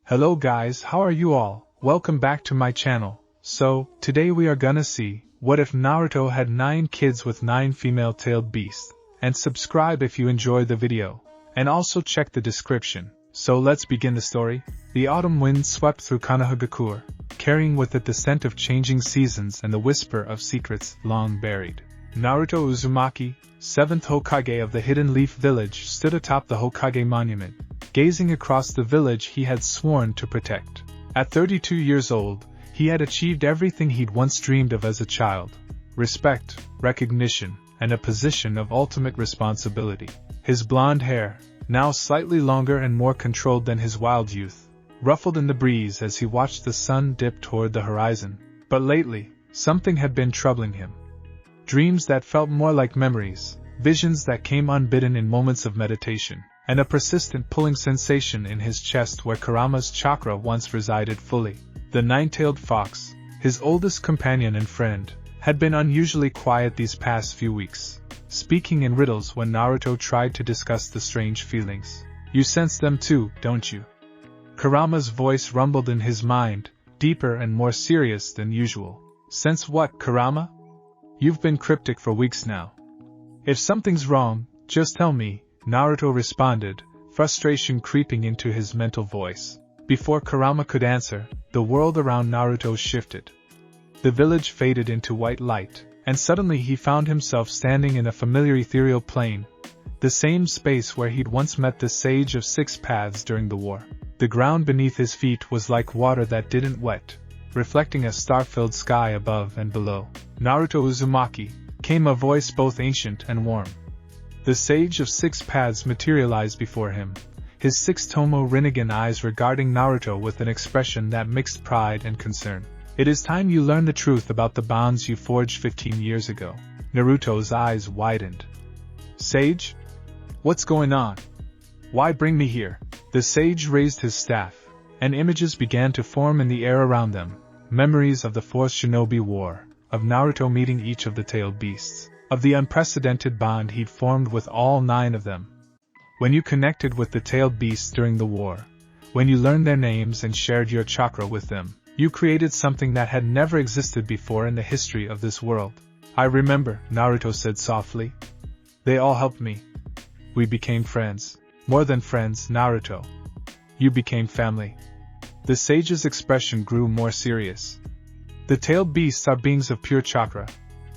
Hello guys, how are you all? Welcome back to my channel. So, today we are gonna see, what if Naruto had 9 kids with 9 female-tailed beasts? And subscribe if you enjoy the video. And also check the description. So let's begin the story. The autumn wind swept through Konogakure, carrying with it the scent of changing seasons and the whisper of secrets long buried. Naruto Uzumaki, 7th Hokage of the Hidden Leaf Village, stood atop the Hokage monument, gazing across the village he had sworn to protect. At 32 years old, he had achieved everything he'd once dreamed of as a child: respect, recognition, and a position of ultimate responsibility. His blonde hair, now slightly longer and more controlled than his wild youth, ruffled in the breeze as he watched the sun dip toward the horizon. But lately, something had been troubling him. Dreams that felt more like memories, visions that came unbidden in moments of meditation, and a persistent pulling sensation in his chest where Kurama's chakra once resided fully. The nine-tailed fox, his oldest companion and friend, had been unusually quiet these past few weeks, speaking in riddles when Naruto tried to discuss the strange feelings. "You sense them too, don't you?" Kurama's voice rumbled in his mind, deeper and more serious than usual. "Sense what, Kurama? You've been cryptic for weeks now. If something's wrong, just tell me," Naruto responded, frustration creeping into his mental voice. Before Kurama could answer, the world around Naruto shifted. The village faded into white light, and suddenly he found himself standing in a familiar ethereal plane, the same space where he'd once met the Sage of Six Paths during the war. The ground beneath his feet was like water that didn't wet, reflecting a star-filled sky above and below. "Naruto Uzumaki," came a voice both ancient and warm. The Sage of Six Paths materialized before him, his six-tomo Rinnegan eyes regarding Naruto with an expression that mixed pride and concern. "It is time you learn the truth about the bonds you forged 15 years ago." Naruto's eyes widened. "Sage? What's going on? Why bring me here?" The sage raised his staff, and images began to form in the air around them, memories of the Fourth Shinobi War, of Naruto meeting each of the tailed beasts, of the unprecedented bond he'd formed with all 9 of them. When you connected with the tailed beasts during the war, when you learned their names and shared your chakra with them, you created something that had never existed before in the history of this world. "I remember," Naruto said softly. "They all helped me. We became friends. More than friends, Naruto. You became family." The sage's expression grew more serious. "The tailed beasts are beings of pure chakra,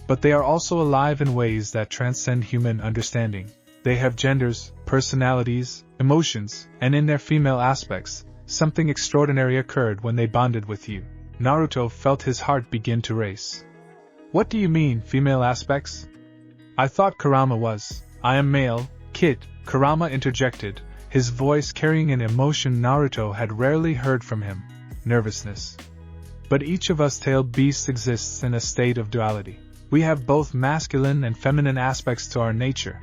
but they are also alive in ways that transcend human understanding. They have genders, personalities, emotions, and in their female aspects, something extraordinary occurred when they bonded with you." Naruto felt his heart begin to race. "What do you mean, female aspects? I thought Kurama was." "I am male, kid," Kurama interjected, his voice carrying an emotion Naruto had rarely heard from him: nervousness. "But each of us tailed beasts exists in a state of duality. We have both masculine and feminine aspects to our nature.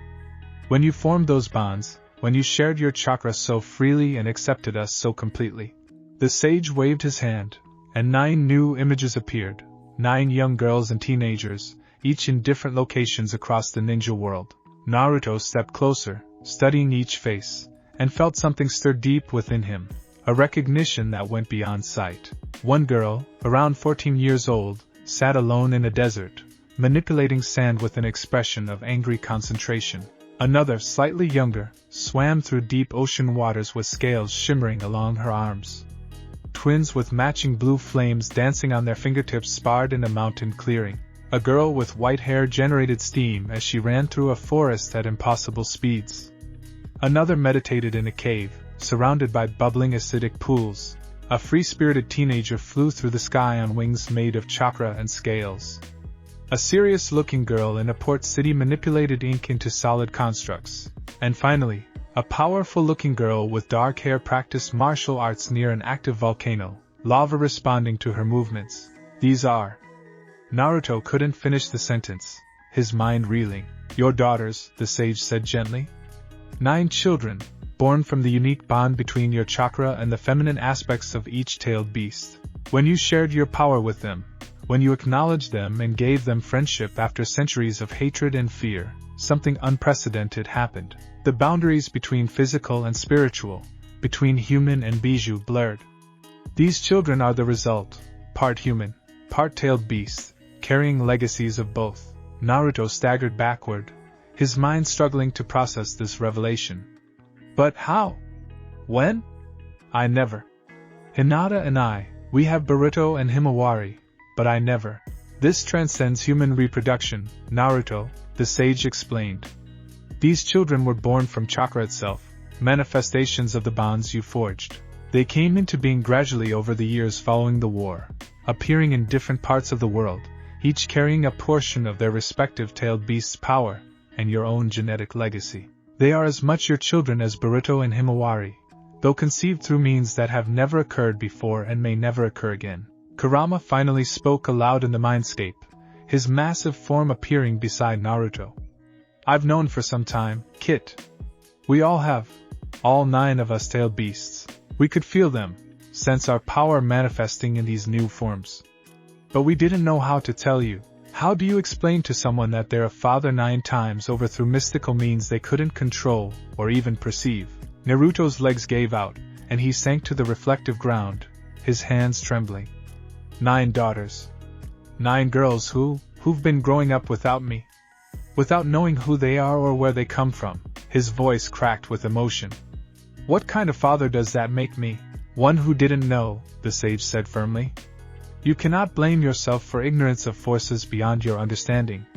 When you formed those bonds, when you shared your chakra so freely and accepted us so completely." The sage waved his hand, and 9 new images appeared, 9 young girls and teenagers, each in different locations across the ninja world. Naruto stepped closer, studying each face, and felt something stir deep within him, a recognition that went beyond sight. One girl, around 14 years old, sat alone in a desert, manipulating sand with an expression of angry concentration. Another, slightly younger, swam through deep ocean waters with scales shimmering along her arms. Twins with matching blue flames dancing on their fingertips sparred in a mountain clearing. A girl with white hair generated steam as she ran through a forest at impossible speeds. Another meditated in a cave, surrounded by bubbling acidic pools. A free-spirited teenager flew through the sky on wings made of chakra and scales. A serious-looking girl in a port city manipulated ink into solid constructs. And finally, a powerful-looking girl with dark hair practiced martial arts near an active volcano, lava responding to her movements. "These are..." Naruto couldn't finish the sentence, his mind reeling. "Your daughters," the sage said gently. 9 children, born from the unique bond between your chakra and the feminine aspects of each tailed beast. When you shared your power with them, when you acknowledged them and gave them friendship after centuries of hatred and fear, something unprecedented happened. The boundaries between physical and spiritual, between human and bijou blurred. These children are the result, part human, part tailed beast, carrying legacies of both. Naruto staggered backward, his mind struggling to process this revelation. But how? When? I never. Hinata and we have Boruto and Himawari, but I never. This transcends human reproduction, Naruto, the sage explained. These children were born from chakra itself, manifestations of the bonds you forged. They came into being gradually over the years following the war, appearing in different parts of the world, each carrying a portion of their respective tailed beast's power, and your own genetic legacy. They are as much your children as Boruto and Himawari, though conceived through means that have never occurred before and may never occur again. Kurama finally spoke aloud in the mindscape, his massive form appearing beside Naruto. I've known for some time, Kit. We all have. All 9 of us tailed beasts. We could feel them, sense our power manifesting in these new forms. But we didn't know how to tell you. How do you explain to someone that they're a father 9 times over through mystical means they couldn't control or even perceive? Naruto's legs gave out, and he sank to the reflective ground, his hands trembling. 9 daughters. 9 girls who've been growing up without me. Without knowing who they are or where they come from. His voice cracked with emotion. What kind of father does that make me? One who didn't know, the sage said firmly. You cannot blame yourself for ignorance of forces beyond your understanding.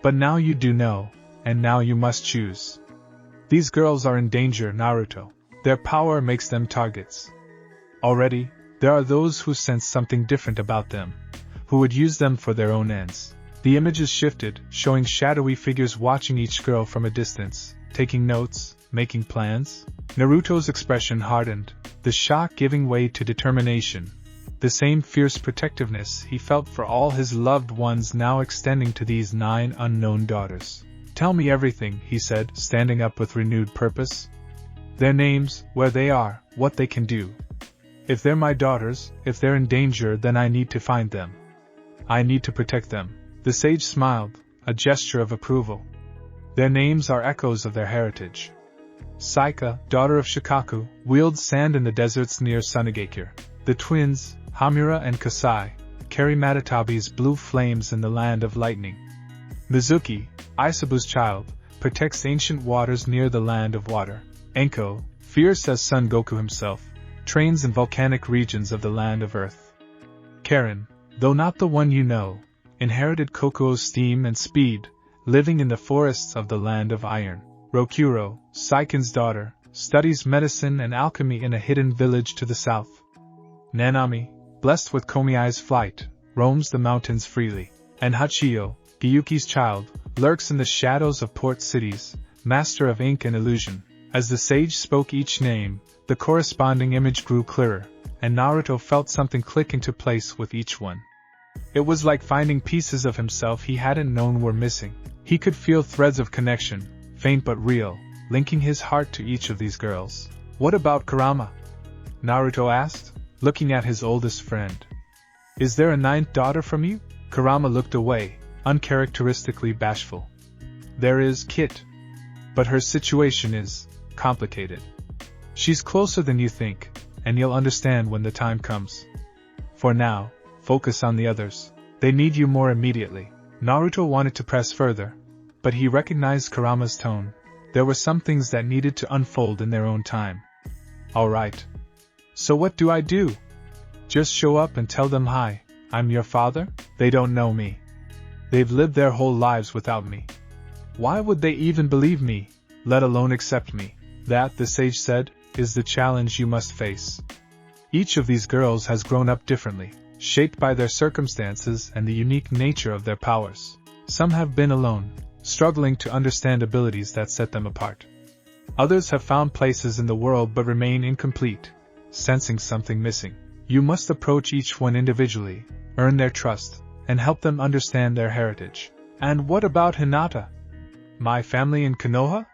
But now you do know, and now you must choose. These girls are in danger, Naruto. Their power makes them targets. Already, there are those who sense something different about them, who would use them for their own ends. The images shifted, showing shadowy figures watching each girl from a distance, taking notes, making plans. Naruto's expression hardened, the shock giving way to determination. The same fierce protectiveness he felt for all his loved ones now extending to these 9 unknown daughters. Tell me everything, he said, standing up with renewed purpose. Their names, where they are, what they can do. If they're my daughters, if they're in danger, then I need to find them. I need to protect them. The sage smiled, a gesture of approval. Their names are echoes of their heritage. Saika, daughter of Shikaku, wields sand in the deserts near Sunagakure. The twins, Hamura and Kasai, carry Matatabi's blue flames in the land of lightning. Mizuki, Isabu's child, protects ancient waters near the land of water. Anko, fierce as Son Goku himself, trains in volcanic regions of the land of earth. Karen, though not the one you know, inherited Kokuo's steam and speed, living in the forests of the land of iron. Rokuro, Saiken's daughter, studies medicine and alchemy in a hidden village to the south. Nanami, blessed with Komiai's flight, roams the mountains freely. And Hachiyo, Gyuki's child, lurks in the shadows of port cities, master of ink and illusion. As the sage spoke each name, the corresponding image grew clearer, and Naruto felt something click into place with each one. It was like finding pieces of himself he hadn't known were missing. He could feel threads of connection, faint but real, linking his heart to each of these girls. What about Kurama? Naruto asked, looking at his oldest friend. Is there a 9th daughter from you? Kurama looked away, uncharacteristically bashful. There is Kit. But her situation is complicated. She's closer than you think, and you'll understand when the time comes. For now, focus on the others. They need you more immediately. Naruto wanted to press further, but he recognized Kurama's tone. There were some things that needed to unfold in their own time. Alright. So what do I do? Just show up and tell them hi, I'm your father? They don't know me. They've lived their whole lives without me. Why would they even believe me, let alone accept me? That, the sage said, is the challenge you must face. Each of these girls has grown up differently, shaped by their circumstances and the unique nature of their powers. Some have been alone, struggling to understand abilities that set them apart. Others have found places in the world but remain incomplete, sensing something missing. You must approach each one individually, earn their trust, and help them understand their heritage. And what about Hinata? My family in Konoha?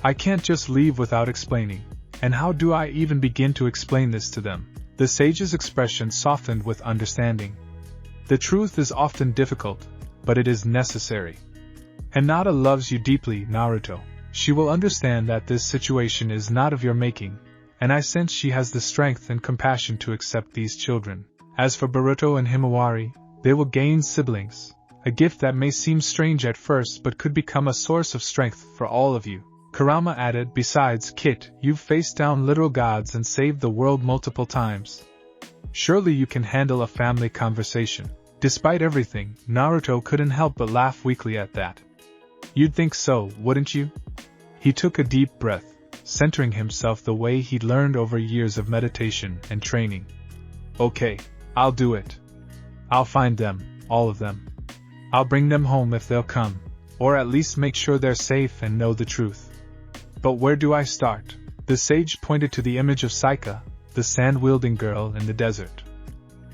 I can't just leave without explaining. And how do I even begin to explain this to them? The sage's expression softened with understanding. The truth is often difficult, but it is necessary. Hinata loves you deeply, Naruto. She will understand that this situation is not of your making, and I sense she has the strength and compassion to accept these children. As for Boruto and Himawari, they will gain siblings, a gift that may seem strange at first but could become a source of strength for all of you. Kurama added, besides, Kit, you've faced down literal gods and saved the world multiple times. Surely you can handle a family conversation. Despite everything, Naruto couldn't help but laugh weakly at that. You'd think so, wouldn't you? He took a deep breath, centering himself the way he'd learned over years of meditation and training. Okay, I'll do it. I'll find them, all of them. I'll bring them home if they'll come, or at least make sure they're safe and know the truth. But where do I start? The sage pointed to the image of Saika, the sand-wielding girl in the desert.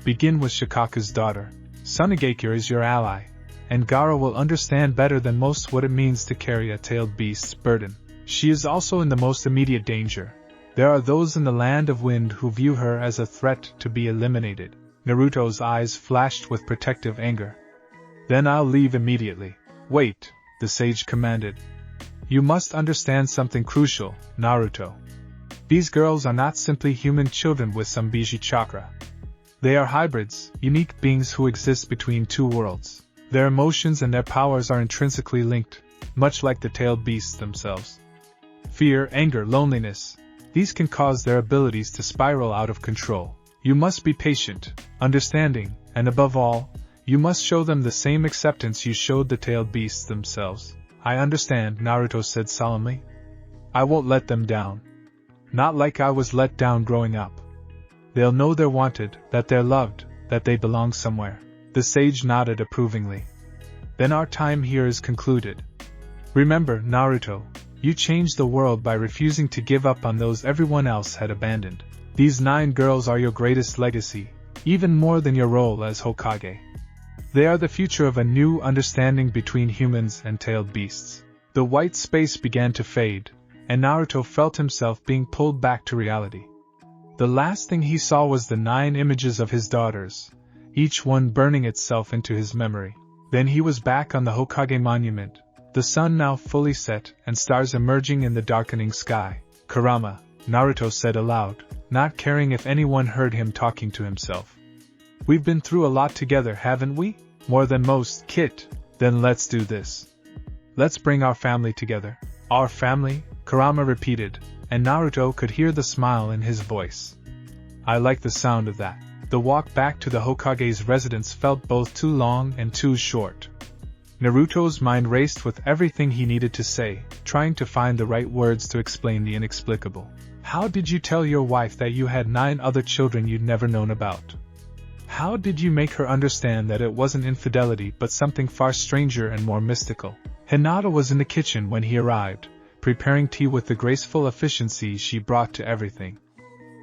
Begin with Shikaku's daughter. Sunagakure is your ally, and Gaara will understand better than most what it means to carry a tailed beast's burden. She is also in the most immediate danger. There are those in the land of wind who view her as a threat to be eliminated. Naruto's eyes flashed with protective anger. Then I'll leave immediately. Wait, the sage commanded. You must understand something crucial, Naruto. These girls are not simply human children with some Biji chakra. They are hybrids, unique beings who exist between two worlds. Their emotions and their powers are intrinsically linked, much like the tailed beasts themselves. Fear, anger, loneliness, these can cause their abilities to spiral out of control. You must be patient, understanding, and above all, you must show them the same acceptance you showed the tailed beasts themselves. I understand, Naruto said solemnly. I won't let them down. Not like I was let down growing up. They'll know they're wanted, that they're loved, that they belong somewhere. The sage nodded approvingly. Then our time here is concluded. Remember, Naruto, you changed the world by refusing to give up on those everyone else had abandoned. These 9 girls are your greatest legacy, even more than your role as Hokage. They are the future of a new understanding between humans and tailed beasts. The white space began to fade, and Naruto felt himself being pulled back to reality. The last thing he saw was the 9 images of his daughters, each one burning itself into his memory. Then he was back on the Hokage monument, the sun now fully set and stars emerging in the darkening sky. Kurama, Naruto said aloud, not caring if anyone heard him talking to himself. We've been through a lot together, haven't we? More than most, Kit. Then let's do this. Let's bring our family together. Our family? Kurama repeated, and Naruto could hear the smile in his voice. I like the sound of that. The walk back to the Hokage's residence felt both too long and too short. Naruto's mind raced with everything he needed to say, trying to find the right words to explain the inexplicable. How did you tell your wife that you had 9 other children you'd never known about? How did you make her understand that it wasn't infidelity but something far stranger and more mystical? Hinata was in the kitchen when he arrived, preparing tea with the graceful efficiency she brought to everything.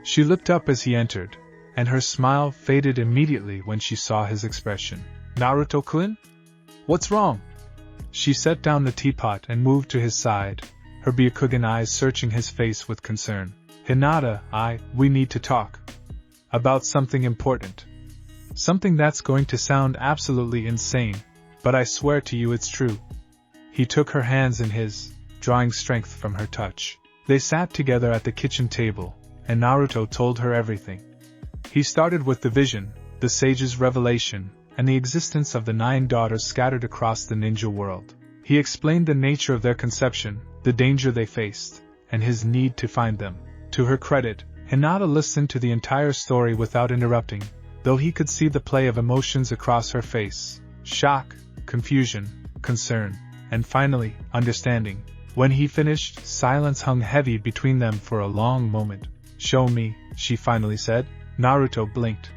She looked up as he entered, and her smile faded immediately when she saw his expression. Naruto-kun? What's wrong? She set down the teapot and moved to his side, her Byakugan eyes searching his face with concern. Hinata, we need to talk. About something important. Something that's going to sound absolutely insane, but I swear to you it's true. He took her hands in his, drawing strength from her touch. They sat together at the kitchen table, and Naruto told her everything. He started with the vision, the sage's revelation, and the existence of the 9 daughters scattered across the ninja world. He explained the nature of their conception, the danger they faced, and his need to find them. To her credit, Hinata listened to the entire story without interrupting, though he could see the play of emotions across her face: shock, confusion, concern, and finally, understanding. When he finished, silence hung heavy between them for a long moment. Show me, she finally said. Naruto blinked.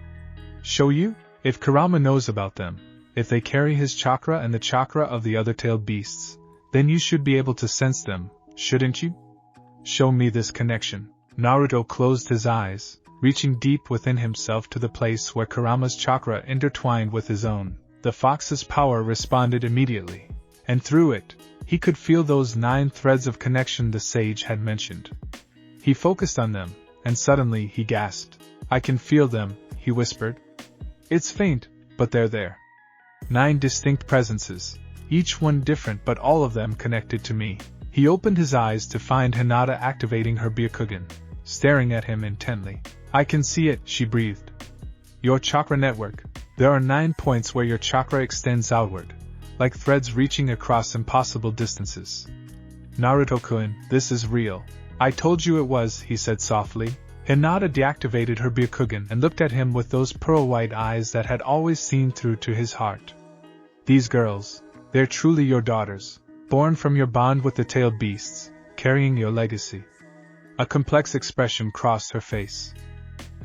Show you? If Kurama knows about them, if they carry his chakra and the chakra of the other tailed beasts, then you should be able to sense them, shouldn't you? Show me this connection. Naruto closed his eyes, reaching deep within himself to the place where Kurama's chakra intertwined with his own. The fox's power responded immediately, and through it, he could feel those 9 threads of connection the sage had mentioned. He focused on them, and suddenly he gasped. I can feel them, he whispered. It's faint, but they're there. 9 distinct presences, each one different but all of them connected to me. He opened his eyes to find Hinata activating her Byakugan. staring at him intently. I can see it, she breathed. Your chakra network. There are 9 points where your chakra extends outward, like threads reaching across impossible distances. Naruto-kun, this is real. I told you it was, he said softly. Hinata deactivated her Byakugan and looked at him with those pearl-white eyes that had always seen through to his heart. These girls, they're truly your daughters, born from your bond with the tailed beasts, carrying your legacy. A complex expression crossed her face.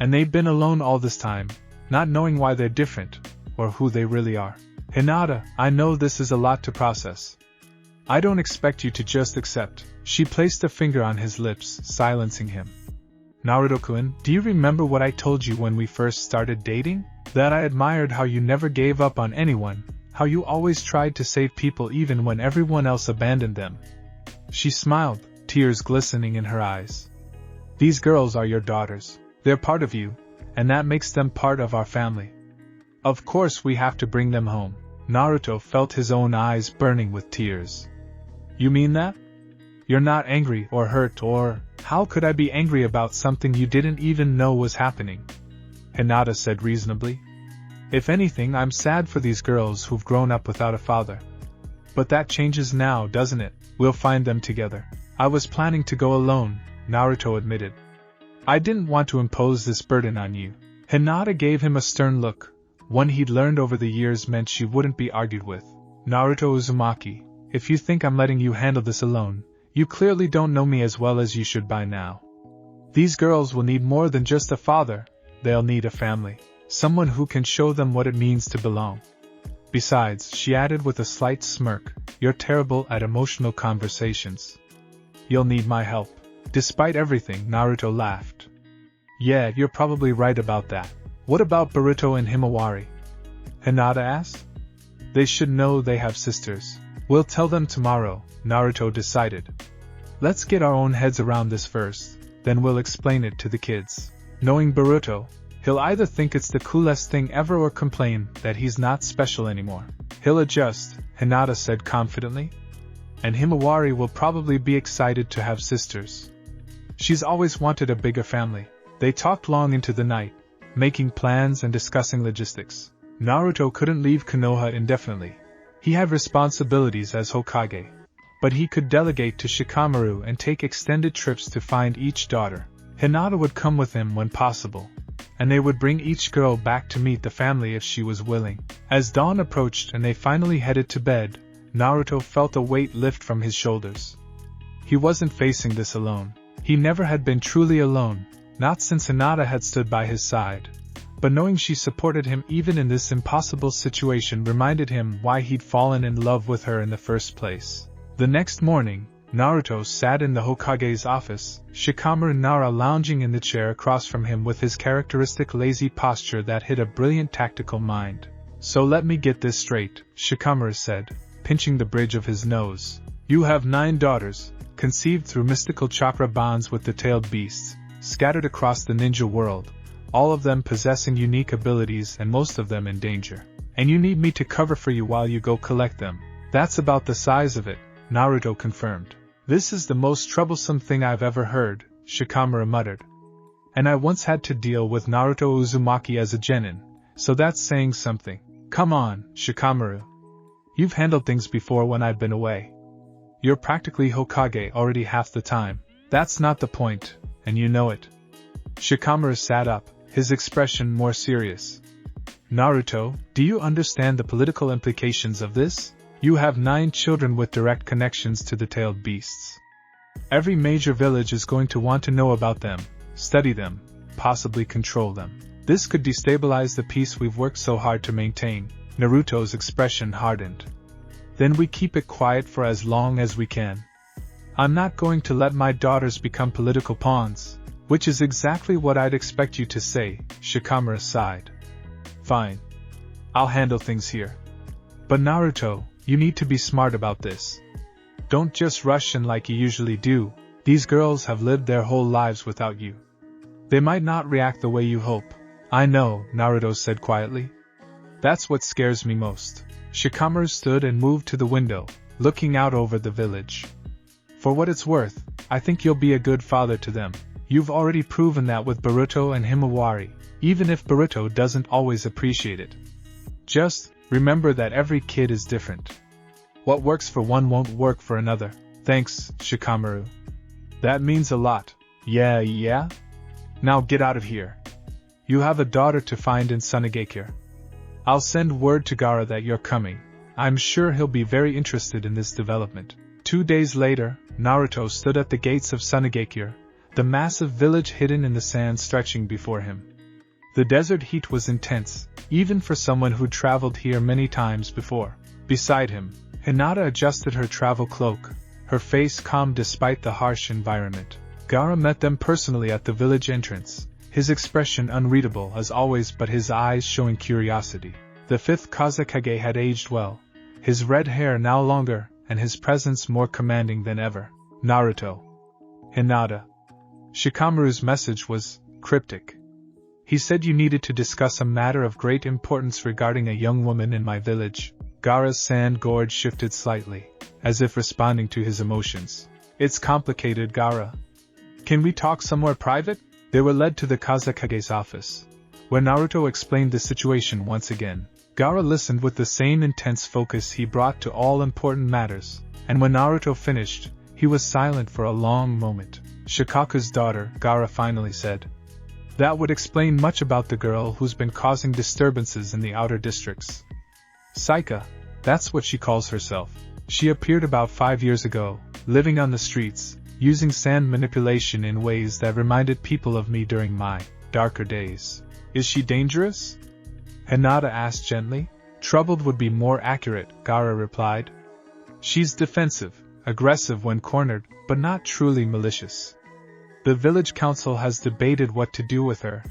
And they've been alone all this time, not knowing why they're different, or who they really are. Hinata, I know this is a lot to process. I don't expect you to just accept. She placed a finger on his lips, silencing him. Naruto-kun, do you remember what I told you when we first started dating? That I admired how you never gave up on anyone, how you always tried to save people even when everyone else abandoned them. She smiled, tears glistening in her eyes. These girls are your daughters. They're part of you, and that makes them part of our family. Of course we have to bring them home. Naruto felt his own eyes burning with tears. You mean that? You're not angry or hurt or, how could I be angry about something you didn't even know was happening? Hinata said reasonably. If anything, I'm sad for these girls who've grown up without a father. But that changes now, doesn't it? We'll find them together. I was planning to go alone, Naruto admitted. I didn't want to impose this burden on you. Hinata gave him a stern look, one he'd learned over the years meant she wouldn't be argued with. Naruto Uzumaki, if you think I'm letting you handle this alone, you clearly don't know me as well as you should by now. These girls will need more than just a father, they'll need a family, someone who can show them what it means to belong. Besides, she added with a slight smirk, you're terrible at emotional conversations. You'll need my help. Despite everything, Naruto laughed. Yeah, you're probably right about that. What about Boruto and Himawari? Hinata asked. They should know they have sisters. We'll tell them tomorrow, Naruto decided. Let's get our own heads around this first, then we'll explain it to the kids. Knowing Boruto, he'll either think it's the coolest thing ever or complain that he's not special anymore. He'll adjust, Hinata said confidently. And Himawari will probably be excited to have sisters. She's always wanted a bigger family. They talked long into the night, making plans and discussing logistics. Naruto couldn't leave Konoha indefinitely. He had responsibilities as Hokage. But he could delegate to Shikamaru and take extended trips to find each daughter. Hinata would come with him when possible, and they would bring each girl back to meet the family if she was willing. As dawn approached and they finally headed to bed, Naruto felt a weight lift from his shoulders. He wasn't facing this alone. He never had been truly alone, not since Hinata had stood by his side. But knowing she supported him even in this impossible situation reminded him why he'd fallen in love with her in the first place. The next morning, Naruto sat in the Hokage's office, Shikamaru Nara lounging in the chair across from him with his characteristic lazy posture that hid a brilliant tactical mind. So let me get this straight, Shikamaru said, pinching the bridge of his nose. You have 9 daughters, conceived through mystical chakra bonds with the tailed beasts, scattered across the ninja world, all of them possessing unique abilities and most of them in danger. And you need me to cover for you while you go collect them. That's about the size of it, Naruto confirmed. This is the most troublesome thing I've ever heard, Shikamaru muttered. And I once had to deal with Naruto Uzumaki as a genin, so that's saying something. Come on, Shikamaru. You've handled things before when I've been away. You're practically Hokage already half the time. That's not the point, and you know it. Shikamaru sat up, his expression more serious. Naruto, do you understand the political implications of this? You have 9 children with direct connections to the tailed beasts. Every major village is going to want to know about them, study them, possibly control them. This could destabilize the peace we've worked so hard to maintain. Naruto's expression hardened. Then we keep it quiet for as long as we can. I'm not going to let my daughters become political pawns, which is exactly what I'd expect you to say, Shikamaru sighed. Fine. I'll handle things here. But Naruto, you need to be smart about this. Don't just rush in like you usually do. These girls have lived their whole lives without you. They might not react the way you hope. I know, Naruto said quietly. That's what scares me most. Shikamaru stood and moved to the window, looking out over the village. For what it's worth, I think you'll be a good father to them. You've already proven that with Boruto and Himawari, even if Boruto doesn't always appreciate it. Just remember that every kid is different. What works for one won't work for another. Thanks, Shikamaru. That means a lot. Yeah? Now get out of here. You have a daughter to find in Sunagakure. I'll send word to Gaara that you're coming. I'm sure he'll be very interested in this development. 2 days later, Naruto stood at the gates of Sunagakure, the massive village hidden in the sand stretching before him. The desert heat was intense, even for someone who'd traveled here many times before. Beside him, Hinata adjusted her travel cloak, her face calm despite the harsh environment. Gaara met them personally at the village entrance, his expression unreadable as always but his eyes showing curiosity. The fifth Kazekage had aged well, his red hair now longer, and his presence more commanding than ever. Naruto. Hinata. Shikamaru's message was cryptic. He said you needed to discuss a matter of great importance regarding a young woman in my village. Gaara's sand gorge shifted slightly, as if responding to his emotions. It's complicated, Gaara. Can we talk somewhere private? They were led to the Kazekage's office, where Naruto explained the situation once again. Gaara listened with the same intense focus he brought to all important matters, and when Naruto finished, he was silent for a long moment. Shikaku's daughter, Gaara finally said. That would explain much about the girl who's been causing disturbances in the outer districts. Saika, that's what she calls herself. She appeared about 5 years ago, living on the streets, using sand manipulation in ways that reminded people of me during my darker days. Is she dangerous? Hinata asked gently. Troubled would be more accurate, Gaara replied. She's defensive, aggressive when cornered, but not truly malicious. The village council has debated what to do with her.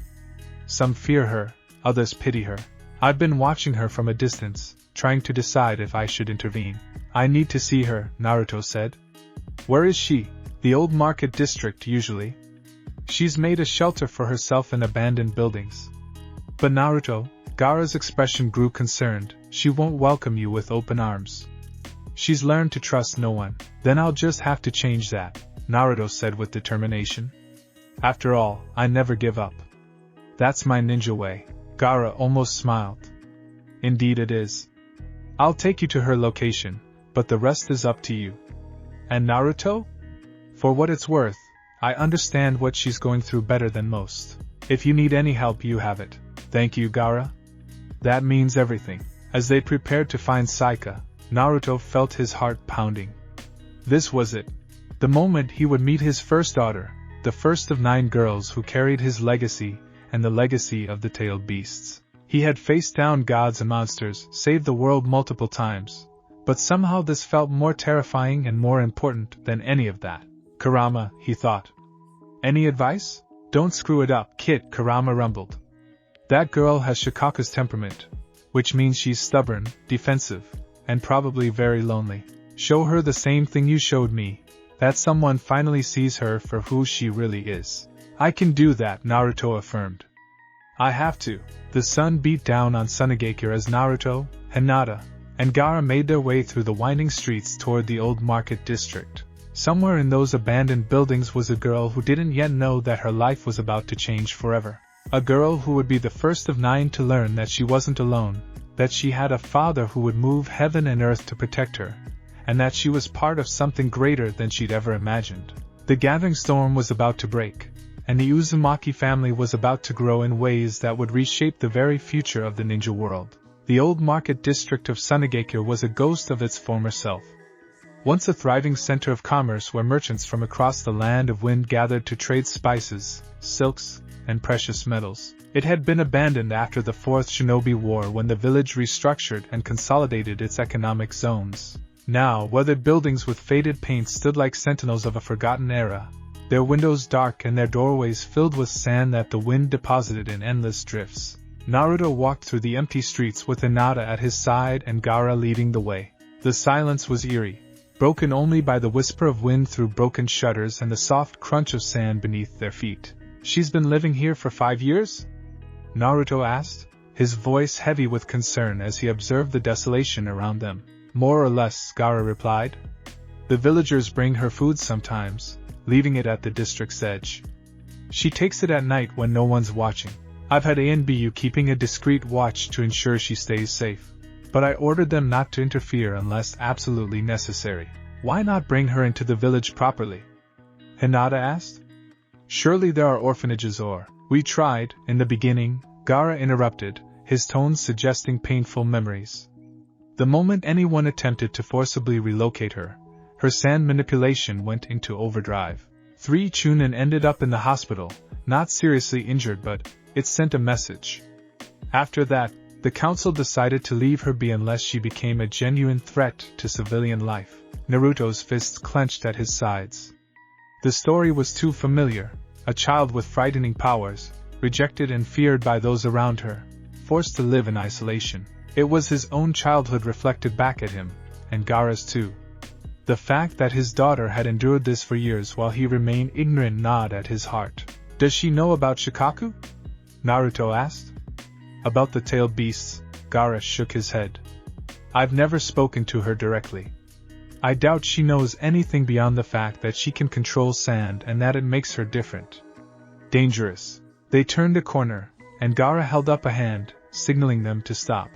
Some fear her, others pity her. I've been watching her from a distance, trying to decide if I should intervene. I need to see her, Naruto said. Where is she? The old market district usually. She's made a shelter for herself in abandoned buildings. But Naruto, Gaara's expression grew concerned, she won't welcome you with open arms. She's learned to trust no one. Then I'll just have to change that, Naruto said with determination. After all, I never give up. That's my ninja way. Gaara almost smiled. Indeed it is. I'll take you to her location, but the rest is up to you. And Naruto? For what it's worth, I understand what she's going through better than most. If you need any help, you have it. Thank you, Gaara. That means everything. As they prepared to find Saika, Naruto felt his heart pounding. This was it. The moment he would meet his first daughter, the first of 9 girls who carried his legacy and the legacy of the tailed beasts. He had faced down gods and monsters, saved the world multiple times, but somehow this felt more terrifying and more important than any of that. Kurama, he thought. Any advice? Don't screw it up, kid, Kurama rumbled. That girl has Shikaku's temperament, which means she's stubborn, defensive, and probably very lonely. Show her the same thing you showed me, that someone finally sees her for who she really is. I can do that, Naruto affirmed. I have to. The sun beat down on Sunagakure as Naruto, Hinata, and Gaara made their way through the winding streets toward the old market district. Somewhere in those abandoned buildings was a girl who didn't yet know that her life was about to change forever. A girl who would be the first of 9 to learn that she wasn't alone, that she had a father who would move heaven and earth to protect her, and that she was part of something greater than she'd ever imagined. The gathering storm was about to break, and the Uzumaki family was about to grow in ways that would reshape the very future of the ninja world. The old market district of Sunagakure was a ghost of its former self. Once a thriving center of commerce where merchants from across the land of wind gathered to trade spices, silks, and precious metals. It had been abandoned after the Fourth Shinobi War when the village restructured and consolidated its economic zones. Now, weathered buildings with faded paint stood like sentinels of a forgotten era, their windows dark and their doorways filled with sand that the wind deposited in endless drifts. Naruto walked through the empty streets with Hinata at his side and Gaara leading the way. The silence was eerie, broken only by the whisper of wind through broken shutters and the soft crunch of sand beneath their feet. She's been living here for 5 years? Naruto asked, his voice heavy with concern as he observed the desolation around them. More or less, Gaara replied. The villagers bring her food sometimes, leaving it at the district's edge. She takes it at night when no one's watching. I've had ANBU keeping a discreet watch to ensure she stays safe. But I ordered them not to interfere unless absolutely necessary. Why not bring her into the village properly? Hinata asked. Surely there are orphanages or... We tried, in the beginning, Gaara interrupted, his tones suggesting painful memories. The moment anyone attempted to forcibly relocate her, her sand manipulation went into overdrive. 3 Chunin ended up in the hospital, not seriously injured, but it sent a message. After that, the council decided to leave her be unless she became a genuine threat to civilian life. Naruto's fists clenched at his sides. The story was too familiar. A child with frightening powers, rejected and feared by those around her, forced to live in isolation. It was his own childhood reflected back at him, and Gaara's too. The fact that his daughter had endured this for years while he remained ignorant gnawed at his heart. Does she know about Shikaku? Naruto asked. About the tailed beasts, Gaara shook his head. I've never spoken to her directly. I doubt she knows anything beyond the fact that she can control sand and that it makes her different. Dangerous. They turned a corner, and Gaara held up a hand, signaling them to stop.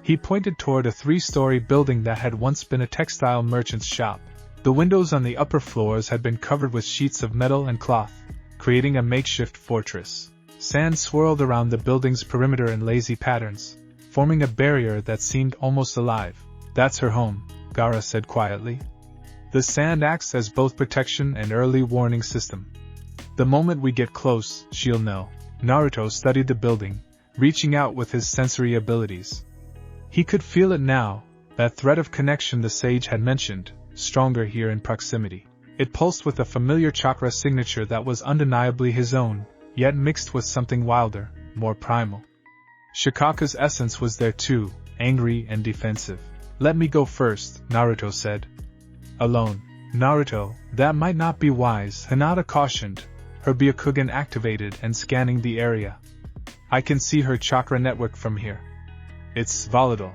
He pointed toward a 3-story building that had once been a textile merchant's shop. The windows on the upper floors had been covered with sheets of metal and cloth, creating a makeshift fortress. Sand swirled around the building's perimeter in lazy patterns, forming a barrier that seemed almost alive. That's her home, Gaara said quietly. The sand acts as both protection and early warning system. The moment we get close, she'll know. Naruto studied the building, reaching out with his sensory abilities. He could feel it now, that thread of connection the sage had mentioned, stronger here in proximity. It pulsed with a familiar chakra signature that was undeniably his own, yet mixed with something wilder, more primal. Shikaku's essence was there too, angry and defensive. Let me go first, Naruto said. Alone. Naruto, that might not be wise, Hinata cautioned, her Byakugan activated and scanning the area. I can see her chakra network from here. It's volatile.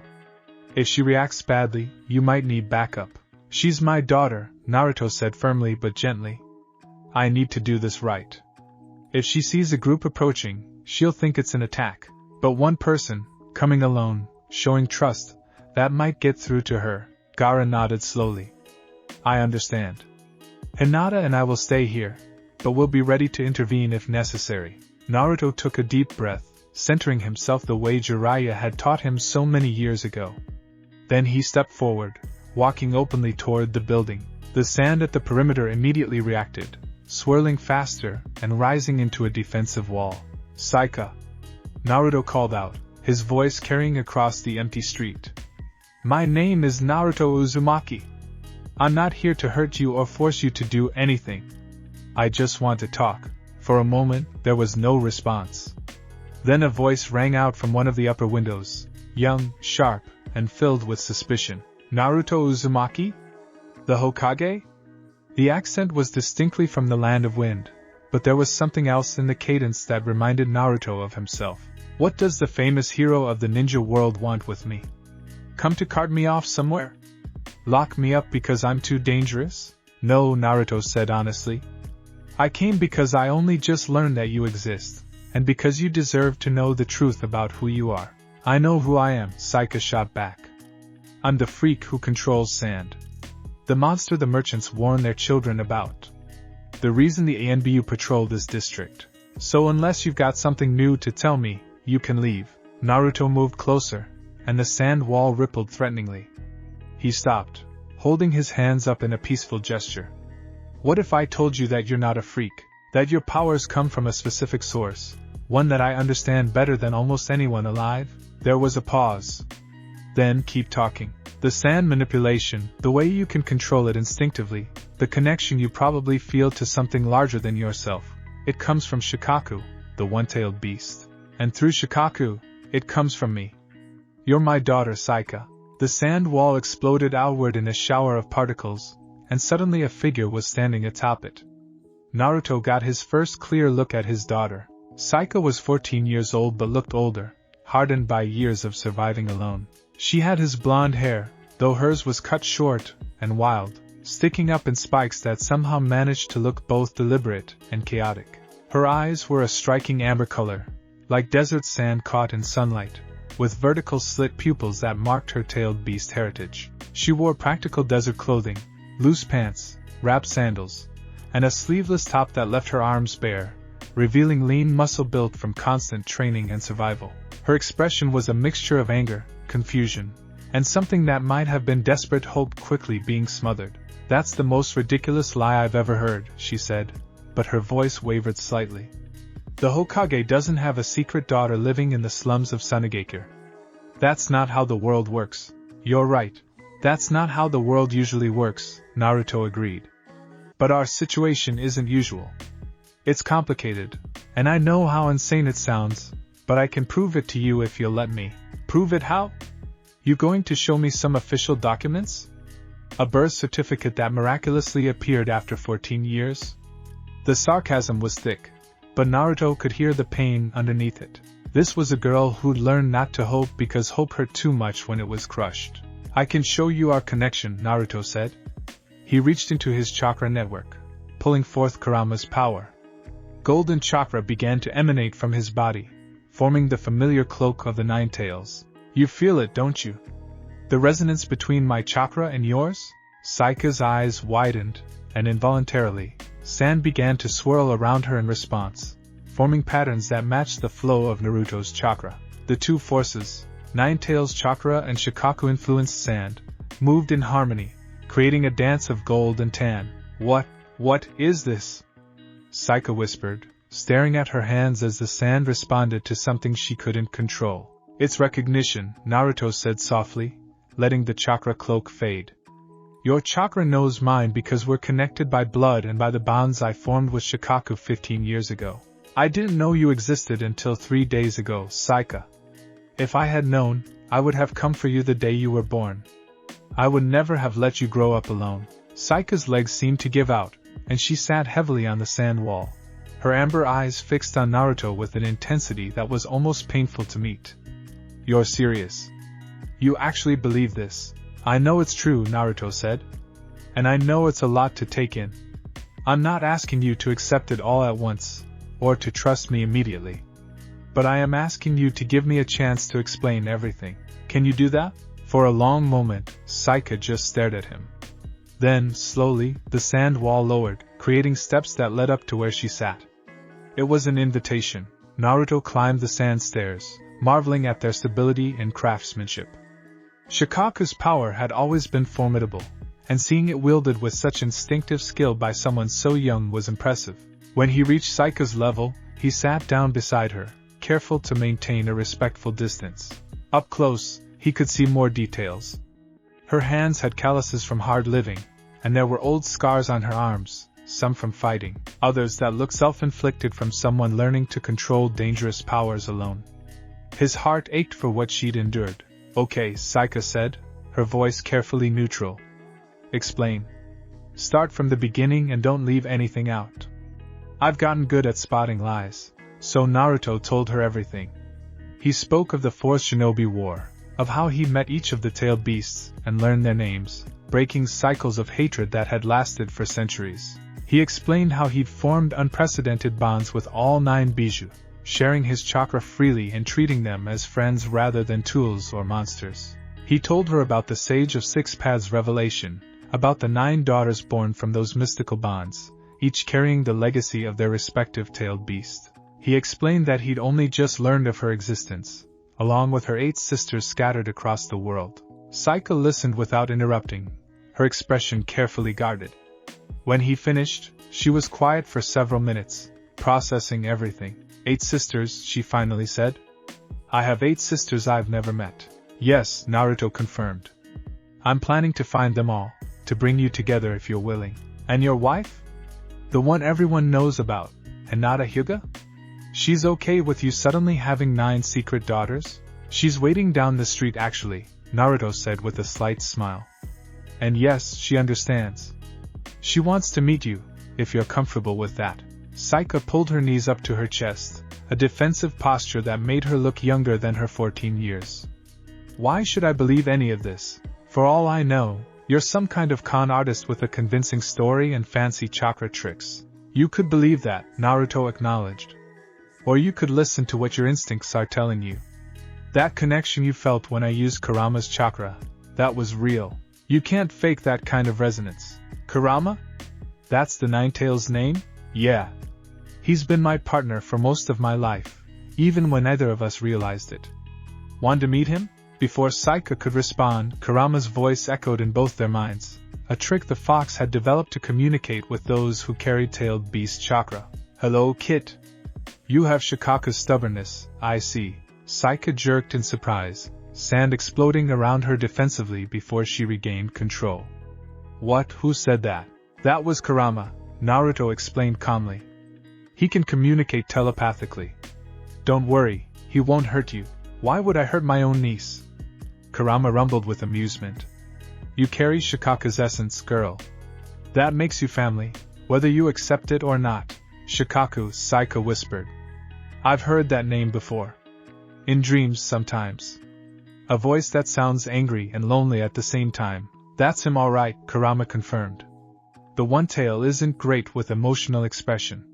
If she reacts badly, you might need backup. She's my daughter, Naruto said firmly but gently. I need to do this right. If she sees a group approaching, she'll think it's an attack. But one person, coming alone, showing trust, that might get through to her. Gaara nodded slowly. I understand. Hinata and I will stay here, but we'll be ready to intervene if necessary. Naruto took a deep breath, centering himself the way Jiraiya had taught him so many years ago. Then he stepped forward, walking openly toward the building. The sand at the perimeter immediately reacted, swirling faster and rising into a defensive wall. Saika! Naruto called out, his voice carrying across the empty street. My name is Naruto Uzumaki. I'm not here to hurt you or force you to do anything. I just want to talk. For a moment, there was no response. Then a voice rang out from one of the upper windows, young, sharp, and filled with suspicion. Naruto Uzumaki? The Hokage? The accent was distinctly from the Land of Wind, but there was something else in the cadence that reminded Naruto of himself. What does the famous hero of the ninja world want with me? Come to cart me off somewhere? Lock me up because I'm too dangerous? No, Naruto said honestly. I came because I only just learned that you exist, and because you deserve to know the truth about who you are. I know who I am, Saika shot back. I'm the freak who controls sand. The monster the merchants warn their children about. The reason the ANBU patrol this district. So unless you've got something new to tell me, you can leave. Naruto moved closer, and the sand wall rippled threateningly. He stopped, holding his hands up in a peaceful gesture. What if I told you that you're not a freak, that your powers come from a specific source, one that I understand better than almost anyone alive? There was a pause. Then keep talking. The sand manipulation, the way you can control it instinctively, the connection you probably feel to something larger than yourself, it comes from Shikaku, the one-tailed beast. And through Shikaku, it comes from me. You're my daughter, Saika. The sand wall exploded outward in a shower of particles, and suddenly a figure was standing atop it. Naruto got his first clear look at his daughter. Saika was 14 years old but looked older, hardened by years of surviving alone. She had his blonde hair, though hers was cut short and wild, sticking up in spikes that somehow managed to look both deliberate and chaotic. Her eyes were a striking amber color, like desert sand caught in sunlight, with vertical slit pupils that marked her tailed beast heritage. She wore practical desert clothing, loose pants, wrapped sandals, and a sleeveless top that left her arms bare, revealing lean muscle built from constant training and survival. Her expression was a mixture of anger, confusion, and something that might have been desperate hope quickly being smothered. "That's the most ridiculous lie I've ever heard," she said, but her voice wavered slightly. "The Hokage doesn't have a secret daughter living in the slums of Sunagakure. That's not how the world works." "You're right. That's not how the world usually works," Naruto agreed. "But our situation isn't usual. It's complicated, and I know how insane it sounds, but I can prove it to you if you'll let me." "Prove it how? You going to show me some official documents? A birth certificate that miraculously appeared after 14 years? The sarcasm was thick, but Naruto could hear the pain underneath it. This was a girl who'd learned not to hope because hope hurt too much when it was crushed. "I can show you our connection," Naruto said. He reached into his chakra network, pulling forth Kurama's power. Golden chakra began to emanate from his body, forming the familiar cloak of the Nine Tails. "You feel it, don't you? The resonance between my chakra and yours?" Saika's eyes widened, and involuntarily, sand began to swirl around her in response, forming patterns that matched the flow of Naruto's chakra. The two forces, Nine Tails chakra and Shikaku influenced sand, moved in harmony, creating a dance of gold and tan. What is this?" Saika whispered, staring at her hands as the sand responded to something she couldn't control. "It's recognition," Naruto said softly, letting the chakra cloak fade. "Your chakra knows mine because we're connected by blood and by the bonds I formed with Shikaku 15 years ago. I didn't know you existed until 3 days ago, Saika. If I had known, I would have come for you the day you were born. I would never have let you grow up alone." Saika's legs seemed to give out, and she sat heavily on the sand wall, her amber eyes fixed on Naruto with an intensity that was almost painful to meet. "You're serious? You actually believe this?" "I know it's true," Naruto said. "And I know it's a lot to take in. I'm not asking you to accept it all at once, or to trust me immediately. But I am asking you to give me a chance to explain everything. Can you do that?" For a long moment, Saika just stared at him. Then, slowly, the sand wall lowered, creating steps that led up to where she sat. It was an invitation. Naruto climbed the sand stairs, marveling at their stability and craftsmanship. Shikaku's power had always been formidable, and seeing it wielded with such instinctive skill by someone so young was impressive. When he reached Saika's level, he sat down beside her, careful to maintain a respectful distance. Up close, he could see more details. Her hands had calluses from hard living, and there were old scars on her arms, some from fighting, others that looked self-inflicted from someone learning to control dangerous powers alone. His heart ached for what she'd endured. "Okay," Saika said, her voice carefully neutral. "Explain. Start from the beginning and don't leave anything out." "I've gotten good at spotting lies." So Naruto told her everything. He spoke of the Fourth Shinobi War, of how he met each of the tailed beasts and learned their names, breaking cycles of hatred that had lasted for centuries. He explained how he'd formed unprecedented bonds with all 9 Bijou, sharing his chakra freely and treating them as friends rather than tools or monsters. He told her about the Sage of Six Paths revelation, about the 9 daughters born from those mystical bonds, each carrying the legacy of their respective tailed beast. He explained that he'd only just learned of her existence, along with her 8 sisters scattered across the world. Saika listened without interrupting, her expression carefully guarded. When he finished, she was quiet for several minutes, processing everything. 8 sisters, she finally said. "I have 8 sisters I've never met." "Yes," Naruto confirmed. "I'm planning to find them all, to bring you together if you're willing." "And your wife? The one everyone knows about, Hinata Hyuga? She's okay with you suddenly having 9 secret daughters?" "She's waiting down the street actually," Naruto said with a slight smile. "And yes, she understands. She wants to meet you, if you're comfortable with that." Saika pulled her knees up to her chest, a defensive posture that made her look younger than her 14 years. "Why should I believe any of this? For all I know, you're some kind of con artist with a convincing story and fancy chakra tricks. You could believe that, Naruto acknowledged. Or you could listen to what your instincts are telling you. That connection you felt when I used Kurama's chakra, that was real. You can't fake that kind of resonance. Kurama? That's the Ninetales' name? Yeah. He's been my partner for most of my life, even when neither of us realized it. Want to meet him? Before Saika could respond, Kurama's voice echoed in both their minds, a trick the fox had developed to communicate with those who carried tailed beast chakra. Hello, Kit. You have Shikaku's stubbornness, I see. Saika jerked in surprise, sand exploding around her defensively before she regained control. What? Who said that? That was Kurama, Naruto explained calmly. He can communicate telepathically. Don't worry, he won't hurt you. Why would I hurt my own niece? Kurama rumbled with amusement. You carry Shikaku's essence, girl. That makes you family, whether you accept it or not. Shikaku, Saika whispered. I've heard that name before. In dreams sometimes. A voice that sounds angry and lonely at the same time. That's him all right, Kurama confirmed. The one-tail isn't great with emotional expression.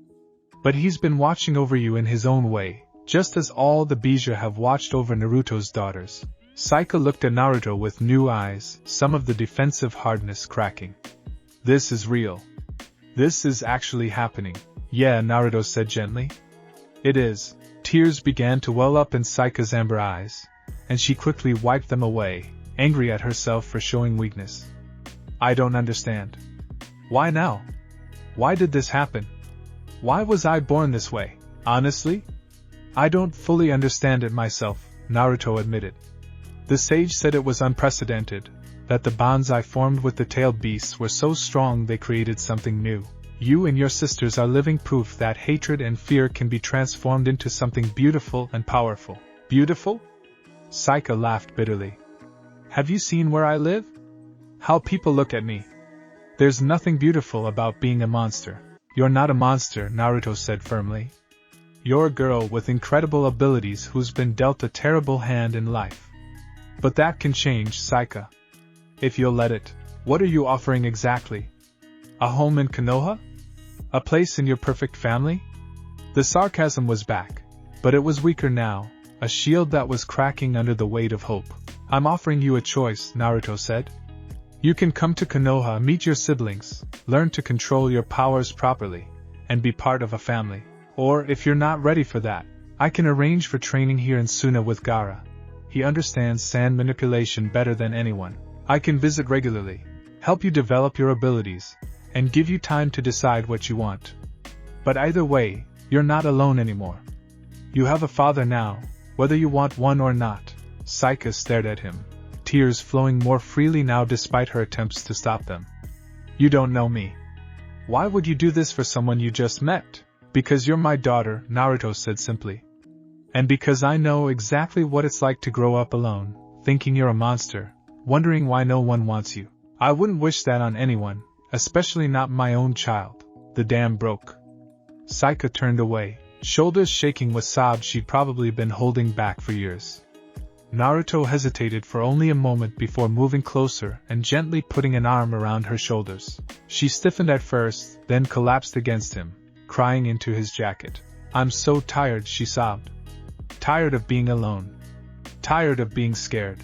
But he's been watching over you in his own way, just as all the Bija have watched over Naruto's daughters. Saika looked at Naruto with new eyes, some of the defensive hardness cracking. This is real. This is actually happening. Yeah, Naruto said gently. It is. Tears began to well up in Saika's amber eyes, and she quickly wiped them away, angry at herself for showing weakness. I don't understand. Why now? Why did this happen? Why was I born this way? Honestly? I don't fully understand it myself, Naruto admitted. The sage said it was unprecedented, that the bonds I formed with the tailed beasts were so strong they created something new. You and your sisters are living proof that hatred and fear can be transformed into something beautiful and powerful. Beautiful? Saika laughed bitterly. Have you seen where I live? How people look at me? There's nothing beautiful about being a monster. You're not a monster, Naruto said firmly. You're a girl with incredible abilities who's been dealt a terrible hand in life. But that can change, Saika. If you'll let it. What are you offering exactly? A home in Konoha? A place in your perfect family? The sarcasm was back, but it was weaker now, a shield that was cracking under the weight of hope. I'm offering you a choice, Naruto said. You can come to Konoha, meet your siblings, learn to control your powers properly, and be part of a family. Or, if you're not ready for that, I can arrange for training here in Suna with Gaara. He understands sand manipulation better than anyone. I can visit regularly, help you develop your abilities, and give you time to decide what you want. But either way, you're not alone anymore. You have a father now, whether you want one or not. Saika stared at him, tears flowing more freely now despite her attempts to stop them. You don't know me. Why would you do this for someone you just met? Because you're my daughter, Naruto said simply. And because I know exactly what it's like to grow up alone, thinking you're a monster, wondering why no one wants you. I wouldn't wish that on anyone, especially not my own child. The dam broke. Saika turned away, shoulders shaking with sobs she'd probably been holding back for years. Naruto hesitated for only a moment before moving closer and gently putting an arm around her shoulders. She stiffened at first, then collapsed against him, crying into his jacket. I'm so tired, she sobbed. Tired of being alone. Tired of being scared.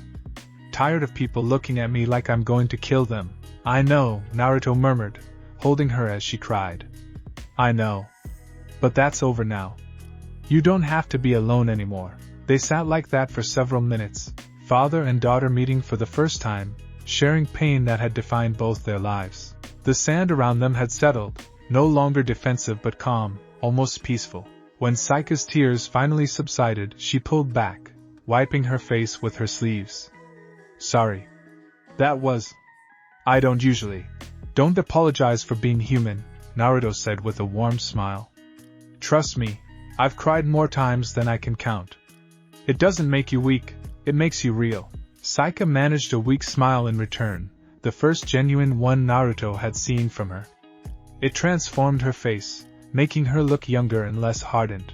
Tired of people looking at me like I'm going to kill them. I know, Naruto murmured, holding her as she cried. I know. But that's over now. You don't have to be alone anymore. They sat like that for several minutes, father and daughter meeting for the first time, sharing pain that had defined both their lives. The sand around them had settled, no longer defensive but calm, almost peaceful. When Saika's tears finally subsided, she pulled back, wiping her face with her sleeves. Sorry. That was... I don't usually. Don't apologize for being human, Naruto said with a warm smile. Trust me, I've cried more times than I can count. It doesn't make you weak, it makes you real. Saika managed a weak smile in return, the first genuine one Naruto had seen from her. It transformed her face, making her look younger and less hardened.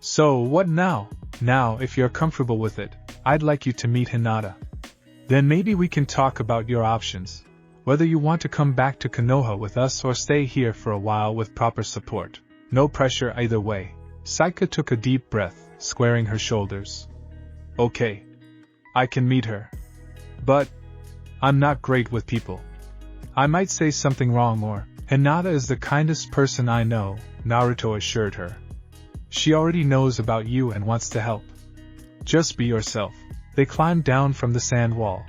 So what now? Now, if you're comfortable with it, I'd like you to meet Hinata. Then maybe we can talk about your options. Whether you want to come back to Konoha with us or stay here for a while with proper support. No pressure either way. Saika took a deep breath, squaring her shoulders. Okay. I can meet her. But I'm not great with people. I might say something wrong or... Hinata is the kindest person I know, Naruto assured her. She already knows about you and wants to help. Just be yourself. They climbed down from the sand wall,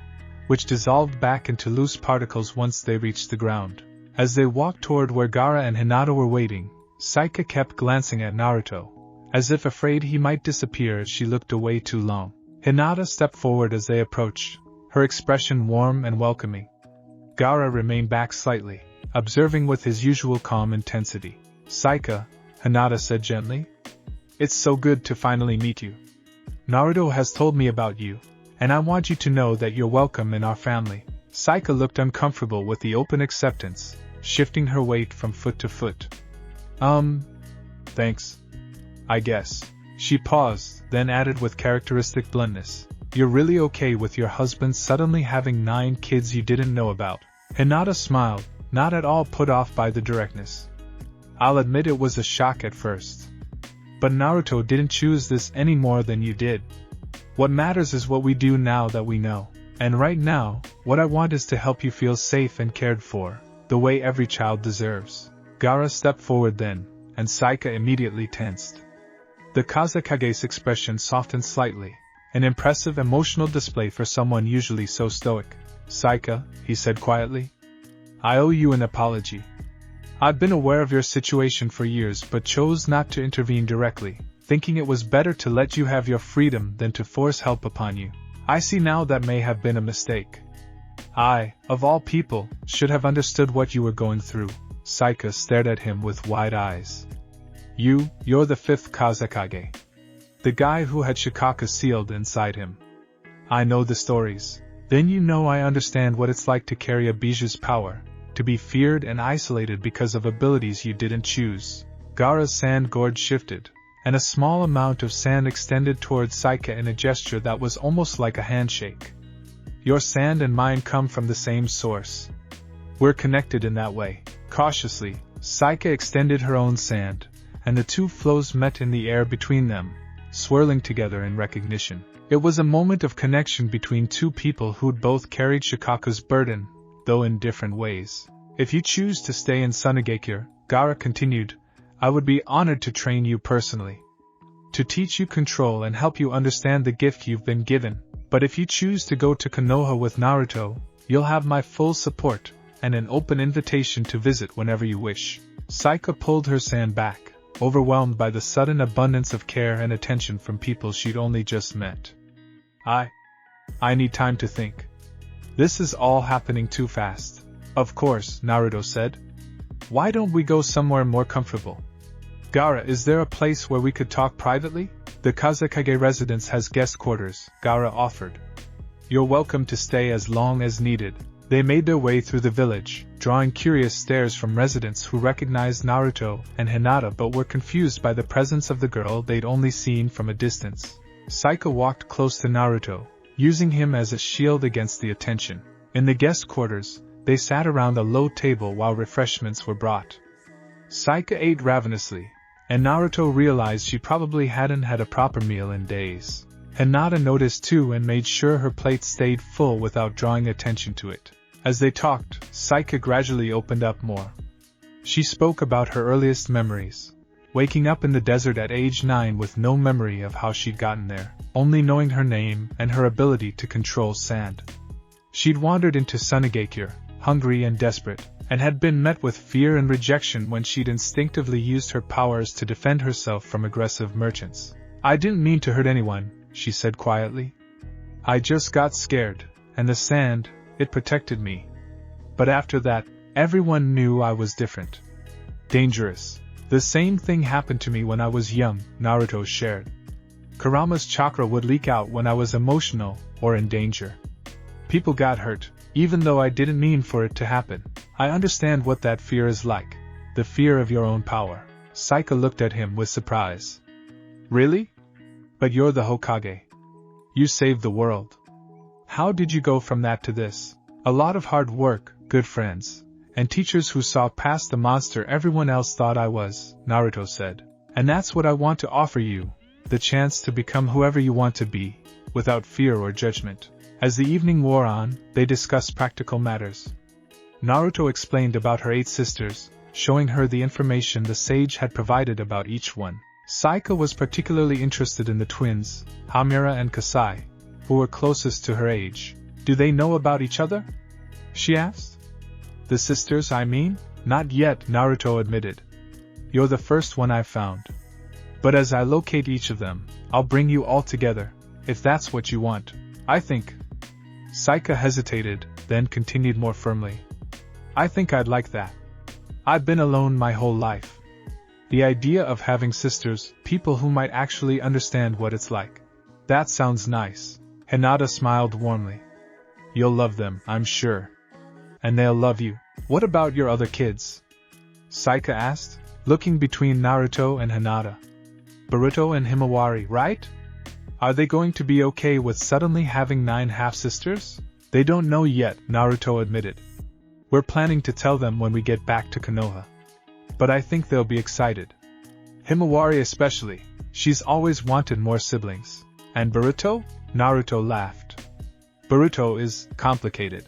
which dissolved back into loose particles once they reached the ground. As they walked toward where Gaara and Hinata were waiting, Saika kept glancing at Naruto, as if afraid he might disappear as she looked away too long. Hinata stepped forward as they approached, her expression warm and welcoming. Gaara remained back slightly, observing with his usual calm intensity. Saika, Hinata said gently. It's so good to finally meet you. Naruto has told me about you, and I want you to know that you're welcome in our family. Saika looked uncomfortable with the open acceptance, shifting her weight from foot to foot. Thanks. I guess. She paused, then added with characteristic bluntness. You're really okay with your husband suddenly having 9 kids you didn't know about? Hinata smiled, not at all put off by the directness. I'll admit it was a shock at first. But Naruto didn't choose this any more than you did. What matters is what we do now that we know. And right now, what I want is to help you feel safe and cared for, the way every child deserves. Gaara stepped forward then, and Saika immediately tensed. The Kazekage's expression softened slightly, an impressive emotional display for someone usually so stoic. Saika, he said quietly. I owe you an apology. I've been aware of your situation for years but chose not to intervene directly, thinking it was better to let you have your freedom than to force help upon you. I see now that may have been a mistake. I, of all people, should have understood what you were going through. Saika stared at him with wide eyes. You're the 5th Kazekage. The guy who had Shikaku sealed inside him. I know the stories. Then you know I understand what it's like to carry a Biju's power, to be feared and isolated because of abilities you didn't choose. Gaara's sand gorge shifted, and a small amount of sand extended towards Saika in a gesture that was almost like a handshake. Your sand and mine come from the same source. We're connected in that way. Cautiously, Saika extended her own sand, and the two flows met in the air between them, swirling together in recognition. It was a moment of connection between two people who'd both carried Shikaku's burden, though in different ways. If you choose to stay in Sunagakure, Gaara continued, I would be honored to train you personally. To teach you control and help you understand the gift you've been given. But if you choose to go to Konoha with Naruto, you'll have my full support, and an open invitation to visit whenever you wish. Saika pulled her sand back, overwhelmed by the sudden abundance of care and attention from people she'd only just met. I need time to think. This is all happening too fast. Of course, Naruto said. Why don't we go somewhere more comfortable? Gaara, is there a place where we could talk privately? The Kazekage residence has guest quarters, Gaara offered. You're welcome to stay as long as needed. They made their way through the village, drawing curious stares from residents who recognized Naruto and Hinata but were confused by the presence of the girl they'd only seen from a distance. Saika walked close to Naruto, using him as a shield against the attention. In the guest quarters, they sat around a low table while refreshments were brought. Saika ate ravenously, and Naruto realized she probably hadn't had a proper meal in days. Hinata noticed too and made sure her plate stayed full without drawing attention to it. As they talked, Saika gradually opened up more. She spoke about her earliest memories, waking up in the desert at age 9 with no memory of how she'd gotten there, only knowing her name and her ability to control sand. She'd wandered into Sunagakure, hungry and desperate, and had been met with fear and rejection when she'd instinctively used her powers to defend herself from aggressive merchants. I didn't mean to hurt anyone, she said quietly. I just got scared, and the sand, it protected me. But after that, everyone knew I was different. Dangerous. The same thing happened to me when I was young, Naruto shared. Kurama's chakra would leak out when I was emotional or in danger. People got hurt, even though I didn't mean for it to happen. I understand what that fear is like, the fear of your own power. Saika looked at him with surprise. Really? But you're the Hokage. You saved the world. How did you go from that to this? A lot of hard work, good friends, and teachers who saw past the monster everyone else thought I was, Naruto said. And that's what I want to offer you, the chance to become whoever you want to be, without fear or judgment. As the evening wore on, they discussed practical matters. Naruto explained about her 8 sisters, showing her the information the sage had provided about each one. Saika was particularly interested in the twins, Hamura and Kasai, who were closest to her age. Do they know about each other? She asked. The sisters, I mean? Not yet, Naruto admitted. You're the first one I've found. But as I locate each of them, I'll bring you all together, if that's what you want. I think. Saika hesitated, then continued more firmly. I think I'd like that. I've been alone my whole life. The idea of having sisters, people who might actually understand what it's like. That sounds nice. Hinata smiled warmly. You'll love them, I'm sure. And they'll love you. What about your other kids? Saika asked, looking between Naruto and Hinata. Boruto and Himawari, right? Are they going to be okay with suddenly having 9 half-sisters? They don't know yet, Naruto admitted. We're planning to tell them when we get back to Konoha. But I think they'll be excited. Himawari especially, she's always wanted more siblings. And Boruto? Naruto laughed. Boruto is complicated.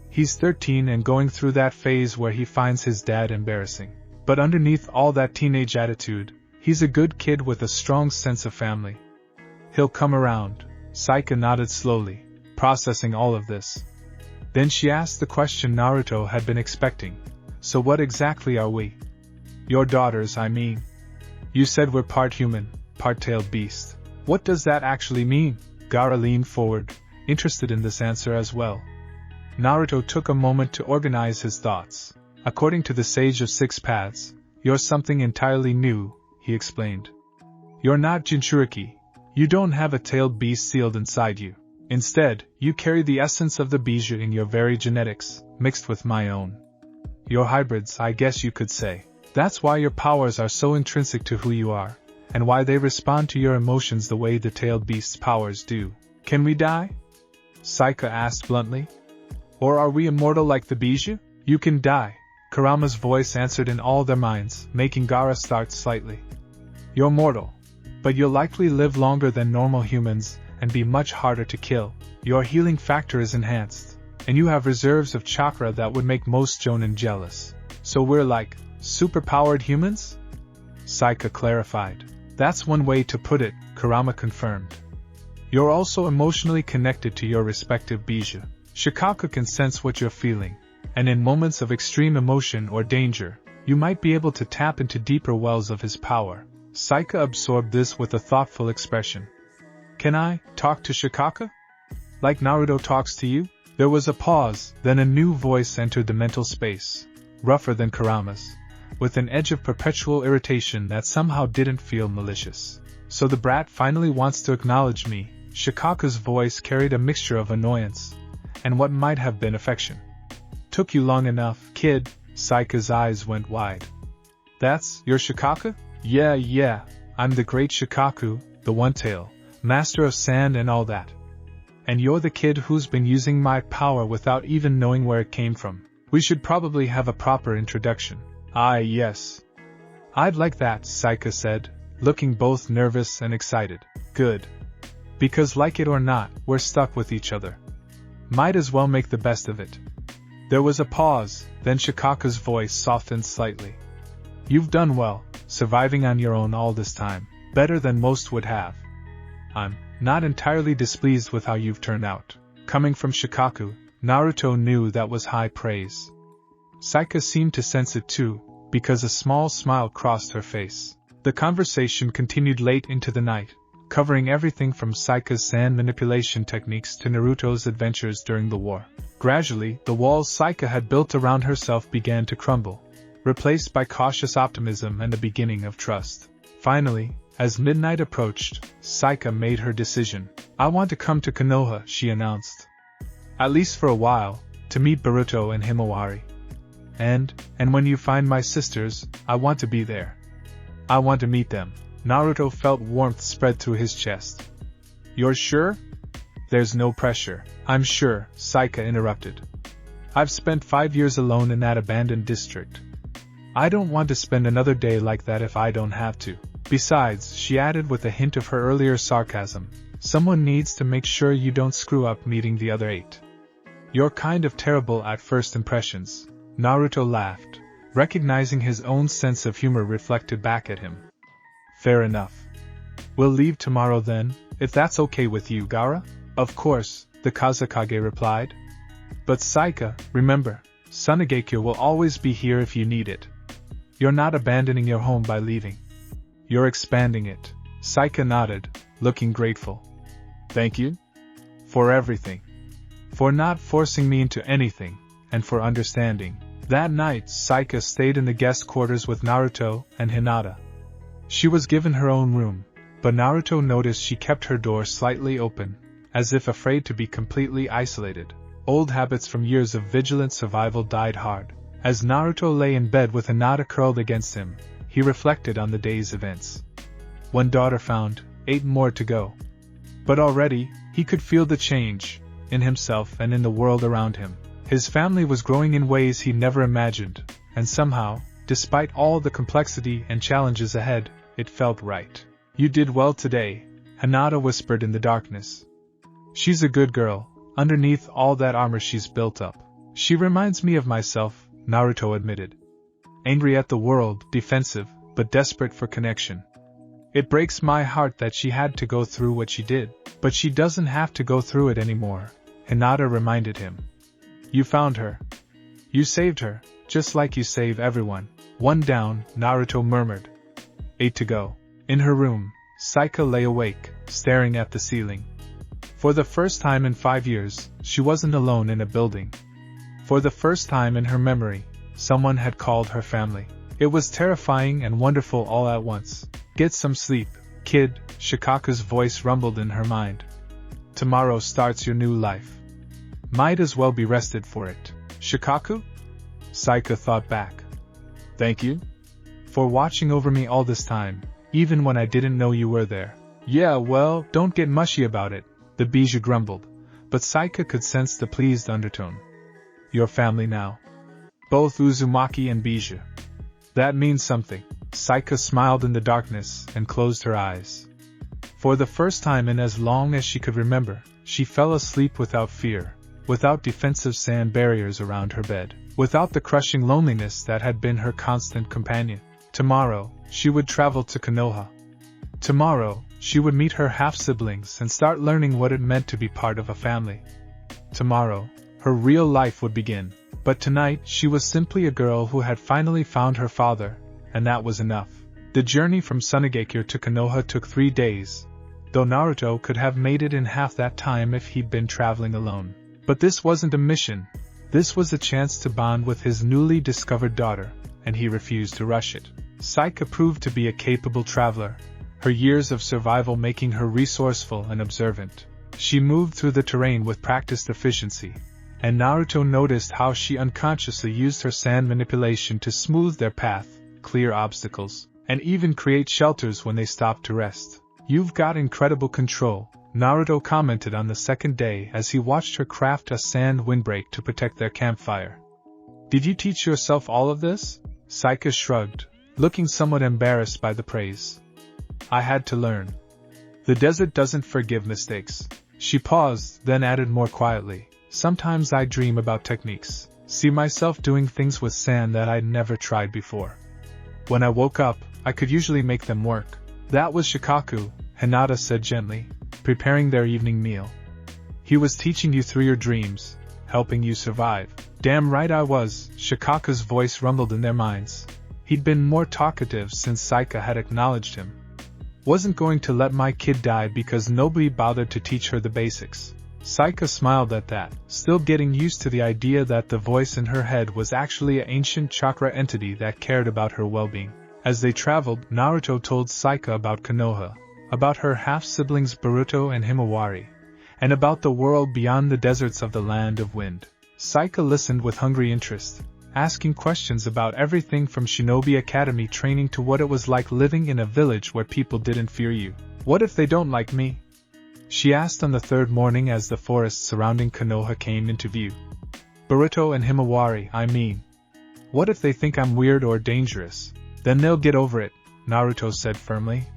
He's 13 and going through that phase where he finds his dad embarrassing. But underneath all that teenage attitude, he's a good kid with a strong sense of family. He'll come around. Saika nodded slowly, processing all of this. Then she asked the question Naruto had been expecting. So what exactly are we? Your daughters, I mean. You said we're part human, part tailed beast. What does that actually mean? Gaara leaned forward, interested in this answer as well. Naruto took a moment to organize his thoughts. According to the Sage of 6 Paths, you're something entirely new, he explained. You're not Jinchuriki. You don't have a tailed beast sealed inside you. Instead, you carry the essence of the Bijou in your very genetics, mixed with my own. You're hybrids, I guess you could say. That's why your powers are so intrinsic to who you are, and why they respond to your emotions the way the tailed beast's powers do. Can we die? Saika asked bluntly. Or are we immortal like the Bijou? You can die, Kurama's voice answered in all their minds, making Gaara start slightly. You're mortal, but you'll likely live longer than normal humans and be much harder to kill. Your healing factor is enhanced, and you have reserves of chakra that would make most Jonin jealous. So we're like superpowered humans? Saika clarified. That's one way to put it, Kurama confirmed. You're also emotionally connected to your respective Bijou. Shikaku can sense what you're feeling, and in moments of extreme emotion or danger, you might be able to tap into deeper wells of his power. Saika absorbed this with a thoughtful expression. Can I talk to Shikaku? Like Naruto talks to you? There was a pause, then a new voice entered the mental space, rougher than Kurama's, with an edge of perpetual irritation that somehow didn't feel malicious. So the brat finally wants to acknowledge me. Shikaku's voice carried a mixture of annoyance and what might have been affection. Took you long enough, kid. Saika's eyes went wide. That's your Shikaku? Yeah, I'm the great Shikaku, the one-tail, master of sand and all that. And you're the kid who's been using my power without even knowing where it came from. We should probably have a proper introduction. Yes. I'd like that, Saika said, looking both nervous and excited. Good. Because like it or not, we're stuck with each other. Might as well make the best of it. There was a pause, then Shikaku's voice softened slightly. You've done well, surviving on your own all this time, better than most would have. I'm not entirely displeased with how you've turned out. Coming from Shikaku, Naruto knew that was high praise. Saika seemed to sense it too, because a small smile crossed her face. The conversation continued late into the night, covering everything from Saika's sand manipulation techniques to Naruto's adventures during the war. Gradually, the walls Saika had built around herself began to crumble, replaced by cautious optimism and the beginning of trust. Finally, as midnight approached, Saika made her decision. I want to come to Konoha, she announced. At least for a while, to meet Boruto and Himawari. And when you find my sisters, I want to be there. I want to meet them. Naruto felt warmth spread through his chest. You're sure? There's no pressure. I'm sure, Saika interrupted. I've spent 5 years alone in that abandoned district. I don't want to spend another day like that if I don't have to. Besides, she added with a hint of her earlier sarcasm, someone needs to make sure you don't screw up meeting the other 8. You're kind of terrible at first impressions. Naruto laughed, recognizing his own sense of humor reflected back at him. Fair enough. We'll leave tomorrow then, if that's okay with you, Gaara? Of course, the Kazekage replied. But Saika, remember, Sunagakure will always be here if you need it. You're not abandoning your home by leaving. You're expanding it. Saika nodded, looking grateful. Thank you? For everything. For not forcing me into anything, and for understanding. That night, Saika stayed in the guest quarters with Naruto and Hinata. She was given her own room, but Naruto noticed she kept her door slightly open, as if afraid to be completely isolated. Old habits from years of vigilant survival died hard. As Naruto lay in bed with Hinata curled against him, he reflected on the day's events. 1 daughter found, 8 more to go. But already, he could feel the change, in himself and in the world around him. His family was growing in ways he never imagined, and somehow, despite all the complexity and challenges ahead, it felt right. You did well today, Hinata whispered in the darkness. She's a good girl, underneath all that armor she's built up. She reminds me of myself, Naruto admitted. Angry at the world, defensive, but desperate for connection. It breaks my heart that she had to go through what she did, but she doesn't have to go through it anymore, Hinata reminded him. You found her. You saved her, just like you save everyone. 1 down, Naruto murmured. 8 to go. In her room, Saika lay awake, staring at the ceiling. For the first time in 5 years, she wasn't alone in a building. For the first time in her memory, someone had called her family. It was terrifying and wonderful all at once. Get some sleep, kid, Shikaku's voice rumbled in her mind. Tomorrow starts your new life. Might as well be rested for it. Shikaku? Saika thought back. Thank you? For watching over me all this time, even when I didn't know you were there. Yeah, well, don't get mushy about it, the Bijou grumbled, but Saika could sense the pleased undertone. Your family now. Both Uzumaki and Bijou. That means something. Saika smiled in the darkness and closed her eyes. For the first time in as long as she could remember, she fell asleep without fear, without defensive sand barriers around her bed, without the crushing loneliness that had been her constant companion. Tomorrow, she would travel to Konoha. Tomorrow, she would meet her half-siblings and start learning what it meant to be part of a family. Tomorrow, her real life would begin. But tonight, she was simply a girl who had finally found her father, and that was enough. The journey from Sunagakure to Konoha took 3 days, though Naruto could have made it in half that time if he'd been traveling alone. But this wasn't a mission. This was a chance to bond with his newly discovered daughter, and he refused to rush it. Saika proved to be a capable traveler, her years of survival making her resourceful and observant. She moved through the terrain with practiced efficiency, and Naruto noticed how she unconsciously used her sand manipulation to smooth their path, clear obstacles, and even create shelters when they stopped to rest. You've got incredible control, Naruto commented on the second day as he watched her craft a sand windbreak to protect their campfire. Did you teach yourself all of this? Saika shrugged, looking somewhat embarrassed by the praise. I had to learn. The desert doesn't forgive mistakes. She paused, then added more quietly. Sometimes I dream about techniques, see myself doing things with sand that I'd never tried before. When I woke up, I could usually make them work. That was Shikaku, Hinata said gently, preparing their evening meal. He was teaching you through your dreams, helping you survive. Damn right I was, Shikaku's voice rumbled in their minds. He'd been more talkative since Saika had acknowledged him. Wasn't going to let my kid die because nobody bothered to teach her the basics. Saika smiled at that, still getting used to the idea that the voice in her head was actually an ancient chakra entity that cared about her well-being. As they traveled, Naruto told Saika about Konoha, about her half-siblings Boruto and Himawari, and about the world beyond the deserts of the Land of Wind. Saika listened with hungry interest, asking questions about everything from Shinobi Academy training to what it was like living in a village where people didn't fear you. What if they don't like me? She asked on the third morning as the forest surrounding Konoha came into view. Boruto and Himawari, I mean. What if they think I'm weird or dangerous? Then they'll get over it, Naruto said firmly.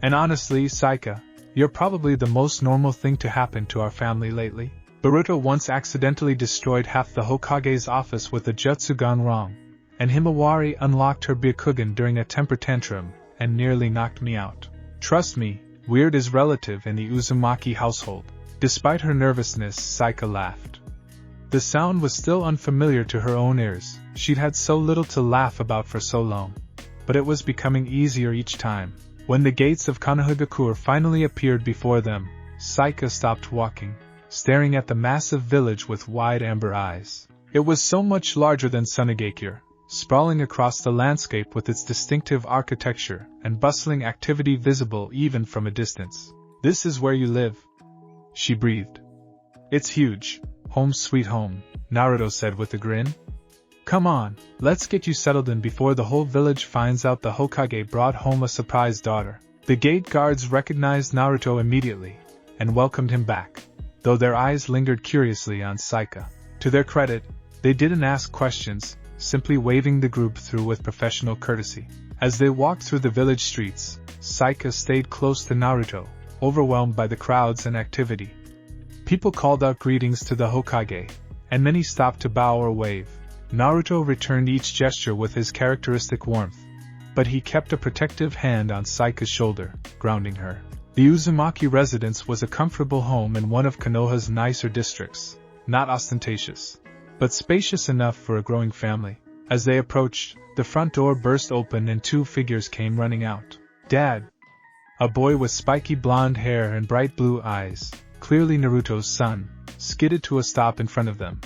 And honestly, Saika, you're probably the most normal thing to happen to our family lately. Boruto once accidentally destroyed half the Hokage's office with a jutsu gone wrong, and Himawari unlocked her Byakugan during a temper tantrum and nearly knocked me out. Trust me, weird is relative in the Uzumaki household. Despite her nervousness, Saika laughed. The sound was still unfamiliar to her own ears. She'd had so little to laugh about for so long. But it was becoming easier each time. When the gates of Konogakure finally appeared before them, Saika stopped walking, staring at the massive village with wide amber eyes. It was so much larger than Sunagakure, sprawling across the landscape with its distinctive architecture and bustling activity visible even from a distance. This is where you live? She breathed. It's huge. Home sweet home, Naruto said with a grin. Come on, let's get you settled in before the whole village finds out the Hokage brought home a surprise daughter. The gate guards recognized Naruto immediately and welcomed him back, though their eyes lingered curiously on Saika. To their credit, they didn't ask questions, simply waving the group through with professional courtesy. As they walked through the village streets, Saika stayed close to Naruto, overwhelmed by the crowds and activity. People called out greetings to the Hokage, and many stopped to bow or wave. Naruto returned each gesture with his characteristic warmth, but he kept a protective hand on Saika's shoulder, grounding her. The Uzumaki residence was a comfortable home in one of Konoha's nicer districts, not ostentatious, but spacious enough for a growing family. As they approached, the front door burst open and two figures came running out. Dad! A boy with spiky blonde hair and bright blue eyes, clearly Naruto's son, skidded to a stop in front of them.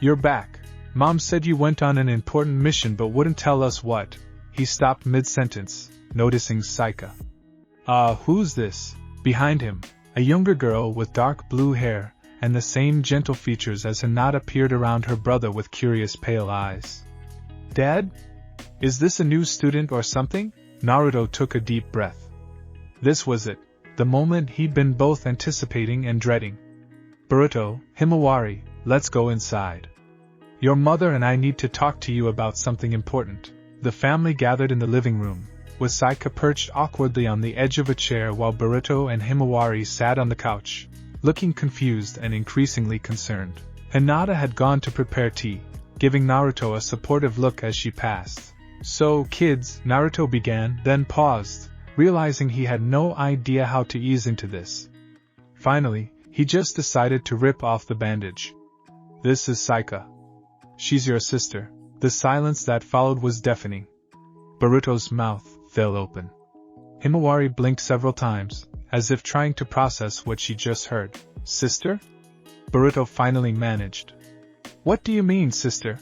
You're back. Mom said you went on an important mission but wouldn't tell us what. He stopped mid-sentence, noticing Saika. Who's this? Behind him, a younger girl with dark blue hair and the same gentle features as Hinata peered around her brother with curious pale eyes. Dad? Is this a new student or something? Naruto took a deep breath. This was it, the moment he'd been both anticipating and dreading. Boruto, Himawari, let's go inside. Your mother and I need to talk to you about something important. The family gathered in the living room, with Saika perched awkwardly on the edge of a chair while Boruto and Himawari sat on the couch, looking confused and increasingly concerned. Hinata had gone to prepare tea, giving Naruto a supportive look as she passed. So, kids, Naruto began, then paused, realizing he had no idea how to ease into this. Finally, he just decided to rip off the bandage. This is Saika. She's your sister. The silence that followed was deafening. Boruto's mouth fell open. Himawari blinked several times, as if trying to process what she just heard. Sister? Boruto finally managed. What do you mean, sister?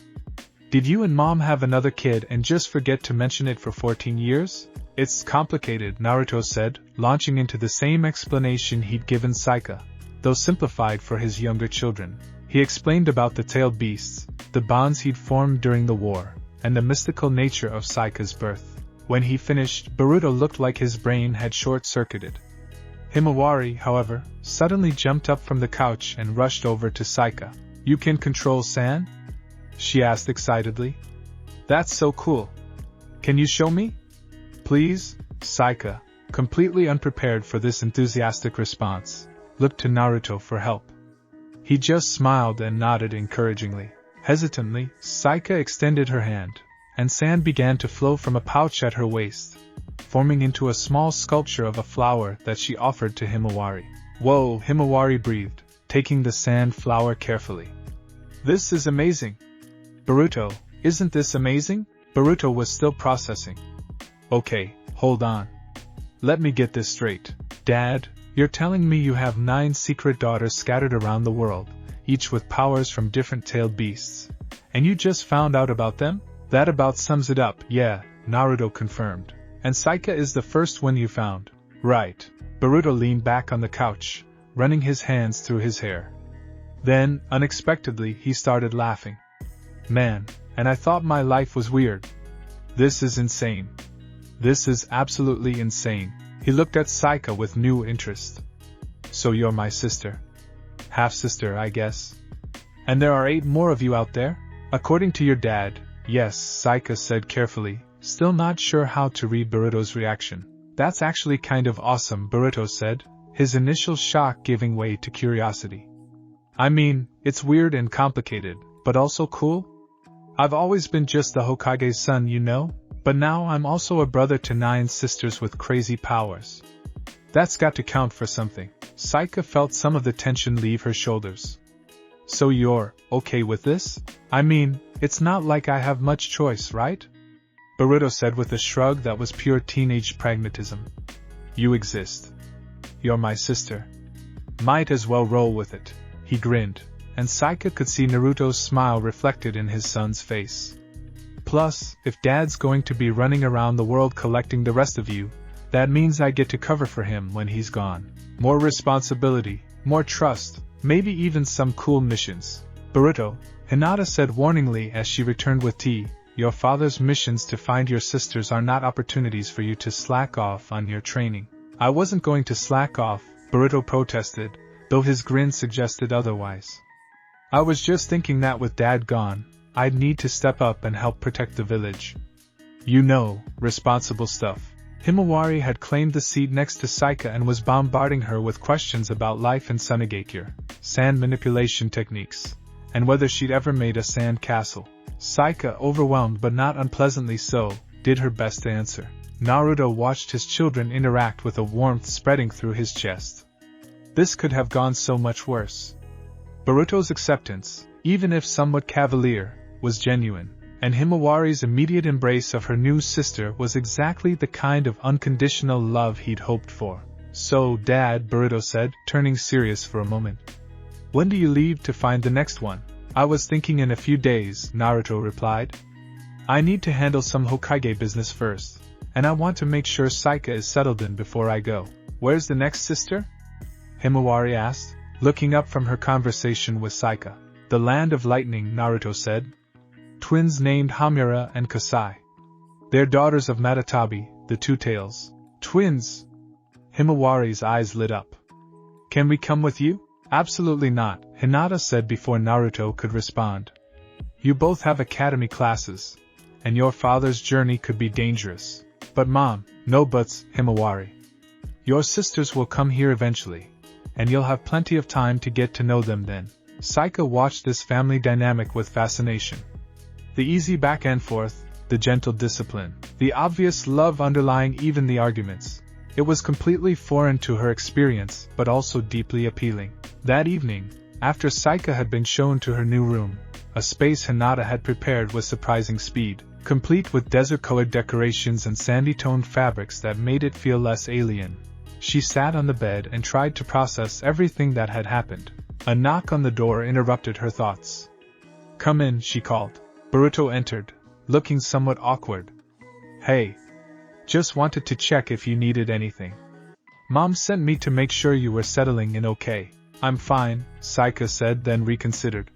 Did you and Mom have another kid and just forget to mention it for 14 years? It's complicated, Naruto said, launching into the same explanation he'd given Saika, though simplified for his younger children. He explained about the tailed beasts, the bonds he'd formed during the war, and the mystical nature of Saika's birth. When he finished, Boruto looked like his brain had short-circuited. Himawari, however, suddenly jumped up from the couch and rushed over to Saika. You can control sand? She asked excitedly. That's so cool. Can you show me? Please? Saika, completely unprepared for this enthusiastic response, looked to Naruto for help. He just smiled and nodded encouragingly. Hesitantly, Saika extended her hand, and sand began to flow from a pouch at her waist, forming into a small sculpture of a flower that she offered to Himawari. Whoa, Himawari breathed, taking the sand flower carefully. This is amazing. Boruto, isn't this amazing? Boruto was still processing. Okay, hold on. Let me get this straight. Dad, you're telling me you have 9 secret daughters scattered around the world, each with powers from different tailed beasts. And you just found out about them? That about sums it up, yeah, Naruto confirmed. And Saika is the first one you found. Right. Boruto leaned back on the couch, running his hands through his hair. Then, unexpectedly, he started laughing. Man, and I thought my life was weird. This is insane. This is absolutely insane. He looked at Saika with new interest. So you're my sister. Half-sister, I guess. And there are 8 more of you out there? According to your dad, yes, Saika said carefully, still not sure how to read Boruto's reaction. That's actually kind of awesome, Boruto said, his initial shock giving way to curiosity. I mean, it's weird and complicated, but also cool? I've always been just the Hokage's son, you know, but now I'm also a brother to 9 sisters with crazy powers. That's got to count for something. Saika felt some of the tension leave her shoulders. So you're okay with this? I mean, it's not like I have much choice, right? Boruto said with a shrug that was pure teenage pragmatism. You exist. You're my sister. Might as well roll with it. He grinned, and Saika could see Naruto's smile reflected in his son's face. Plus, if Dad's going to be running around the world collecting the rest of you, that means I get to cover for him when he's gone. More responsibility, more trust, maybe even some cool missions. Boruto, Hinata said warningly as she returned with tea, your father's missions to find your sisters are not opportunities for you to slack off on your training. I wasn't going to slack off, Boruto protested, though his grin suggested otherwise. I was just thinking that with Dad gone, I'd need to step up and help protect the village. You know, responsible stuff. Himawari had claimed the seat next to Saika and was bombarding her with questions about life in Sunagakure, sand manipulation techniques, and whether she'd ever made a sand castle. Saika, overwhelmed but not unpleasantly so, did her best to answer. Naruto watched his children interact with a warmth spreading through his chest. This could have gone so much worse. Boruto's acceptance, even if somewhat cavalier, was genuine, and Himawari's immediate embrace of her new sister was exactly the kind of unconditional love he'd hoped for. So, Dad, Boruto said, turning serious for a moment. When do you leave to find the next one? I was thinking in a few days, Naruto replied. I need to handle some Hokage business first, and I want to make sure Saika is settled in before I go. Where's the next sister? Himawari asked, looking up from her conversation with Saika. The Land of Lightning, Naruto said. Twins named Hamura and Kasai. They're daughters of Matatabi, the Two-Tails. Twins! Himawari's eyes lit up. Can we come with you? Absolutely not, Hinata said before Naruto could respond. You both have academy classes, and your father's journey could be dangerous. But Mom, no buts, Himawari. Your sisters will come here eventually, and you'll have plenty of time to get to know them then. Saika watched this family dynamic with fascination. The easy back and forth, the gentle discipline, the obvious love underlying even the arguments. It was completely foreign to her experience, but also deeply appealing. That evening, after Saika had been shown to her new room, a space Hinata had prepared with surprising speed, complete with desert-colored decorations and sandy-toned fabrics that made it feel less alien. She sat on the bed and tried to process everything that had happened. A knock on the door interrupted her thoughts. Come in, she called. Boruto entered, looking somewhat awkward. Hey. Just wanted to check if you needed anything. Mom sent me to make sure you were settling in okay. I'm fine, Saika said, then reconsidered.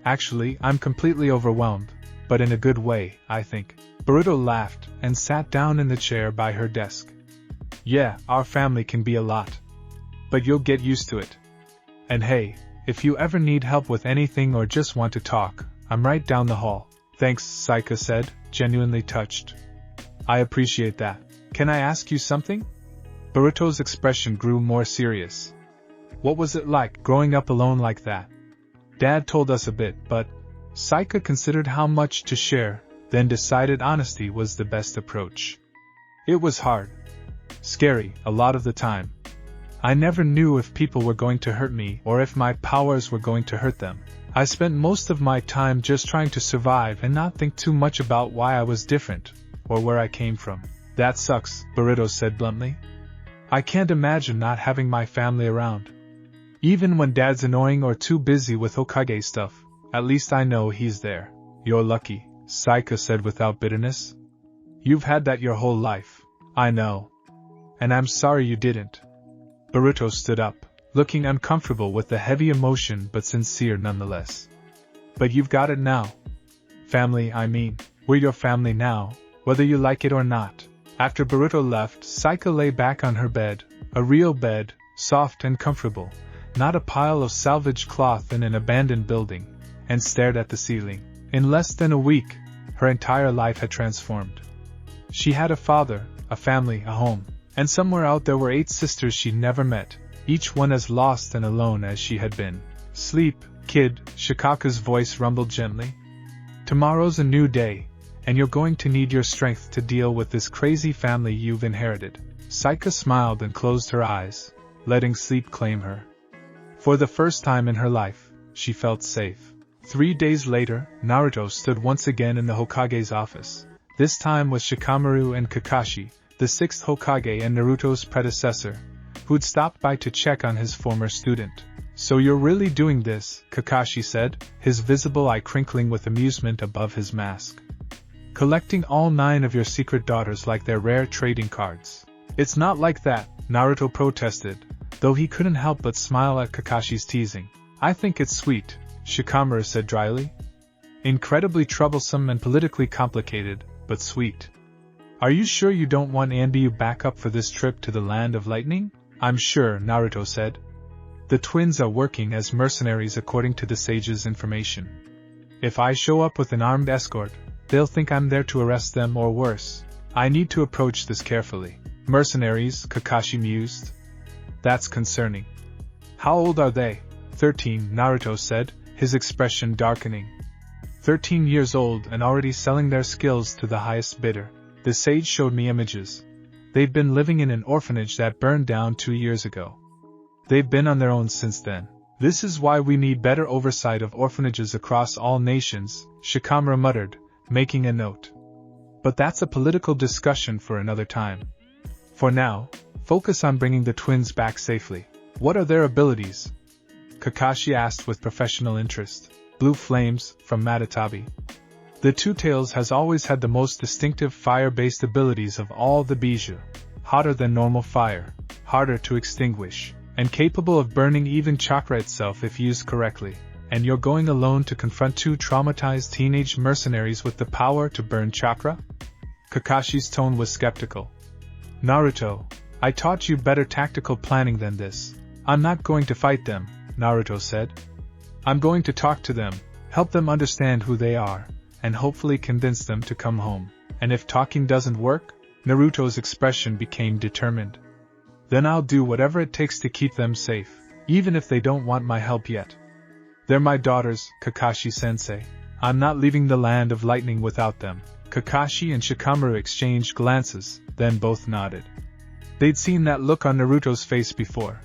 Actually, I'm completely overwhelmed, but in a good way, I think. Boruto laughed and sat down in the chair by her desk. Yeah, our family can be a lot. But you'll get used to it. And hey, if you ever need help with anything or just want to talk, I'm right down the hall. Thanks, Saika said, genuinely touched. I appreciate that. Can I ask you something? Boruto's expression grew more serious. What was it like, growing up alone like that? Dad told us a bit, but Saika considered how much to share, then decided honesty was the best approach. It was hard. Scary, a lot of the time. I never knew if people were going to hurt me or if my powers were going to hurt them. I spent most of my time just trying to survive and not think too much about why I was different, or where I came from. That sucks, Boruto said bluntly. I can't imagine not having my family around. Even when Dad's annoying or too busy with Hokage stuff, at least I know he's there. You're lucky, Saika said without bitterness. You've had that your whole life. I know. And I'm sorry you didn't. Boruto stood up, looking uncomfortable with the heavy emotion but sincere nonetheless. But you've got it now. Family, I mean, we're your family now, whether you like it or not. After Boruto left, Saika lay back on her bed, a real bed, soft and comfortable, not a pile of salvaged cloth in an abandoned building. and stared at the ceiling. In less than a week, her entire life had transformed. She had a father, a family, a home, and somewhere out there were 8 sisters she'd never met, each one as lost and alone as she had been. Sleep, kid, Shikaku's voice rumbled gently. Tomorrow's a new day, and you're going to need your strength to deal with this crazy family you've inherited. Saika smiled and closed her eyes, letting sleep claim her. For the first time in her life, she felt safe. 3 days later, Naruto stood once again in the Hokage's office, this time with Shikamaru and Kakashi, the 6th Hokage and Naruto's predecessor, who'd stopped by to check on his former student. So you're really doing this, Kakashi said, his visible eye crinkling with amusement above his mask. Collecting all 9 of your secret daughters like they're rare trading cards. It's not like that, Naruto protested, though he couldn't help but smile at Kakashi's teasing. I think it's sweet, Shikamaru said dryly. Incredibly troublesome and politically complicated, but sweet. Are you sure you don't want Anbu back up for this trip to the Land of Lightning? I'm sure, Naruto said. The twins are working as mercenaries according to the sage's information. If I show up with an armed escort, they'll think I'm there to arrest them or worse. I need to approach this carefully. Mercenaries, Kakashi mused. That's concerning. How old are they? 13, Naruto said, his expression darkening. 13 years old and already selling their skills to the highest bidder. The sage showed me images. They've been living in an orphanage that burned down 2 years ago. They've been on their own since then. This is why we need better oversight of orphanages across all nations, Shikamaru muttered, making a note. But that's a political discussion for another time. For now, focus on bringing the twins back safely. What are their abilities? Kakashi asked with professional interest. Blue flames, from Matatabi. The Two Tails has always had the most distinctive fire-based abilities of all the Bijou. Hotter than normal fire, harder to extinguish, and capable of burning even chakra itself if used correctly. And you're going alone to confront 2 traumatized teenage mercenaries with the power to burn chakra? Kakashi's tone was skeptical. Naruto, I taught you better tactical planning than this. I'm not going to fight them, Naruto said. I'm going to talk to them, help them understand who they are, and hopefully convince them to come home. And if talking doesn't work, Naruto's expression became determined. Then I'll do whatever it takes to keep them safe, even if they don't want my help yet. They're my daughters, Kakashi-sensei. I'm not leaving the Land of Lightning without them. Kakashi and Shikamaru exchanged glances, then both nodded. They'd seen that look on Naruto's face before.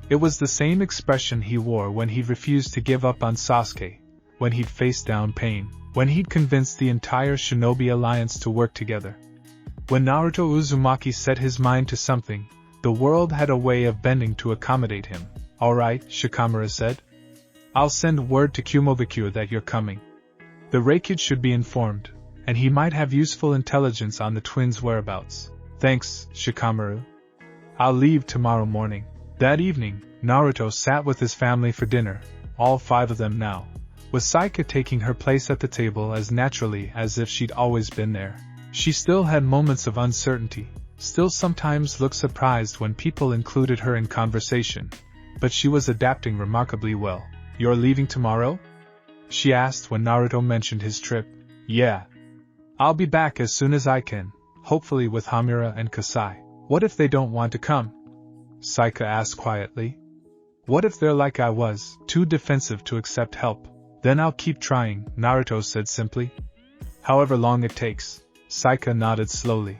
It was the same expression he wore when he'd refused to give up on Sasuke, when he'd faced down pain, when he'd convinced the entire Shinobi Alliance to work together. When Naruto Uzumaki set his mind to something, the world had a way of bending to accommodate him. Alright, Shikamaru said. I'll send word to Kumogakure that you're coming. The Reikage should be informed, and he might have useful intelligence on the twins' whereabouts. Thanks, Shikamaru. I'll leave tomorrow morning. That evening, Naruto sat with his family for dinner, all 5 of them now, with Saika taking her place at the table as naturally as if she'd always been there. She still had moments of uncertainty, still sometimes looked surprised when people included her in conversation, but she was adapting remarkably well. You're leaving tomorrow? She asked when Naruto mentioned his trip. Yeah. I'll be back as soon as I can, hopefully with Hamura and Kasai. What if they don't want to come? Saika asked quietly. What if they're like I was, too defensive to accept help? Then I'll keep trying, Naruto said simply. However long it takes. Saika nodded slowly.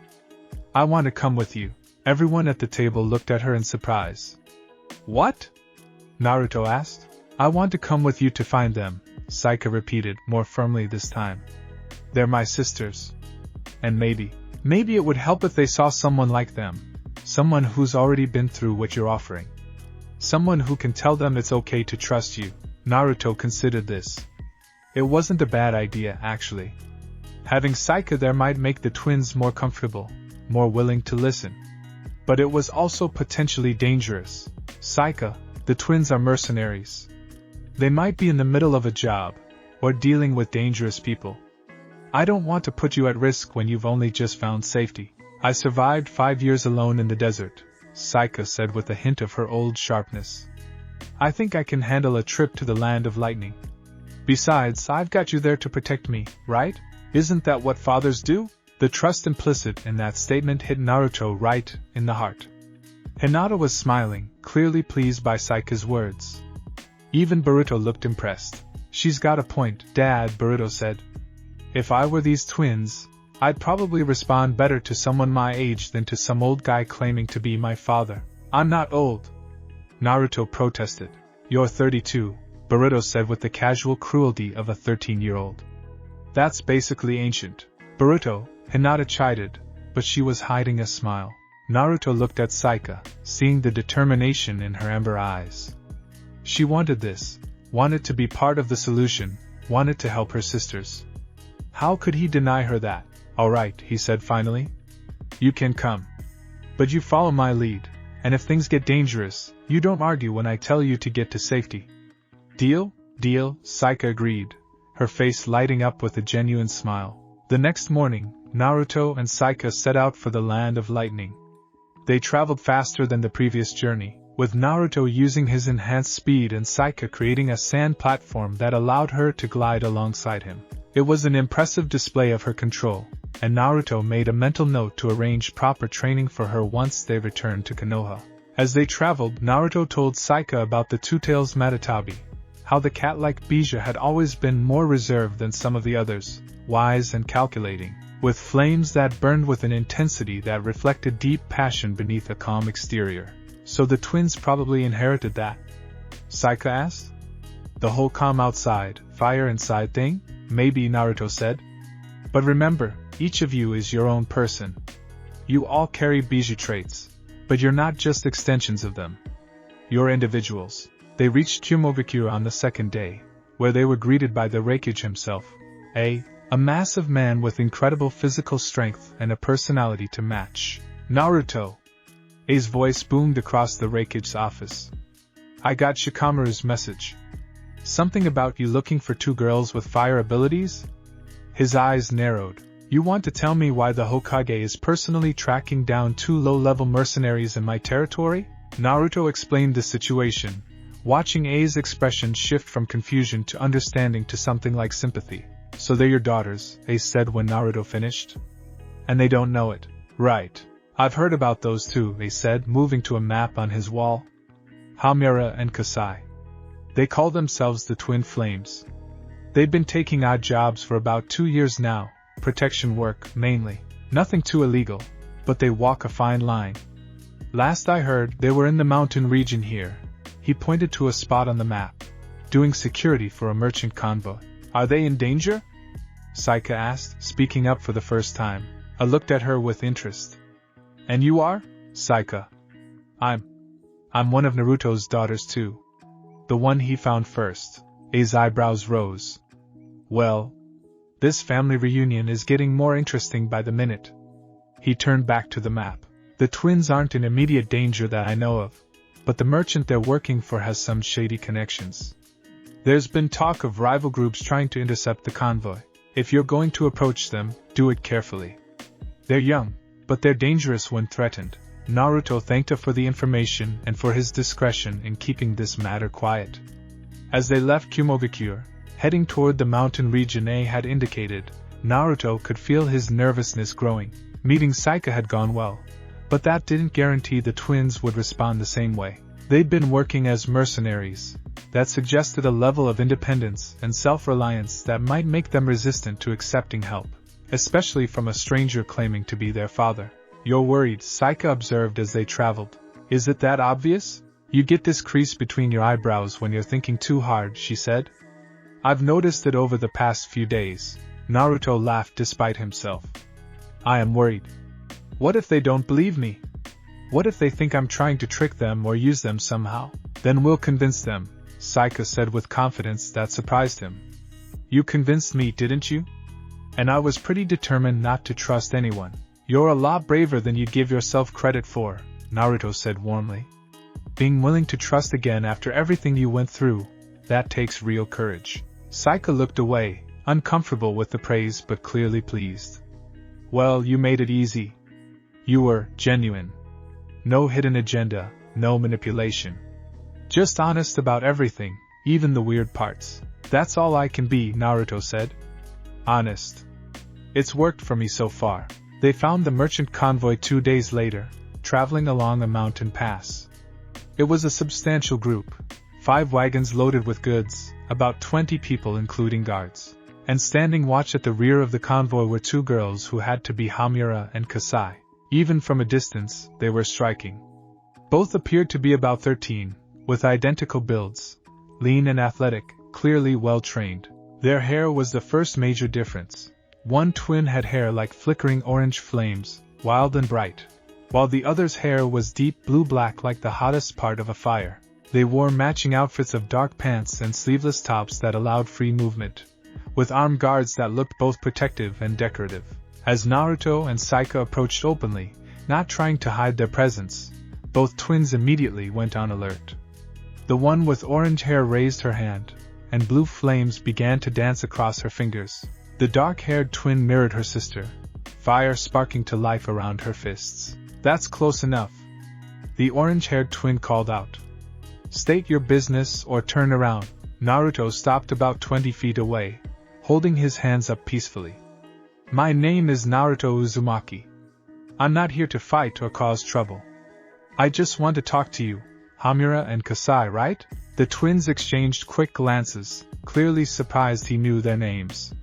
I want to come with you. Everyone at the table looked at her in surprise. What? Naruto asked. I want to come with you to find them, Saika repeated, more firmly this time. They're my sisters. And maybe it would help if they saw someone like them. Someone who's already been through what you're offering. Someone who can tell them it's okay to trust you. Naruto considered this. It wasn't a bad idea, actually. Having Saika there might make the twins more comfortable, more willing to listen. But it was also potentially dangerous. Saika, the twins are mercenaries. They might be in the middle of a job, or dealing with dangerous people. I don't want to put you at risk when you've only just found safety. I survived 5 years alone in the desert, Saika said with a hint of her old sharpness. I think I can handle a trip to the Land of Lightning. Besides, I've got you there to protect me, right? Isn't that what fathers do? The trust implicit in that statement hit Naruto right in the heart. Hinata was smiling, clearly pleased by Saika's words. Even Boruto looked impressed. She's got a point, Dad, Boruto said. If I were these twins, I'd probably respond better to someone my age than to some old guy claiming to be my father. I'm not old, Naruto protested. You're 32, Boruto said with the casual cruelty of a 13-year-old. That's basically ancient. Boruto, Hinata chided, but she was hiding a smile. Naruto looked at Saika, seeing the determination in her amber eyes. She wanted this, wanted to be part of the solution, wanted to help her sisters. How could he deny her that? All right, he said finally. You can come. But you follow my lead, and if things get dangerous, you don't argue when I tell you to get to safety. Deal? Deal, Saika agreed, her face lighting up with a genuine smile. The next morning, Naruto and Saika set out for the Land of Lightning. They traveled faster than the previous journey, with Naruto using his enhanced speed and Saika creating a sand platform that allowed her to glide alongside him. It was an impressive display of her control, and Naruto made a mental note to arrange proper training for her once they returned to Konoha. As they traveled, Naruto told Saika about the Two-Tails Matatabi, how the cat-like Bija had always been more reserved than some of the others, wise and calculating, with flames that burned with an intensity that reflected deep passion beneath a calm exterior. So the twins probably inherited that? Saika asked. The whole calm outside, fire inside thing? Maybe, Naruto said. But remember, each of you is your own person. You all carry Bija traits, but you're not just extensions of them. You're individuals. They reached Kumogakure on the second day, where they were greeted by the Reikage himself, a massive man with incredible physical strength and a personality to match. Naruto! A's voice boomed across the Reikage's office. I got Shikamaru's message. Something about you looking for two girls with fire abilities? His eyes narrowed. You want to tell me why the Hokage is personally tracking down two low-level mercenaries in my territory? Naruto explained the situation, watching A's expression shift from confusion to understanding to something like sympathy. So they're your daughters, A said when Naruto finished. And they don't know it. Right. I've heard about those two, A said, moving to a map on his wall. Hamura and Kasai. They call themselves the Twin Flames. They've been taking odd jobs for about 2 years now, protection work, mainly. Nothing too illegal, but they walk a fine line. Last I heard, they were in the mountain region here. He pointed to a spot on the map, doing security for a merchant convoy. Are they in danger? Saika asked, speaking up for the first time. I looked at her with interest. And you are? Saika. I'm one of Naruto's daughters too. The one he found first. A's eyebrows rose. Well, this family reunion is getting more interesting by the minute. He turned back to the map. The twins aren't in immediate danger that I know of, but the merchant they're working for has some shady connections. There's been talk of rival groups trying to intercept the convoy. If you're going to approach them, do it carefully. They're young, but they're dangerous when threatened. Naruto thanked her for the information and for his discretion in keeping this matter quiet. As they left Kumogakure, heading toward the mountain region A had indicated, Naruto could feel his nervousness growing. Meeting Saika had gone well, but that didn't guarantee the twins would respond the same way. They'd been working as mercenaries. That suggested a level of independence and self-reliance that might make them resistant to accepting help, especially from a stranger claiming to be their father. You're worried, Saika observed as they traveled. Is it that obvious? You get this crease between your eyebrows when you're thinking too hard, she said. I've noticed it over the past few days. Naruto laughed despite himself. I am worried. What if they don't believe me? What if they think I'm trying to trick them or use them somehow? Then we'll convince them, Saika said with confidence that surprised him. You convinced me, didn't you? And I was pretty determined not to trust anyone. You're a lot braver than you give yourself credit for, Naruto said warmly. Being willing to trust again after everything you went through, that takes real courage. Saika looked away, uncomfortable with the praise but clearly pleased. Well, you made it easy. You were genuine. No hidden agenda, no manipulation. Just honest about everything, even the weird parts. That's all I can be, Naruto said. Honest. It's worked for me so far. They found the merchant convoy 2 days later, traveling along a mountain pass. It was a substantial group. 5 wagons loaded with goods, about 20 people including guards. And standing watch at the rear of the convoy were 2 girls who had to be Hamura and Kasai. Even from a distance, they were striking. Both appeared to be about 13, with identical builds, lean and athletic, clearly well-trained. Their hair was the first major difference. One twin had hair like flickering orange flames, wild and bright, while the other's hair was deep blue-black like the hottest part of a fire. They wore matching outfits of dark pants and sleeveless tops that allowed free movement, with armed guards that looked both protective and decorative. As Naruto and Saika approached openly, not trying to hide their presence, both twins immediately went on alert. The one with orange hair raised her hand, and blue flames began to dance across her fingers. The dark-haired twin mirrored her sister, fire sparking to life around her fists. That's close enough. The orange-haired twin called out. State your business or turn around. Naruto stopped about 20 feet away, holding his hands up peacefully. My name is Naruto Uzumaki. I'm not here to fight or cause trouble. I just want to talk to you, Hamura and Kasai, right? The twins exchanged quick glances, clearly surprised he knew their names.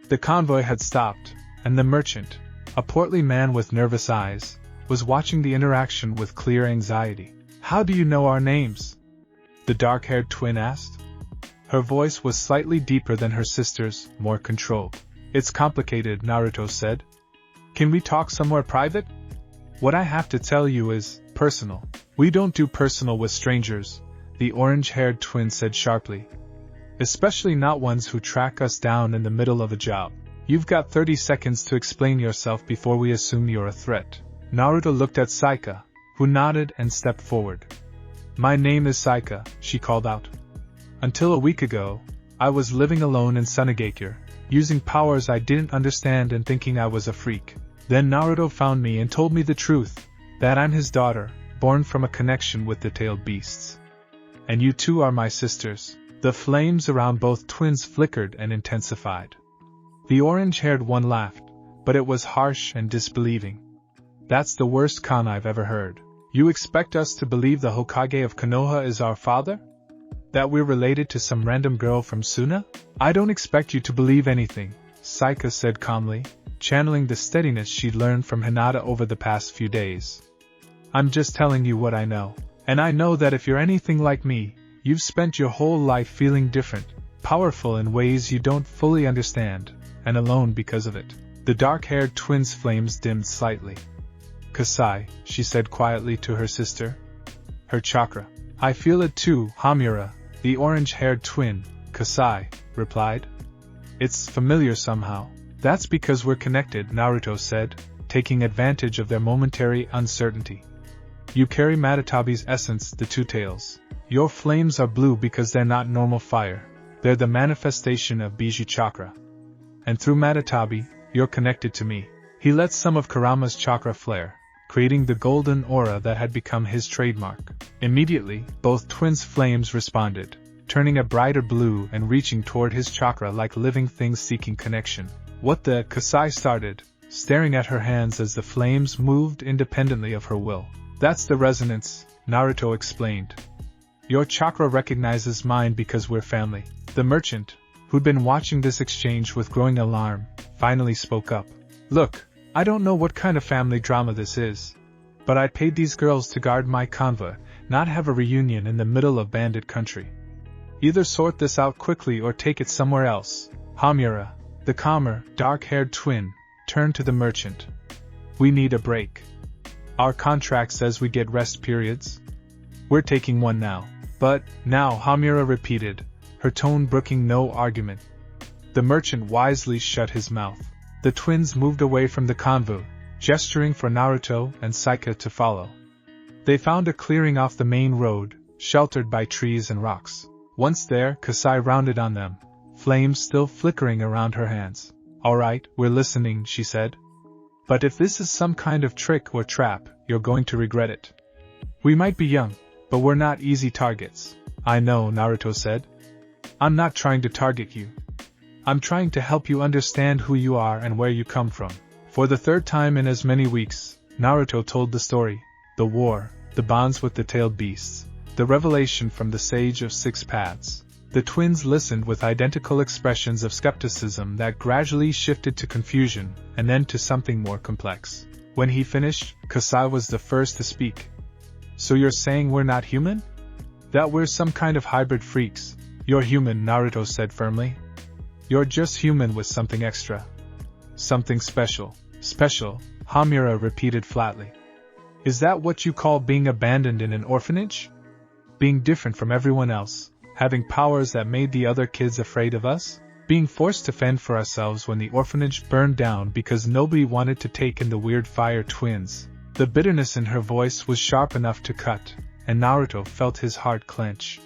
The convoy had stopped, and the merchant, a portly man with nervous eyes, was watching the interaction with clear anxiety. How do you know our names? The dark-haired twin asked. Her voice was slightly deeper than her sister's, more controlled. It's complicated, Naruto said. Can we talk somewhere private? What I have to tell you is personal. We don't do personal with strangers, the orange-haired twin said sharply. Especially not ones who track us down in the middle of a job. You've got 30 seconds to explain yourself before we assume you're a threat. Naruto looked at Saika, who nodded and stepped forward. My name is Saika, she called out. Until a week ago, I was living alone in Sunagakure, using powers I didn't understand and thinking I was a freak. Then Naruto found me and told me the truth, that I'm his daughter, born from a connection with the tailed beasts. And you two are my sisters. The flames around both twins flickered and intensified. The orange-haired one laughed, but it was harsh and disbelieving. That's the worst con I've ever heard. You expect us to believe the Hokage of Konoha is our father? That we're related to some random girl from Suna? I don't expect you to believe anything, Saika said calmly, channeling the steadiness she'd learned from Hinata over the past few days. I'm just telling you what I know. And I know that if you're anything like me, you've spent your whole life feeling different, powerful in ways you don't fully understand, and alone because of it. The dark-haired twin's flames dimmed slightly. Kasai, she said quietly to her sister. Her chakra. I feel it too, Hamura, the orange-haired twin, Kasai, replied. It's familiar somehow. That's because we're connected, Naruto said, taking advantage of their momentary uncertainty. You carry Matatabi's essence, the two tails. Your flames are blue because they're not normal fire. They're the manifestation of Biju chakra. And through Matatabi, you're connected to me. He let some of Kurama's chakra flare, creating the golden aura that had become his trademark. Immediately, both twins' flames responded, turning a brighter blue and reaching toward his chakra like living things seeking connection. What the? Kasai started, staring at her hands as the flames moved independently of her will. That's the resonance, Naruto explained. Your chakra recognizes mine because we're family. The merchant, who'd been watching this exchange with growing alarm, finally spoke up. Look, I don't know what kind of family drama this is, but I paid these girls to guard my convoy, not have a reunion in the middle of bandit country. Either sort this out quickly or take it somewhere else. Hamura, the calmer, dark-haired twin, turned to the merchant. We need a break. Our contract says we get rest periods. We're taking one now. But, now, Hamura repeated, her tone brooking no argument. The merchant wisely shut his mouth. The twins moved away from the convoy, gesturing for Naruto and Saika to follow. They found a clearing off the main road, sheltered by trees and rocks. Once there, Kasai rounded on them, flames still flickering around her hands. All right, we're listening, she said. But if this is some kind of trick or trap, you're going to regret it. We might be young, but we're not easy targets. I know, Naruto said. I'm not trying to target you. I'm trying to help you understand who you are and where you come from. For the third time in as many weeks, Naruto told the story, the war, the bonds with the tailed beasts, the revelation from the Sage of Six Paths. The twins listened with identical expressions of skepticism that gradually shifted to confusion and then to something more complex. When he finished, Kasai was the first to speak. So you're saying we're not human? That we're some kind of hybrid freaks? You're human, Naruto said firmly. You're just human with something extra. Something special. Special, Hamura repeated flatly. Is that what you call being abandoned in an orphanage? Being different from everyone else, having powers that made the other kids afraid of us? Being forced to fend for ourselves when the orphanage burned down because nobody wanted to take in the weird fire twins. The bitterness in her voice was sharp enough to cut, and Naruto felt his heart clench.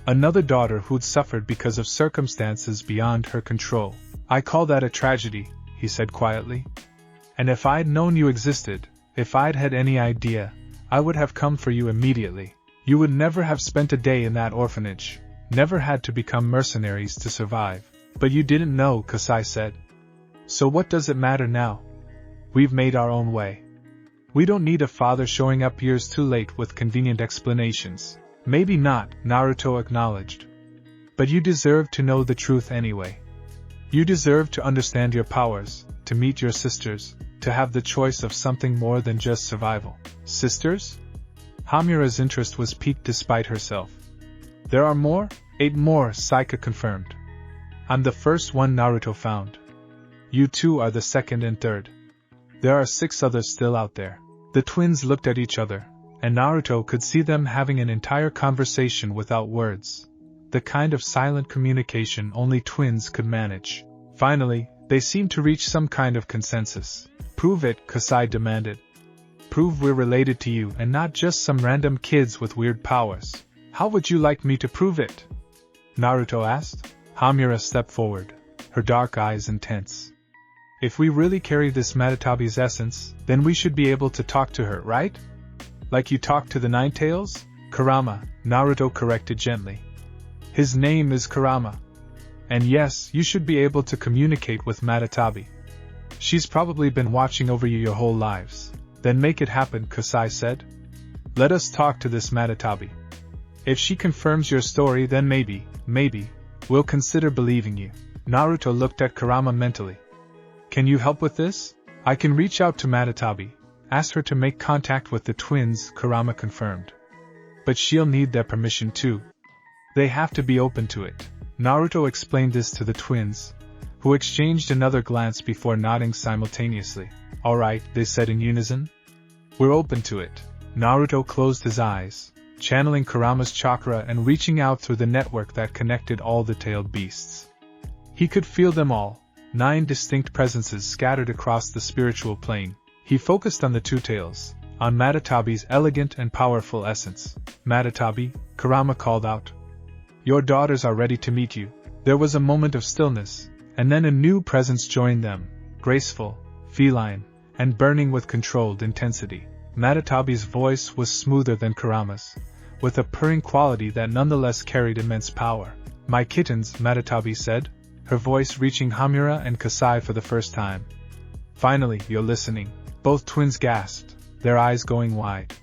Another daughter who'd suffered because of circumstances beyond her control. I call that a tragedy, he said quietly. And if I'd known you existed, if I'd had any idea, I would have come for you immediately. You would never have spent a day in that orphanage, never had to become mercenaries to survive. But you didn't know, Kasai said. So what does it matter now? We've made our own way. We don't need a father showing up years too late with convenient explanations. Maybe not, Naruto acknowledged. But you deserve to know the truth anyway. You deserve to understand your powers, to meet your sisters, to have the choice of something more than just survival. Sisters? Hamura's interest was piqued despite herself. There are more? 8 more, Saika confirmed. I'm the first one Naruto found. You two are the second and third. There are 6 others still out there. The twins looked at each other, and Naruto could see them having an entire conversation without words. The kind of silent communication only twins could manage. Finally, they seemed to reach some kind of consensus. Prove it, Kasai demanded. Prove we're related to you and not just some random kids with weird powers. How would you like me to prove it? Naruto asked. Hamura stepped forward, her dark eyes intense. If we really carry this Matatabi's essence, then we should be able to talk to her, right? Like you talk to the Nine Tails? Kurama, Naruto corrected gently. His name is Kurama. And yes, you should be able to communicate with Matatabi. She's probably been watching over you your whole lives. Then make it happen, Kasai said. Let us talk to this Matatabi. If she confirms your story, then maybe, we'll consider believing you. Naruto looked at Kurama mentally. Can you help with this? I can reach out to Matatabi, ask her to make contact with the twins, Kurama confirmed. But she'll need their permission too. They have to be open to it. Naruto explained this to the twins, who exchanged another glance before nodding simultaneously. Alright, they said in unison. We're open to it. Naruto closed his eyes, channeling Kurama's chakra and reaching out through the network that connected all the tailed beasts. He could feel them all, 9 distinct presences scattered across the spiritual plane. He focused on the 2 tails, on Matatabi's elegant and powerful essence. Matatabi, Kurama called out. Your daughters are ready to meet you. There was a moment of stillness, and then a new presence joined them, graceful, feline, and burning with controlled intensity. Matatabi's voice was smoother than Kurama's, with a purring quality that nonetheless carried immense power. My kittens, Matatabi said, her voice reaching Hamura and Kasai for the first time. Finally, you're listening. Both twins gasped, their eyes going wide.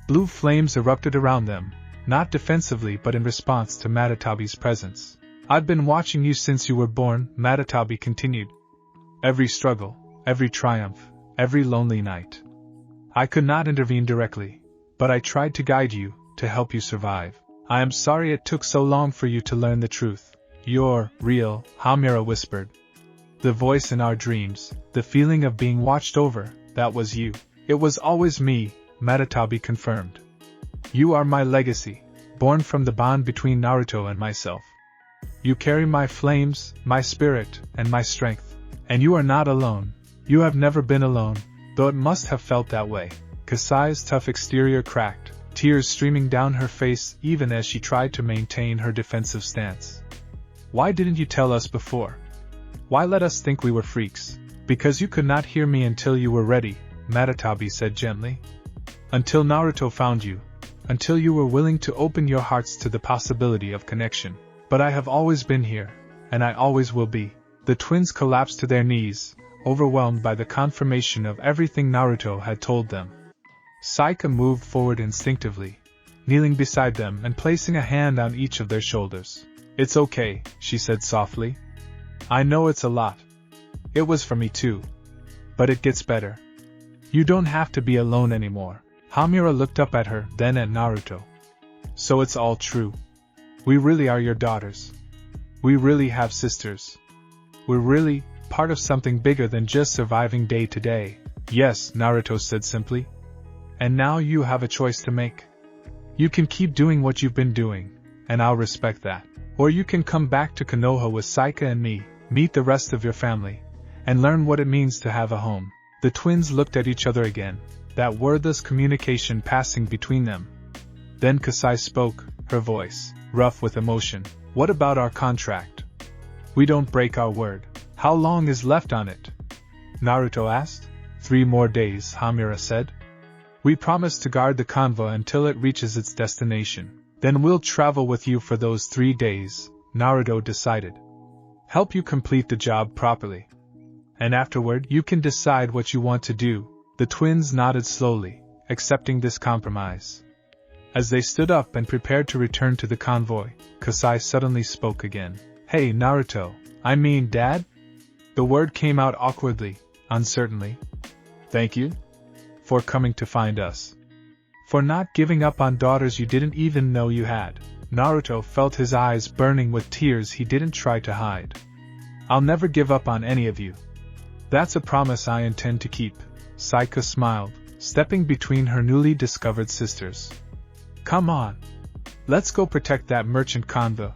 Blue flames erupted around them, not defensively but in response to Matatabi's presence. I've been watching you since you were born, Matatabi continued. Every struggle, every triumph, every lonely night. I could not intervene directly, but I tried to guide you, to help you survive. I am sorry it took so long for you to learn the truth. You're real, Hamura whispered. The voice in our dreams, the feeling of being watched over, that was you. It was always me, Matatabi confirmed. You are my legacy, born from the bond between Naruto and myself. You carry my flames, my spirit, and my strength. And you are not alone. You have never been alone, though it must have felt that way. Kasai's tough exterior cracked, tears streaming down her face even as she tried to maintain her defensive stance. Why didn't you tell us before? Why let us think we were freaks? Because you could not hear me until you were ready, Matatabi said gently. Until Naruto found you. Until you were willing to open your hearts to the possibility of connection. But I have always been here, and I always will be. The twins collapsed to their knees, overwhelmed by the confirmation of everything Naruto had told them. Saika moved forward instinctively, kneeling beside them and placing a hand on each of their shoulders. "It's okay," she said softly. "I know it's a lot. It was for me too. But it gets better. You don't have to be alone anymore." Hamura looked up at her, then at Naruto. "So it's all true. We really are your daughters. We really have sisters. We're really part of something bigger than just surviving day to day." "Yes," Naruto said simply. "And now you have a choice to make. You can keep doing what you've been doing, and I'll respect that. Or you can come back to Konoha with Saika and me, meet the rest of your family, and learn what it means to have a home." The twins looked at each other again, that wordless communication passing between them. Then Kasai spoke, her voice rough with emotion. "What about our contract? We don't break our word. How long is left on it?" Naruto asked. 3 more days, Hamura said. "We promise to guard the convoy until it reaches its destination. Then we'll travel with you for those 3 days, Naruto decided. Help you complete the job properly. And afterward you can decide what you want to do." The twins nodded slowly, accepting this compromise. As they stood up and prepared to return to the convoy, Kasai suddenly spoke again. "Hey Naruto, I mean Dad?" The word came out awkwardly, uncertainly. "Thank you? For coming to find us. For not giving up on daughters you didn't even know you had." Naruto felt his eyes burning with tears he didn't try to hide. "I'll never give up on any of you. That's a promise I intend to keep." Saika smiled, stepping between her newly discovered sisters. "Come on. Let's go protect that merchant convoy.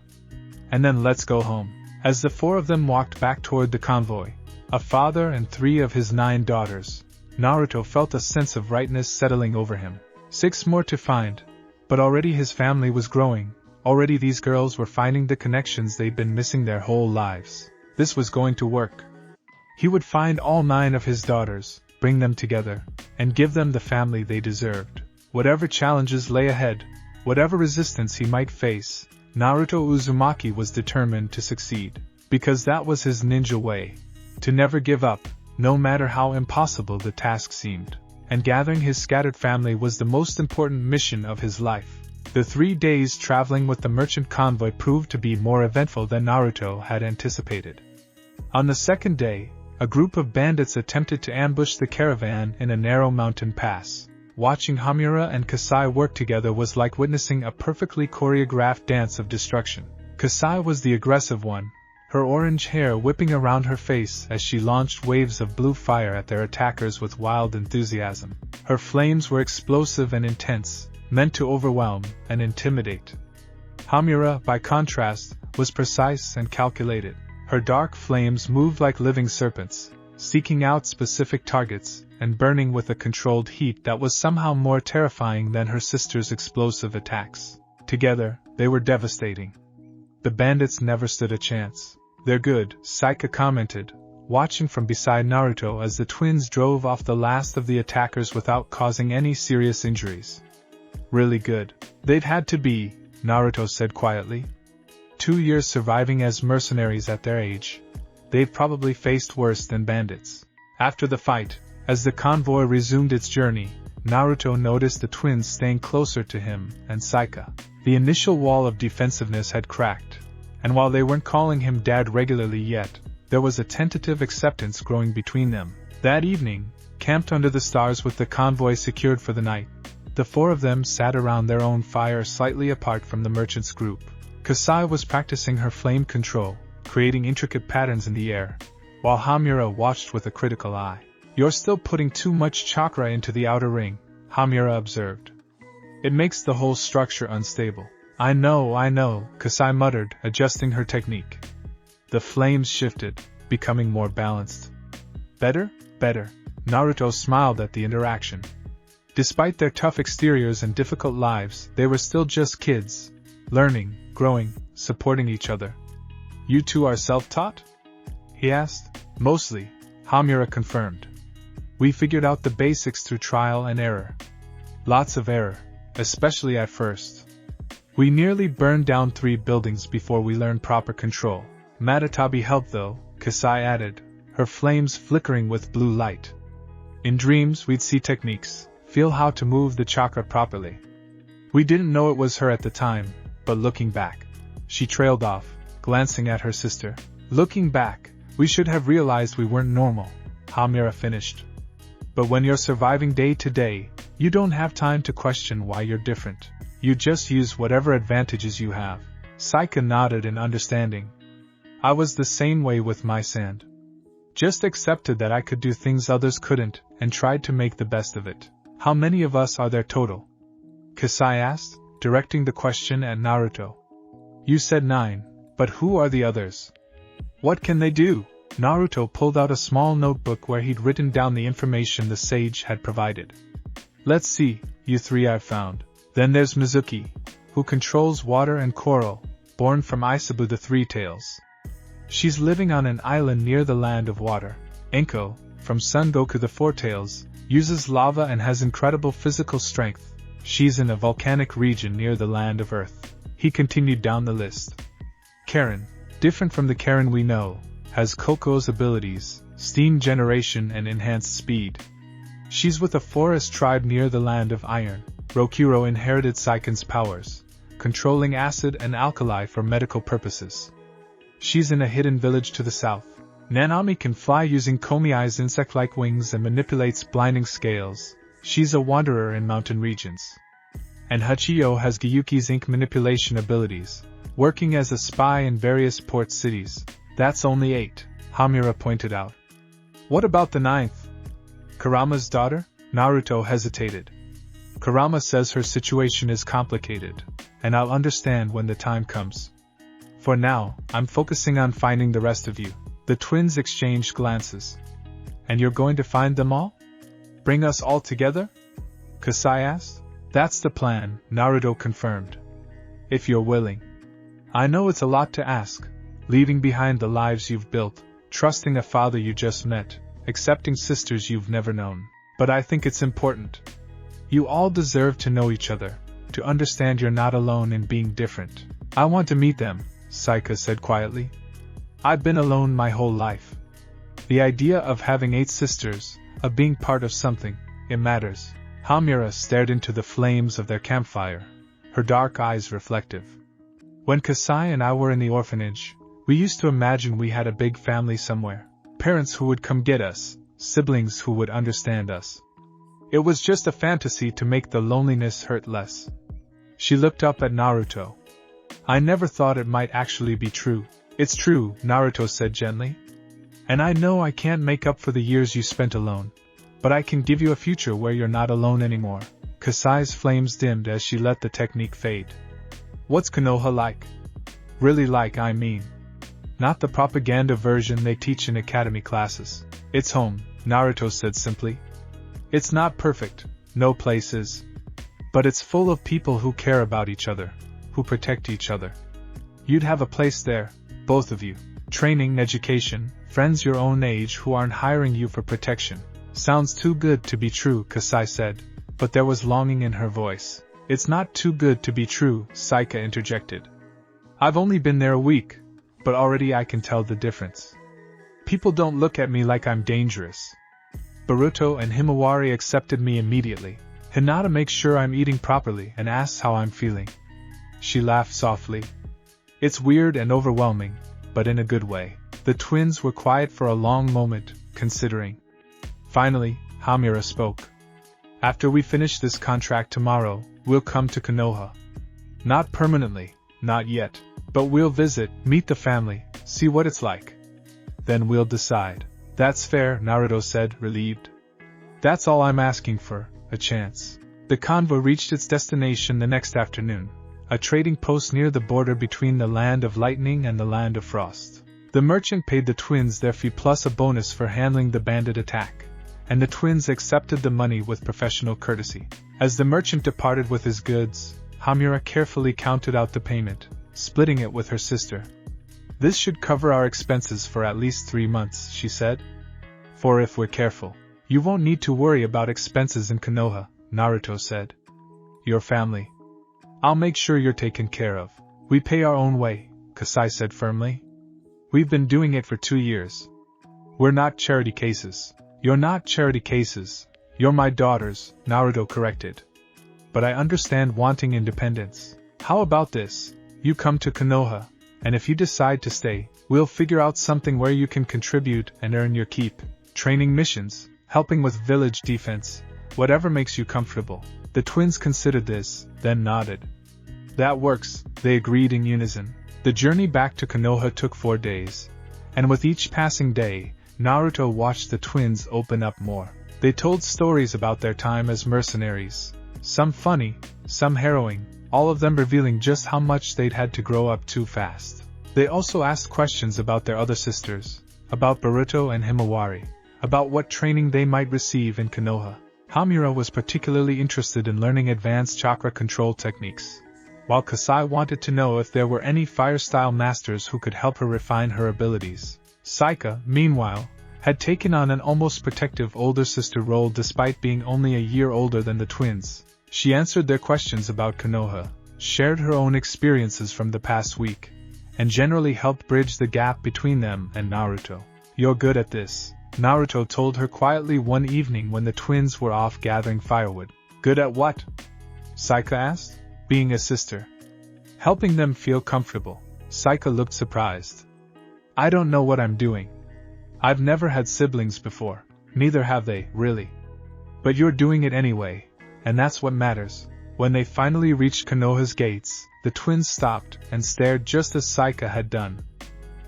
And then let's go home." As the 4 of them walked back toward the convoy, a father and 3 of his 9 daughters, Naruto felt a sense of rightness settling over him. 6 more to find, but already his family was growing, already these girls were finding the connections they'd been missing their whole lives. This was going to work. He would find all 9 of his daughters, bring them together, and give them the family they deserved. Whatever challenges lay ahead, whatever resistance he might face, Naruto Uzumaki was determined to succeed, because that was his ninja way. To never give up, no matter how impossible the task seemed. And gathering his scattered family was the most important mission of his life. The 3 days traveling with the merchant convoy proved to be more eventful than Naruto had anticipated. On the second day, a group of bandits attempted to ambush the caravan in a narrow mountain pass. Watching Hamura and Kasai work together was like witnessing a perfectly choreographed dance of destruction. Kasai was the aggressive one, her orange hair whipping around her face as she launched waves of blue fire at their attackers with wild enthusiasm. Her flames were explosive and intense, meant to overwhelm and intimidate. Hamura, by contrast, was precise and calculated. Her dark flames moved like living serpents, seeking out specific targets and burning with a controlled heat that was somehow more terrifying than her sister's explosive attacks. Together, they were devastating. The bandits never stood a chance. "They're good," Saika commented, watching from beside Naruto as the twins drove off the last of the attackers without causing any serious injuries. "Really good. They'd had to be," Naruto said quietly. 2 years surviving as mercenaries at their age. They've probably faced worse than bandits. After the fight, as the convoy resumed its journey, Naruto noticed the twins staying closer to him and Saika. The initial wall of defensiveness had cracked, and while they weren't calling him Dad regularly yet, there was a tentative acceptance growing between them. That evening, camped under the stars with the convoy secured for the night, the 4 of them sat around their own fire slightly apart from the merchant's group. Kasai was practicing her flame control, creating intricate patterns in the air, while Hamura watched with a critical eye. "You're still putting too much chakra into the outer ring," Hamura observed. "It makes the whole structure unstable." I know, Kasai muttered, adjusting her technique. The flames shifted, becoming more balanced. Better? Naruto smiled at the interaction. Despite their tough exteriors and difficult lives, they were still just kids, learning, growing, supporting each other. "You two are self-taught?" he asked. "Mostly," Hamura confirmed. "We figured out the basics through trial and error. Lots of error, especially at first. We nearly burned down 3 buildings before we learned proper control. Matatabi helped though, Kasai added, her flames flickering with blue light. In dreams we'd see techniques, feel how to move the chakra properly. We didn't know it was her at the time, but looking back. She trailed off, glancing at her sister. Looking back, we should have realized we weren't normal, Hamira finished. But when you're surviving day to day, you don't have time to question why you're different. You just use whatever advantages you have. Saika nodded in understanding. I was the same way with my sand. Just accepted that I could do things others couldn't, and tried to make the best of it. How many of us are there total? Kasai asked, directing the question at Naruto. You said 9, but who are the others? What can they do? Naruto pulled out a small notebook where he'd written down the information the sage had provided. Let's see, you 3 I've found. Then there's Mizuki, who controls water and coral, born from Isabu the 3 Tails. She's living on an island near the land of water. Anko, from Sunagakure the 4 Tails, uses lava and has incredible physical strength. She's in a volcanic region near the land of earth. He continued down the list. Karen, different from the Karen we know, has Koko's abilities, steam generation and enhanced speed. She's with a forest tribe near the land of iron. Rokuro inherited Saiken's powers, controlling acid and alkali for medical purposes. She's in a hidden village to the south. Nanami can fly using Komiai's insect-like wings and manipulates blinding scales. She's a wanderer in mountain regions. And Hachiyo has Gyuki's ink manipulation abilities, working as a spy in various port cities. That's only 8, Hamira pointed out. What about the 9th? Kurama's daughter? Naruto hesitated. Kurama says her situation is complicated, and I'll understand when the time comes. For now, I'm focusing on finding the rest of you. The twins exchanged glances. And you're going to find them all? Bring us all together? Kasai asked. That's the plan, Naruto confirmed. If you're willing. I know it's a lot to ask, leaving behind the lives you've built, trusting a father you just met, accepting sisters you've never known. But I think it's important. You all deserve to know each other, to understand you're not alone in being different. I want to meet them, Saika said quietly. I've been alone my whole life. The idea of having 8 sisters, of being part of something, it matters. Hamira stared into the flames of their campfire, her dark eyes reflective. When Kasai and I were in the orphanage, we used to imagine we had a big family somewhere. Parents who would come get us, siblings who would understand us. It was just a fantasy to make the loneliness hurt less. She looked up at Naruto. I never thought it might actually be true. It's true, Naruto said gently. And I know I can't make up for the years you spent alone. But I can give you a future where you're not alone anymore. Kasai's flames dimmed as she let the technique fade. What's Konoha like? Really like, I mean. Not the propaganda version they teach in academy classes. It's home, Naruto said simply. It's not perfect, no place is. But it's full of people who care about each other, who protect each other. You'd have a place there, both of you. Training and education, friends your own age who aren't hiring you for protection. Sounds too good to be true, Kasai said, but there was longing in her voice. It's not too good to be true, Saika interjected. I've only been there a week, but already I can tell the difference. People don't look at me like I'm dangerous. Boruto and Himawari accepted me immediately. Hinata makes sure I'm eating properly and asks how I'm feeling. She laughed softly. It's weird and overwhelming, but in a good way. The twins were quiet for a long moment, considering. Finally, Hamira spoke. After we finish this contract tomorrow, we'll come to Konoha. Not permanently, not yet, but we'll visit, meet the family, see what it's like. Then we'll decide. That's fair, Naruto said, relieved. That's all I'm asking for, a chance. The convoy reached its destination the next afternoon, a trading post near the border between the land of lightning and the land of frost. The merchant paid the twins their fee plus a bonus for handling the bandit attack, and the twins accepted the money with professional courtesy. As the merchant departed with his goods, Hamira carefully counted out the payment, splitting it with her sister. This should cover our expenses for at least 3 months, she said. For if we're careful, you won't need to worry about expenses in Konoha, Naruto said. Your family. I'll make sure you're taken care of. We pay our own way, Kasai said firmly. We've been doing it for 2 years. We're not charity cases. You're not charity cases. You're my daughters, Naruto corrected. But I understand wanting independence. How about this? You come to Konoha, and if you decide to stay, we'll figure out something where you can contribute and earn your keep. Training missions, helping with village defense, whatever makes you comfortable. The twins considered this, then nodded. That works, they agreed in unison. The journey back to Konoha took 4 days, and with each passing day, Naruto watched the twins open up more. They told stories about their time as mercenaries, some funny, some harrowing, all of them revealing just how much they'd had to grow up too fast. They also asked questions about their other sisters, about Boruto and Himawari, about what training they might receive in Konoha. Hamura was particularly interested in learning advanced chakra control techniques, while Kasai wanted to know if there were any fire-style masters who could help her refine her abilities. Saika, meanwhile, had taken on an almost protective older sister role despite being only a year older than the twins. She answered their questions about Konoha, shared her own experiences from the past week, and generally helped bridge the gap between them and Naruto. You're good at this, Naruto told her quietly one evening when the twins were off gathering firewood. Good at what? Saika asked. Being a sister. Helping them feel comfortable. Saika looked surprised. I don't know what I'm doing. I've never had siblings before. Neither have they, really. But you're doing it anyway, and that's what matters. When they finally reached Konoha's gates, the twins stopped and stared just as Saika had done.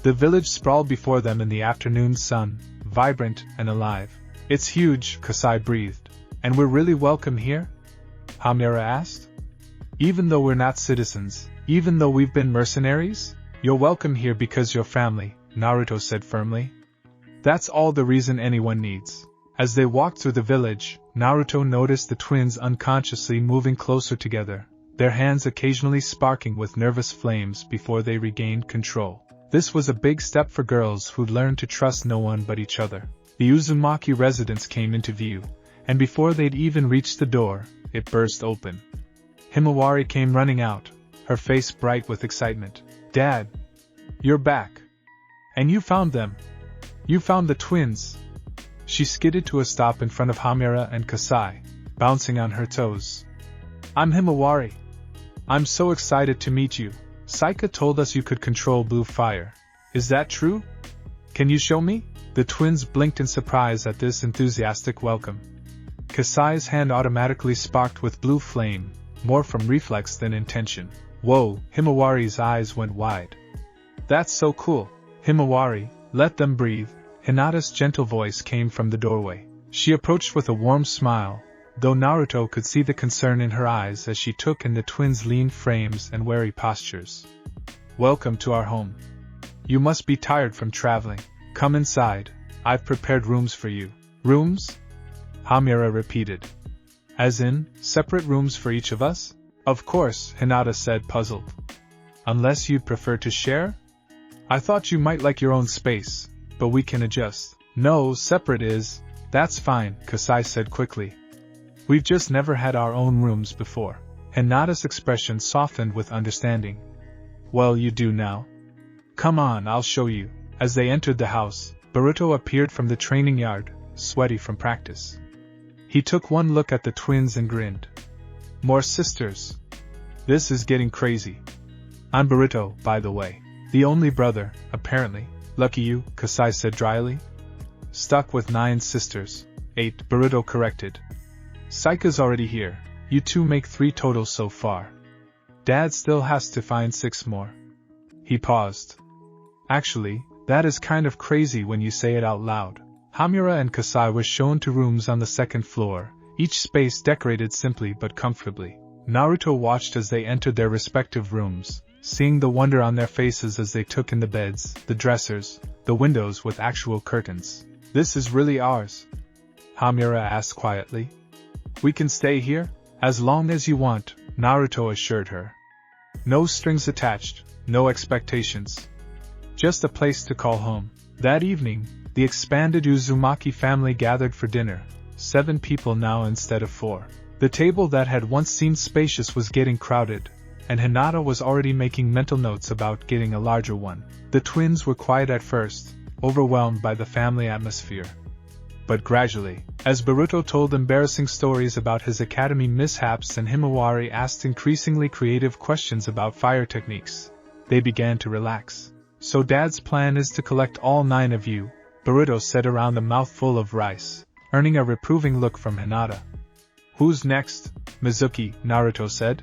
The village sprawled before them in the afternoon sun, vibrant and alive. It's huge, Kasai breathed. And we're really welcome here? Hamura asked. Even though we're not citizens, even though we've been mercenaries, you're welcome here because you're family, Naruto said firmly. That's all the reason anyone needs. As they walked through the village, Naruto noticed the twins unconsciously moving closer together, their hands occasionally sparking with nervous flames before they regained control. This was a big step for girls who'd learned to trust no one but each other. The Uzumaki residence came into view, and before they'd even reached the door, it burst open. Himawari came running out, her face bright with excitement. Dad! You're back! And you found them! You found the twins! She skidded to a stop in front of Hamura and Kasai, bouncing on her toes. I'm Himawari! I'm so excited to meet you. Saika told us you could control blue fire. Is that true? Can you show me? The twins blinked in surprise at this enthusiastic welcome. Kasai's hand automatically sparked with blue flame, more from reflex than intention. Whoa, Himawari's eyes went wide. That's so cool. Himawari, let them breathe. Hinata's gentle voice came from the doorway. She approached with a warm smile, though Naruto could see the concern in her eyes as she took in the twins' lean frames and wary postures. Welcome to our home. You must be tired from traveling. Come inside. I've prepared rooms for you. Rooms? Hamura repeated. As in, separate rooms for each of us? Of course, Hinata said, puzzled. Unless you'd prefer to share? I thought you might like your own space, but we can adjust. No, separate is. That's fine, Kasai said quickly. We've just never had our own rooms before. Hinata's expression softened with understanding. Well, you do now. Come on, I'll show you. As they entered the house, Boruto appeared from the training yard, sweaty from practice. He took one look at the twins and grinned. More sisters. This is getting crazy. I'm Boruto, by the way. The only brother, apparently. Lucky you, Kasai said dryly. Stuck with 9 sisters. 8, Boruto corrected. Saika's already here. You two make 3 total so far. Dad still has to find 6 more. He paused. Actually, that is kind of crazy when you say it out loud. Hamura and Kasai were shown to rooms on the 2nd floor, each space decorated simply but comfortably. Naruto watched as they entered their respective rooms, seeing the wonder on their faces as they took in the beds, the dressers, the windows with actual curtains. This is really ours? Hamura asked quietly. We can stay here? As long as you want, Naruto assured her. No strings attached, no expectations. Just a place to call home. That evening, the expanded Uzumaki family gathered for dinner, 7 people now instead of 4. The table that had once seemed spacious was getting crowded, and Hinata was already making mental notes about getting a larger one. The twins were quiet at first, overwhelmed by the family atmosphere. But gradually, as Boruto told embarrassing stories about his academy mishaps and Himawari asked increasingly creative questions about fire techniques, they began to relax. "So Dad's plan is to collect all 9 of you," Boruto said around a mouthful of rice, earning a reproving look from Hinata. "Who's next?" "Mizuki," Naruto said.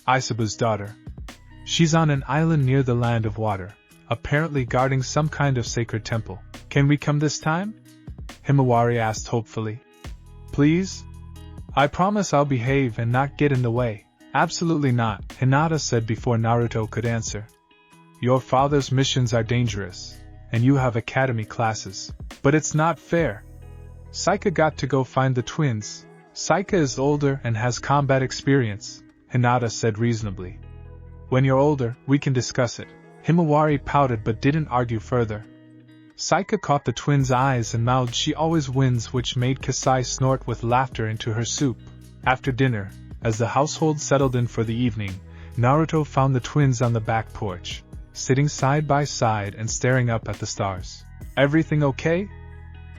"Isabu's daughter. She's on an island near the Land of Water, apparently guarding some kind of sacred temple. Can we come this time?" Himawari asked hopefully. "Please? I promise I'll behave and not get in the way." "Absolutely not," Hinata said before Naruto could answer. "Your father's missions are dangerous, and you have academy classes. But it's not fair. Saika got to go find the twins. Saika is older and has combat experience," Hinata said reasonably. "When you're older, we can discuss it." Himawari pouted but didn't argue further. Saika caught the twins' eyes and mouthed "she always wins," which made Kasai snort with laughter into her soup. After dinner, as the household settled in for the evening, Naruto found the twins on the back porch, sitting side by side and staring up at the stars. "Everything okay?"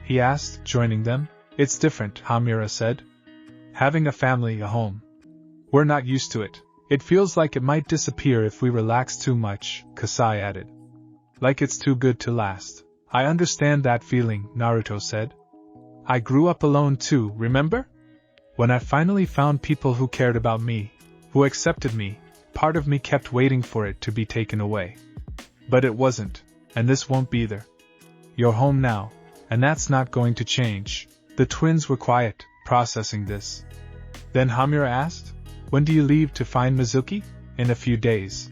he asked, joining them. "It's different," Hamura said. "Having a family, a home. We're not used to it. It feels like it might disappear if we relax too much," Kasai added. "Like it's too good to last." "I understand that feeling," Naruto said. "I grew up alone too, remember? When I finally found people who cared about me, who accepted me, part of me kept waiting for it to be taken away. But it wasn't, and this won't be either. You're home now, and that's not going to change." The twins were quiet, processing this. Then Hamura asked, "When do you leave to find Mizuki?" "In a few days.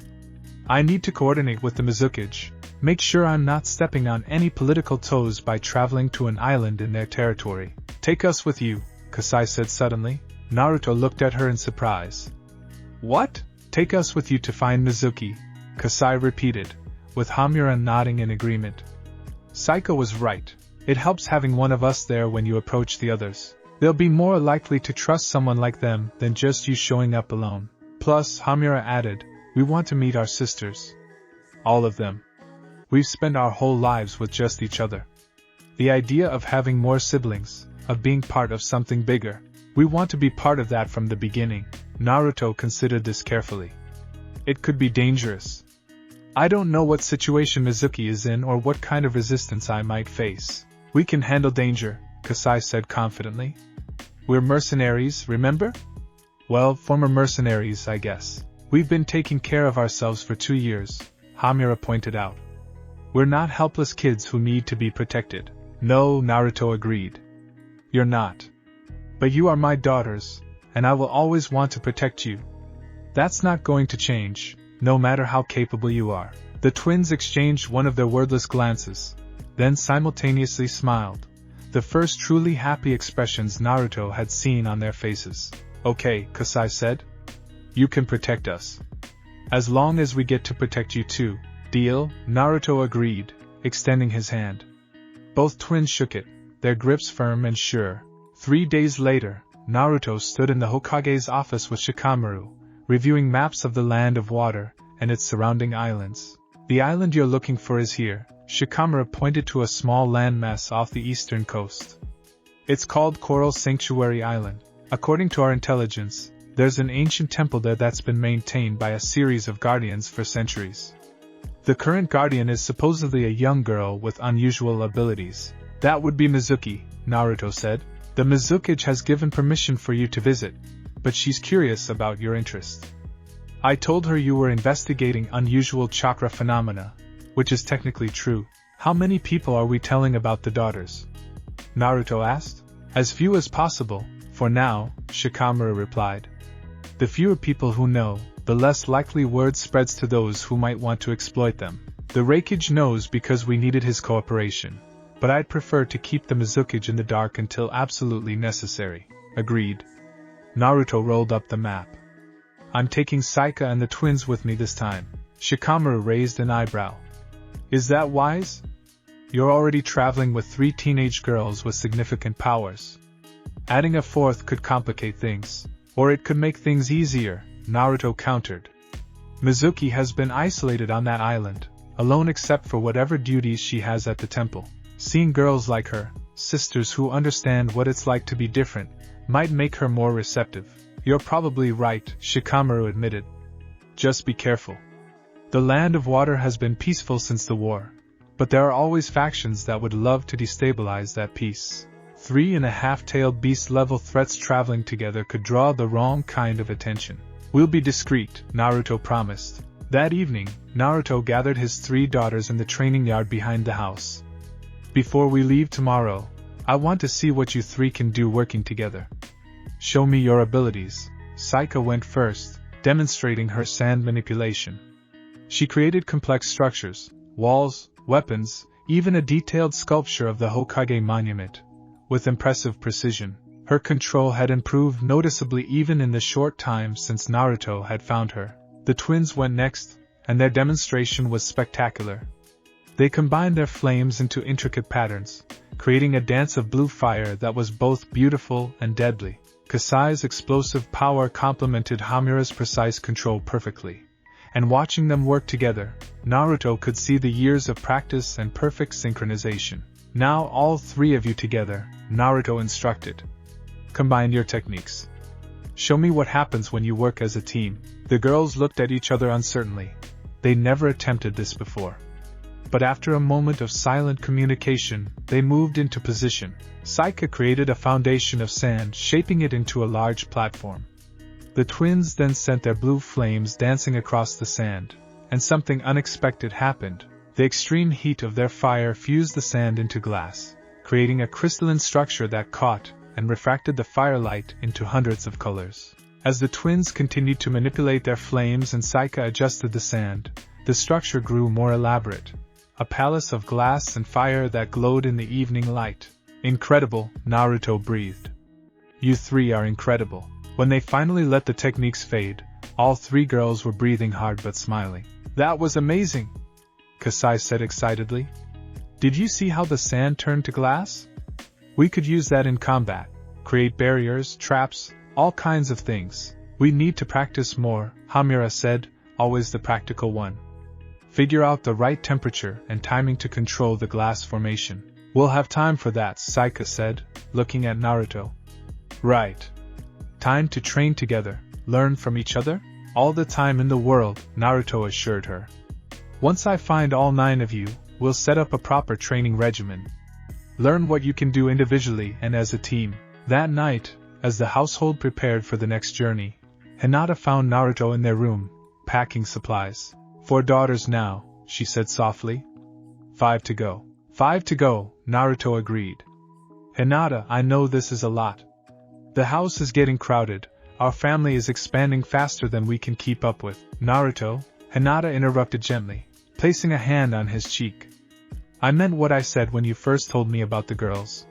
I need to coordinate with the Mizukage. Make sure I'm not stepping on any political toes by traveling to an island in their territory." "Take us with you," Kasai said suddenly. Naruto looked at her in surprise. "What?" "Take us with you to find Mizuki," Kasai repeated, with Hamura nodding in agreement. Saika was right. It helps having one of us there when you approach the others. They'll be more likely to trust someone like them than just you showing up alone. Plus, Hamura added, "we want to meet our sisters. All of them. We've spent our whole lives with just each other. The idea of having more siblings, of being part of something bigger, we want to be part of that from the beginning." Naruto considered this carefully. "It could be dangerous. I don't know what situation Mizuki is in or what kind of resistance I might face." "We can handle danger," Kasai said confidently. "We're mercenaries, remember?" "Well, former mercenaries, I guess. We've been taking care of ourselves for 2 years, Hamura pointed out. "We're not helpless kids who need to be protected." "No," Naruto agreed. "You're not. But you are my daughters, and I will always want to protect you. That's not going to change, no matter how capable you are." The twins exchanged one of their wordless glances, then simultaneously smiled, the first truly happy expressions Naruto had seen on their faces. "Okay," Kasai said. "You can protect us. As long as we get to protect you too." "Deal," Naruto agreed, extending his hand. Both twins shook it, their grips firm and sure. 3 days later, Naruto stood in the Hokage's office with Shikamaru, reviewing maps of the Land of Water and its surrounding islands. "The island you're looking for is here," Shikamaru pointed to a small landmass off the eastern coast. "It's called Coral Sanctuary Island. According to our intelligence, there's an ancient temple there that's been maintained by a series of guardians for centuries. The current guardian is supposedly a young girl with unusual abilities." "That would be Mizuki," Naruto said. "The Mizukage has given permission for you to visit, but she's curious about your interest. I told her you were investigating unusual chakra phenomena, which is technically true." "How many people are we telling about the daughters?" Naruto asked. "As few as possible, for now," Shikamaru replied. "The fewer people who know, the less likely word spreads to those who might want to exploit them. The Reikage knows because we needed his cooperation, but I'd prefer to keep the Mizukage in the dark until absolutely necessary." "Agreed." Naruto rolled up the map. "I'm taking Saika and the twins with me this time." Shikamaru raised an eyebrow. "Is that wise? You're already traveling with 3 teenage girls with significant powers. Adding a 4th could complicate things. Or it could make things easier," Naruto countered. Mizuki has been isolated on that island, alone except for whatever duties she has at the temple. Seeing girls like her, sisters who understand what it's like to be different, might make her more receptive. You're probably right, Shikamaru admitted. Just be careful. The land of water has been peaceful since the war, but there are always factions that would love to destabilize that peace. 3.5-tailed beast-level threats traveling together could draw the wrong kind of attention. We'll be discreet, Naruto promised. That evening, Naruto gathered his 3 daughters in the training yard behind the house. Before we leave tomorrow, I want to see what you 3 can do working together. Show me your abilities. Saika went first, demonstrating her sand manipulation. She created complex structures, walls, weapons, even a detailed sculpture of the Hokage monument. With impressive precision, her control had improved noticeably even in the short time since Naruto had found her. The twins went next, and their demonstration was spectacular. They combined their flames into intricate patterns, creating a dance of blue fire that was both beautiful and deadly. Kasai's explosive power complemented Hamura's precise control perfectly, and watching them work together, Naruto could see the years of practice and perfect synchronization. Now all 3 of you together, Naruto instructed. Combine your techniques. Show me what happens when you work as a team. The girls looked at each other uncertainly. They never attempted this before. But after a moment of silent communication, they moved into position. Saika created a foundation of sand, shaping it into a large platform. The twins then sent their blue flames dancing across the sand, and something unexpected happened. The extreme heat of their fire fused the sand into glass, creating a crystalline structure that caught and refracted the firelight into hundreds of colors. As the twins continued to manipulate their flames and Saika adjusted the sand, the structure grew more elaborate. A palace of glass and fire that glowed in the evening light. Incredible, Naruto breathed. You 3 are incredible. When they finally let the techniques fade, all 3 girls were breathing hard but smiling. That was amazing, Kasai said excitedly. Did you see how the sand turned to glass? We could use that in combat, create barriers, traps, all kinds of things. We need to practice more, Hamura said, always the practical one. Figure out the right temperature and timing to control the glass formation. We'll have time for that, Saika said, looking at Naruto. Right. Time to train together, learn from each other? All the time in the world, Naruto assured her. Once I find all 9 of you, we'll set up a proper training regimen. Learn what you can do individually and as a team. That night, as the household prepared for the next journey, Hinata found Naruto in their room, packing supplies. 4 daughters now, she said softly. 5 to go. 5 to go, Naruto agreed. Hinata, I know this is a lot. The house is getting crowded, our family is expanding faster than we can keep up with. Naruto, Hinata interrupted gently, placing a hand on his cheek. I meant what I said when you first told me about the girls.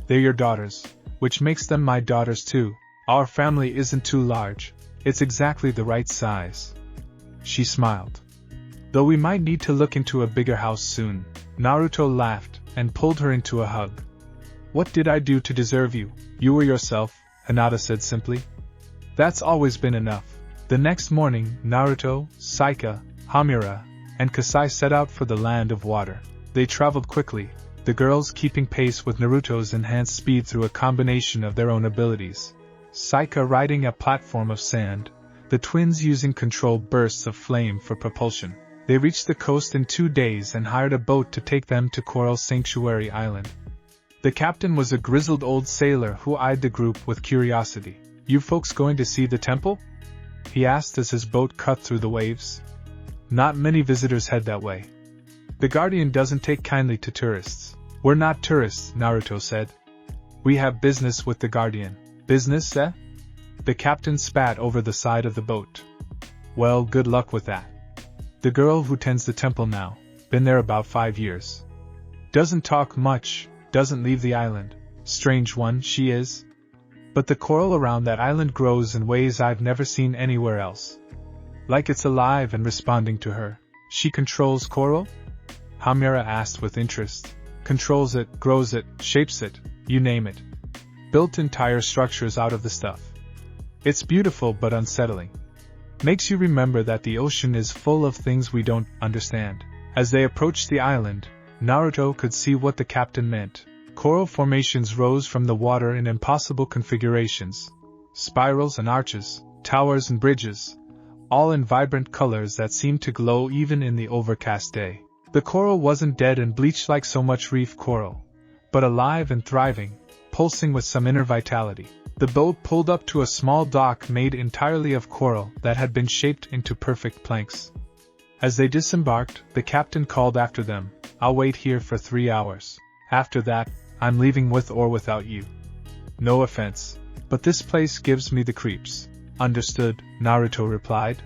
They're your daughters, which makes them my daughters too. Our family isn't too large, it's exactly the right size. She smiled. Though we might need to look into a bigger house soon. Naruto laughed and pulled her into a hug. What did I do to deserve you? You were yourself, Hinata said simply. That's always been enough. The next morning, Naruto, Saika, Hamura, and Kasai set out for the land of water. They traveled quickly, the girls keeping pace with Naruto's enhanced speed through a combination of their own abilities. Saika riding a platform of sand, the twins using controlled bursts of flame for propulsion. They reached the coast in 2 days and hired a boat to take them to Coral Sanctuary Island. The captain was a grizzled old sailor who eyed the group with curiosity. You folks going to see the temple? He asked as his boat cut through the waves. Not many visitors head that way. The Guardian doesn't take kindly to tourists. We're not tourists, Naruto said. We have business with the Guardian. Business, eh? The captain spat over the side of the boat. Well, good luck with that. The girl who tends the temple now, been there about 5 years. Doesn't talk much, doesn't leave the island. Strange one, she is. But the coral around that island grows in ways I've never seen anywhere else. Like it's alive and responding to her. She controls coral? Hamura asked with interest. Controls it, grows it, shapes it, you name it. Built entire structures out of the stuff. It's beautiful but unsettling. Makes you remember that the ocean is full of things we don't understand. As they approached the island, Naruto could see what the captain meant. Coral formations rose from the water in impossible configurations. Spirals and arches, towers and bridges, all in vibrant colors that seemed to glow even in the overcast day. The coral wasn't dead and bleached like so much reef coral, but alive and thriving, pulsing with some inner vitality. The boat pulled up to a small dock made entirely of coral that had been shaped into perfect planks. As they disembarked, the captain called after them, "I'll wait here for 3 hours. After that, I'm leaving with or without you." "No offense, but this place gives me the creeps." "Understood," Naruto replied.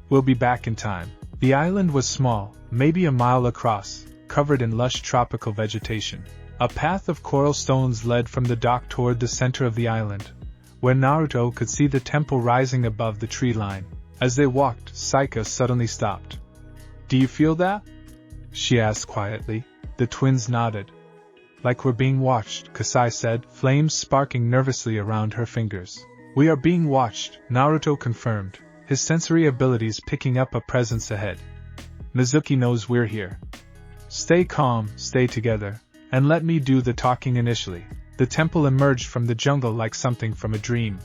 "We'll be back in time." The island was small, maybe a mile across, covered in lush tropical vegetation. A path of coral stones led from the dock toward the center of the island, where Naruto could see the temple rising above the tree line. As they walked, Saika suddenly stopped. "Do you feel that?" she asked quietly. The twins nodded. "Like we're being watched," Kasai said, flames sparking nervously around her fingers. "We are being watched," Naruto confirmed, his sensory abilities picking up a presence ahead. "Mizuki knows we're here. Stay calm, stay together, and let me do the talking initially." The temple emerged from the jungle like something from a dream.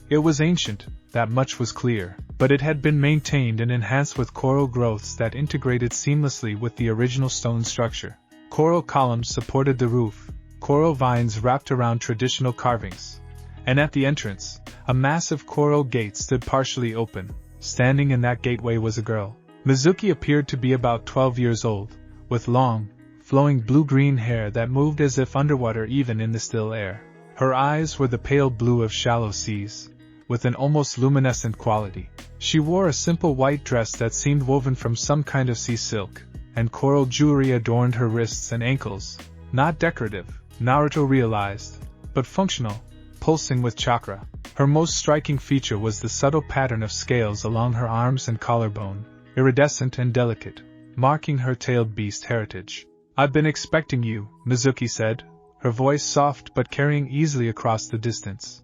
It was ancient, that much was clear, but it had been maintained and enhanced with coral growths that integrated seamlessly with the original stone structure. Coral columns supported the roof, coral vines wrapped around traditional carvings, and at the entrance, a massive coral gate stood partially open. Standing in that gateway was a girl. Mizuki appeared to be about 12 years old, with long, flowing blue-green hair that moved as if underwater even in the still air. Her eyes were the pale blue of shallow seas, with an almost luminescent quality. She wore a simple white dress that seemed woven from some kind of sea silk, and coral jewelry adorned her wrists and ankles. Not decorative, Naruto realized, but functional, pulsing with chakra. Her most striking feature was the subtle pattern of scales along her arms and collarbone, iridescent and delicate, marking her tailed beast heritage. "I've been expecting you," Mizuki said, her voice soft but carrying easily across the distance.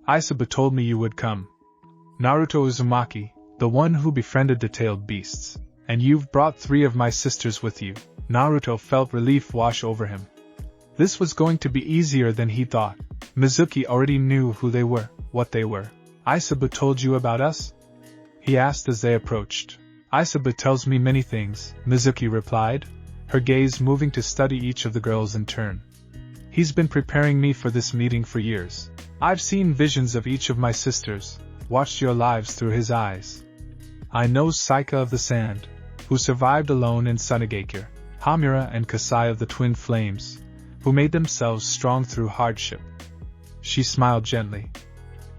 "Isaba told me you would come. Naruto Uzumaki, the one who befriended the tailed beasts. And you've brought 3 of my sisters with you." Naruto felt relief wash over him. This was going to be easier than he thought. Mizuki already knew who they were, what they were. "Isaba told you about us?" he asked as they approached. "Isaba tells me many things," Mizuki replied, her gaze moving to study each of the girls in turn. "He's been preparing me for this meeting for years. I've seen visions of each of my sisters, watched your lives through his eyes. I know Saika of the Sand, who survived alone in Sunagakure, Hamura and Kasai of the Twin Flames, who made themselves strong through hardship." She smiled gently.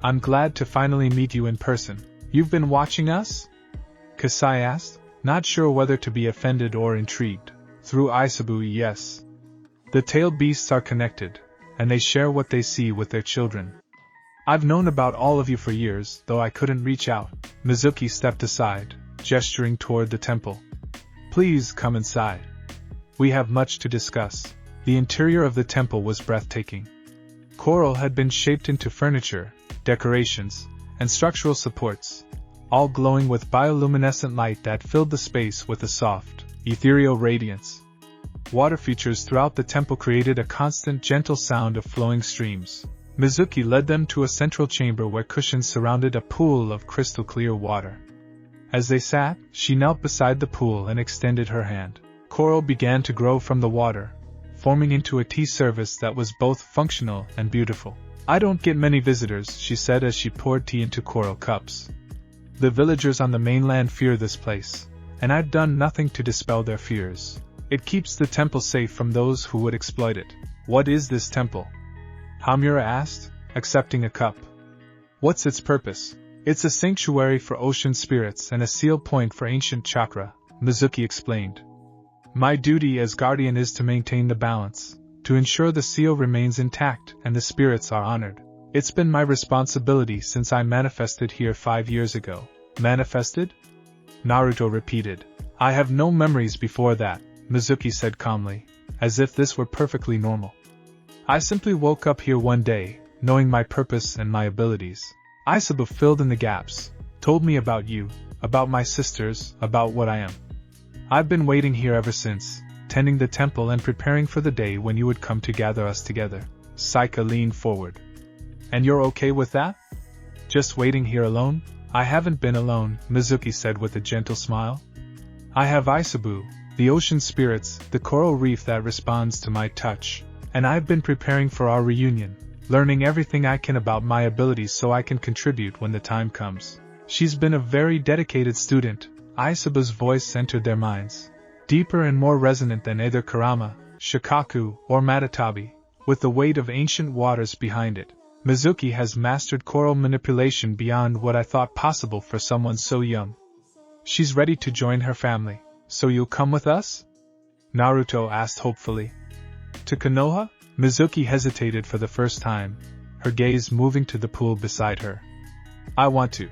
"I'm glad to finally meet you in person." "You've been watching us?" Kasai asked, not sure whether to be offended or intrigued. "Through Isabui, yes. The tailed beasts are connected, and they share what they see with their children. I've known about all of you for years, though I couldn't reach out." Mizuki stepped aside, gesturing toward the temple. "Please come inside. We have much to discuss." The interior of the temple was breathtaking. Coral had been shaped into furniture, decorations, and structural supports, all glowing with bioluminescent light that filled the space with a soft, ethereal radiance. Water features throughout the temple created a constant gentle sound of flowing streams. Mizuki led them to a central chamber where cushions surrounded a pool of crystal-clear water. As they sat, she knelt beside the pool and extended her hand. Coral began to grow from the water, forming into a tea service that was both functional and beautiful. "I don't get many visitors," she said as she poured tea into coral cups. "The villagers on the mainland fear this place, and I've done nothing to dispel their fears. It keeps the temple safe from those who would exploit it." "What is this temple?" Hamura asked, accepting a cup. "What's its purpose?" "It's a sanctuary for ocean spirits and a seal point for ancient chakra," Mizuki explained. "My duty as guardian is to maintain the balance, to ensure the seal remains intact and the spirits are honored. It's been my responsibility since I manifested here 5 years ago." "Manifested?" Naruto repeated. "I have no memories before that," Mizuki said calmly, as if this were perfectly normal. "I simply woke up here one day, knowing my purpose and my abilities." Isaba filled in the gaps, told me about you, about my sisters, about what I am. I've been waiting here ever since, tending the temple and preparing for the day when you would come to gather us together. Saika leaned forward. And you're okay with that? Just waiting here alone? I haven't been alone, Mizuki said with a gentle smile. I have Isabu, the ocean spirits, the coral reef that responds to my touch, and I've been preparing for our reunion, learning everything I can about my abilities so I can contribute when the time comes. She's been a very dedicated student. Isabu's voice entered their minds, deeper and more resonant than either Kurama, Shikaku, or Matatabi, with the weight of ancient waters behind it. Mizuki has mastered coral manipulation beyond what I thought possible for someone so young. She's ready to join her family, so you'll come with us? Naruto asked hopefully. To Konoha? Mizuki hesitated for the first time, her gaze moving to the pool beside her. I want to.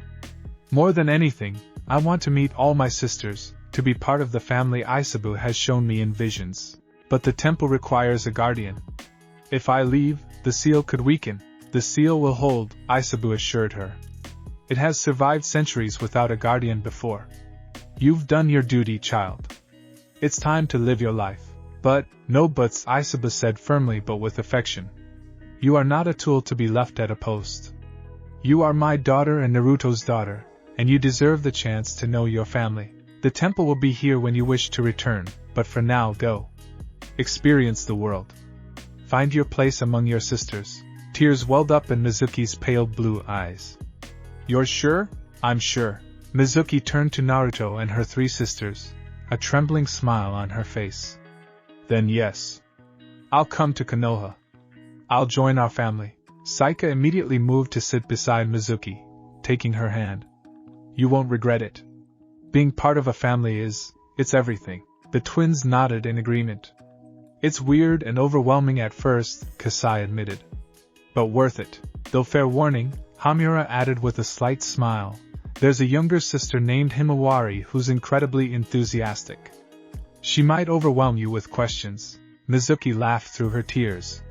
More than anything, I want to meet all my sisters, to be part of the family Isabu has shown me in visions. But the temple requires a guardian. If I leave, the seal could weaken. The seal will hold, Isabu assured her. It has survived centuries without a guardian before. You've done your duty, child. It's time to live your life. But, no buts, Isabu said firmly but with affection. You are not a tool to be left at a post. You are my daughter and Naruto's daughter, and you deserve the chance to know your family. The temple will be here when you wish to return, but for now go. Experience the world. Find your place among your sisters. Tears welled up in Mizuki's pale blue eyes. You're sure? I'm sure. Mizuki turned to Naruto and her three sisters, a trembling smile on her face. Then yes. I'll come to Konoha. I'll join our family. Saika immediately moved to sit beside Mizuki, taking her hand. You won't regret it. Being part of a family it's everything. The twins nodded in agreement. It's weird and overwhelming at first, Kasai admitted. But worth it. Though fair warning, Hamura added with a slight smile, there's a younger sister named Himawari who's incredibly enthusiastic. She might overwhelm you with questions. Mizuki laughed through her tears.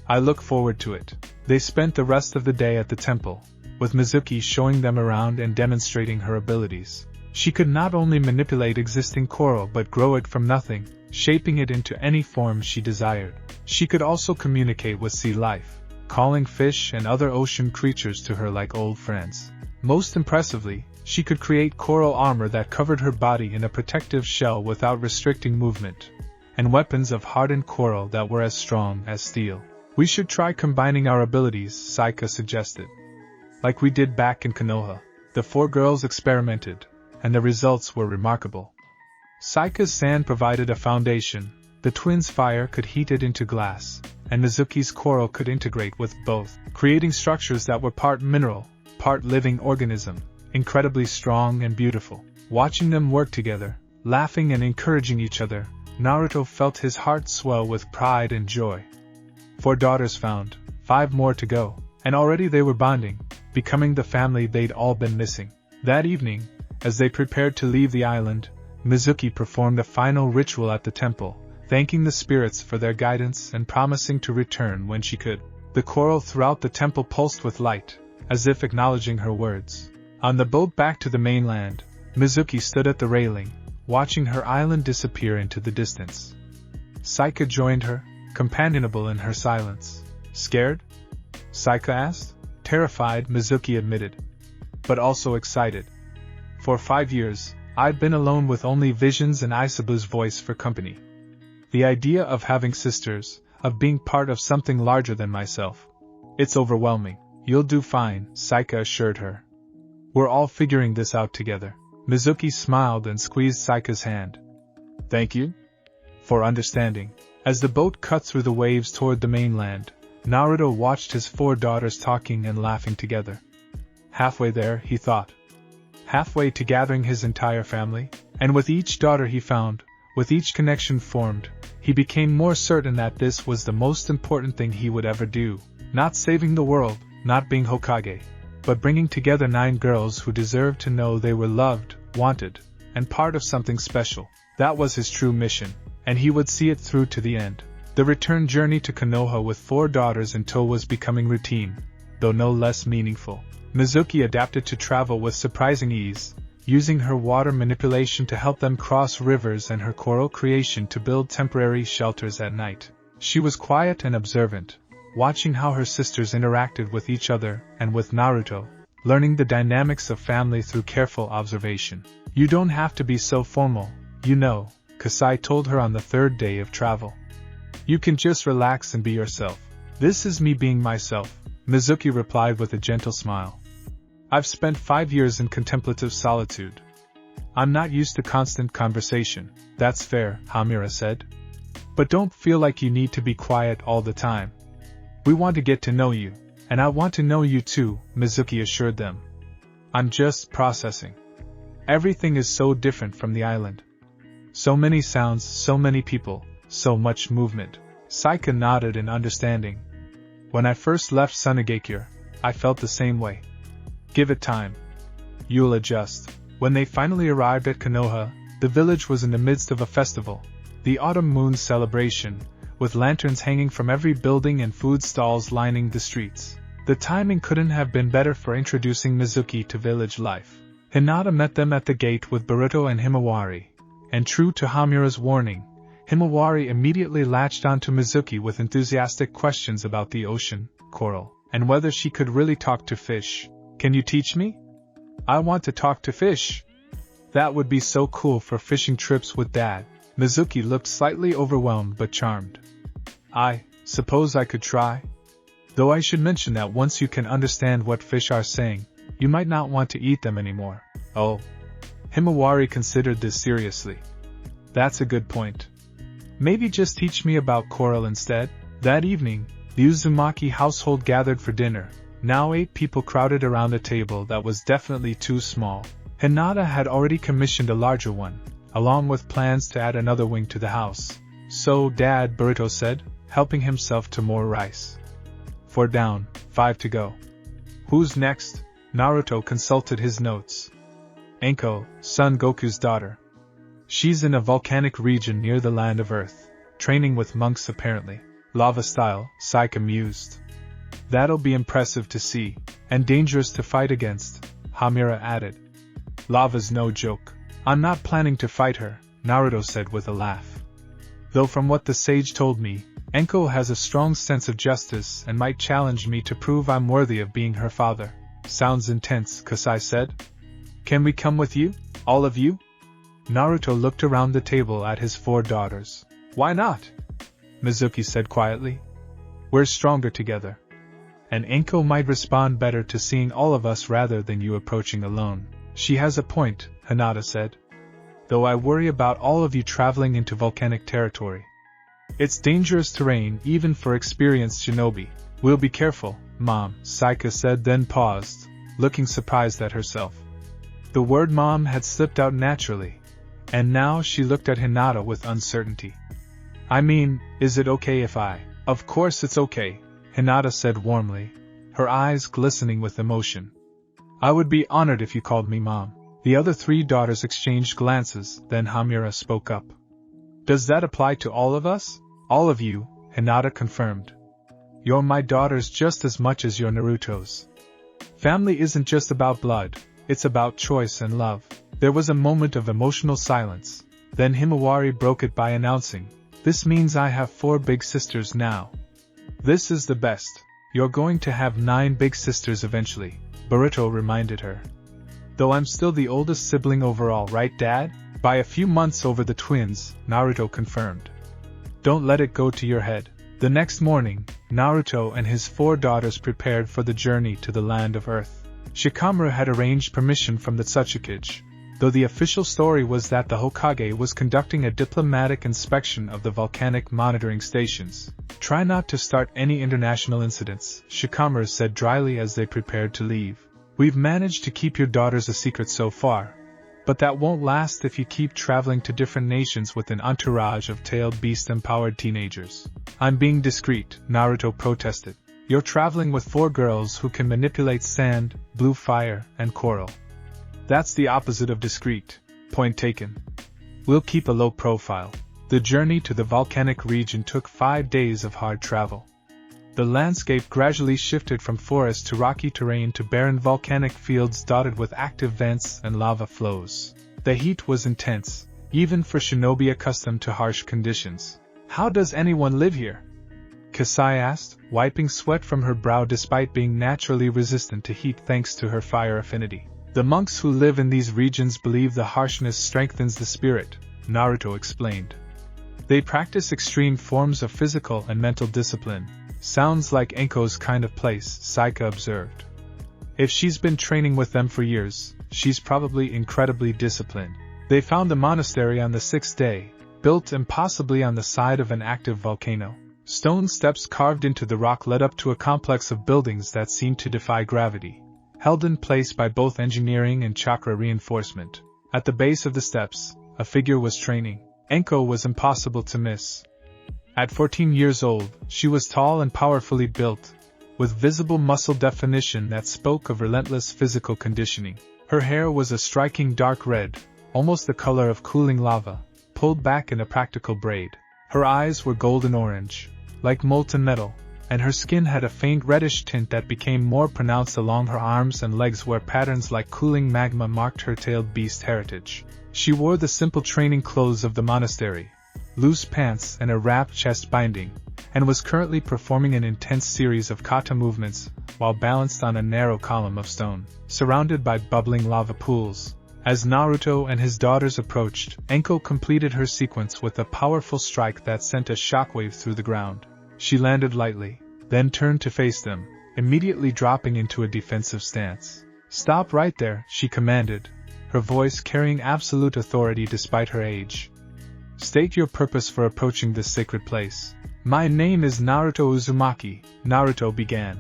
I look forward to it. They spent the rest of the day at the temple, with Mizuki showing them around and demonstrating her abilities. She could not only manipulate existing coral but grow it from nothing, shaping it into any form she desired. She could also communicate with sea life, calling fish and other ocean creatures to her like old friends. Most impressively, she could create coral armor that covered her body in a protective shell without restricting movement, and weapons of hardened coral that were as strong as steel. We should try combining our abilities, Saika suggested. Like we did back in Konoha. The four girls experimented, and the results were remarkable. Saika's sand provided a foundation, the twins' fire could heat it into glass, and Mizuki's coral could integrate with both, creating structures that were part mineral, part living organism, incredibly strong and beautiful. Watching them work together, laughing and encouraging each other, Naruto felt his heart swell with pride and joy. 4 daughters found, 5 more to go, and already they were bonding, becoming the family they'd all been missing. That evening, as they prepared to leave the island, Mizuki performed a final ritual at the temple, thanking the spirits for their guidance and promising to return when she could. The coral throughout the temple pulsed with light, as if acknowledging her words. On the boat back to the mainland, Mizuki stood at the railing, watching her island disappear into the distance. Saika joined her, companionable in her silence. Scared? Saika asked. Terrified, Mizuki admitted. But also excited. For 5 years, I'd been alone with only visions and Isabu's voice for company. The idea of having sisters, of being part of something larger than myself. It's overwhelming. You'll do fine, Saika assured her. We're all figuring this out together. Mizuki smiled and squeezed Saika's hand. Thank you for understanding. As the boat cut through the waves toward the mainland, Naruto watched his 4 daughters talking and laughing together. Halfway there, he thought. Halfway to gathering his entire family, and with each daughter he found, with each connection formed, he became more certain that this was the most important thing he would ever do. Not saving the world, not being Hokage, but bringing together 9 girls who deserved to know they were loved, wanted, and part of something special. That was his true mission, and he would see it through to the end. The return journey to Konoha with 4 daughters in tow was becoming routine, though no less meaningful. Mizuki adapted to travel with surprising ease, using her water manipulation to help them cross rivers and her coral creation to build temporary shelters at night. She was quiet and observant, watching how her sisters interacted with each other and with Naruto, learning the dynamics of family through careful observation. "You don't have to be so formal, you know," Kasai told her on the third day of travel. "You can just relax and be yourself." "This is me being myself," Mizuki replied with a gentle smile. "I've spent 5 years in contemplative solitude. I'm not used to constant conversation." "That's fair," Hamura said. "But don't feel like you need to be quiet all the time. We want to get to know you, and I want to know you too," Mizuki assured them. "I'm just processing. Everything is so different from the island. So many sounds, so many people, so much movement." Saika nodded in understanding. "When I first left Sunagakure, I felt the same way. Give it time. You'll adjust." When they finally arrived at Konoha, the village was in the midst of a festival, the autumn moon celebration, with lanterns hanging from every building and food stalls lining the streets. The timing couldn't have been better for introducing Mizuki to village life. Hinata met them at the gate with Boruto and Himawari, and true to Hamura's warning, Himawari immediately latched onto Mizuki with enthusiastic questions about the ocean, coral, and whether she could really talk to fish. "Can you teach me? I want to talk to fish. That would be so cool for fishing trips with Dad." Mizuki looked slightly overwhelmed but charmed. "I suppose I could try. Though I should mention that once you can understand what fish are saying, you might not want to eat them anymore." "Oh." Himawari considered this seriously. "That's a good point. Maybe just teach me about coral instead." That evening, the Uzumaki household gathered for dinner. Now 8 people crowded around a table that was definitely too small. Hinata had already commissioned a larger one, along with plans to add another wing to the house. "So, Dad," Boruto said, helping himself to more rice. 4 down, 5 to go. "Who's next?" Naruto consulted his notes. "Anko, Son Goku's daughter. She's in a volcanic region near the land of Earth, training with monks apparently. Lava style," Saika mused. "That'll be impressive to see, and dangerous to fight against," Hamura added. "Lava's no joke." "I'm not planning to fight her," Naruto said with a laugh. "Though from what the sage told me, Anko has a strong sense of justice and might challenge me to prove I'm worthy of being her father." "Sounds intense," Kasai said. "Can we come with you, all of you?" Naruto looked around the table at his 4 daughters. "Why not?" Mizuki said quietly. "We're stronger together. And Anko might respond better to seeing all of us rather than you approaching alone." "She has a point," Hinata said. "Though I worry about all of you traveling into volcanic territory. It's dangerous terrain even for experienced shinobi." "We'll be careful, Mom," Saika said, then paused, looking surprised at herself. The word Mom had slipped out naturally, and now she looked at Hinata with uncertainty. "I mean, is it okay if I—" "Of course it's okay," Hinata said warmly, her eyes glistening with emotion. "I would be honored if you called me Mom." The other 3 daughters exchanged glances, then Hamura spoke up. "Does that apply to all of us?" "All of you," Hinata confirmed. "You're my daughters just as much as you're Naruto's. Family isn't just about blood, it's about choice and love." There was a moment of emotional silence, then Himawari broke it by announcing, "This means I have 4 big sisters now. This is the best. You're going to have 9 big sisters eventually," Boruto reminded her. "Though I'm still the oldest sibling overall, right, Dad?" "By a few months over the twins," Naruto confirmed. "Don't let it go to your head." The next morning, Naruto and his 4 daughters prepared for the journey to the land of Earth. Shikaku had arranged permission from the Tsuchikage, though the official story was that the Hokage was conducting a diplomatic inspection of the volcanic monitoring stations. "Try not to start any international incidents," Shikaku said dryly as they prepared to leave. "We've managed to keep your daughters a secret so far, but that won't last if you keep traveling to different nations with an entourage of tailed beast-empowered teenagers." "I'm being discreet," Naruto protested. "You're traveling with 4 girls who can manipulate sand, blue fire, and coral. That's the opposite of discreet." "Point taken. We'll keep a low profile." The journey to the volcanic region took 5 days of hard travel. The landscape gradually shifted from forest to rocky terrain to barren volcanic fields dotted with active vents and lava flows. The heat was intense, even for shinobi accustomed to harsh conditions. "How does anyone live here?" Kasai asked, wiping sweat from her brow despite being naturally resistant to heat thanks to her fire affinity. "The monks who live in these regions believe the harshness strengthens the spirit," Naruto explained. "They practice extreme forms of physical and mental discipline." "Sounds like Anko's kind of place," Saika observed. "If she's been training with them for years, she's probably incredibly disciplined." They found the monastery on the 6th day, built impossibly on the side of an active volcano. Stone steps carved into the rock led up to a complex of buildings that seemed to defy gravity, held in place by both engineering and chakra reinforcement. At the base of the steps, a figure was training. Anko was impossible to miss. At 14 years old, she was tall and powerfully built, with visible muscle definition that spoke of relentless physical conditioning. Her hair was a striking dark red, almost the color of cooling lava, pulled back in a practical braid. Her eyes were golden orange, like molten metal, and her skin had a faint reddish tint that became more pronounced along her arms and legs where patterns like cooling magma marked her tailed beast heritage. She wore the simple training clothes of the monastery, loose pants and a wrapped chest binding, and was currently performing an intense series of kata movements while balanced on a narrow column of stone, surrounded by bubbling lava pools. As Naruto and his daughters approached, Anko completed her sequence with a powerful strike that sent a shockwave through the ground. She landed lightly, then turned to face them, immediately dropping into a defensive stance. "Stop right there," she commanded, her voice carrying absolute authority despite her age. "State your purpose for approaching this sacred place." "My name is Naruto Uzumaki," Naruto began.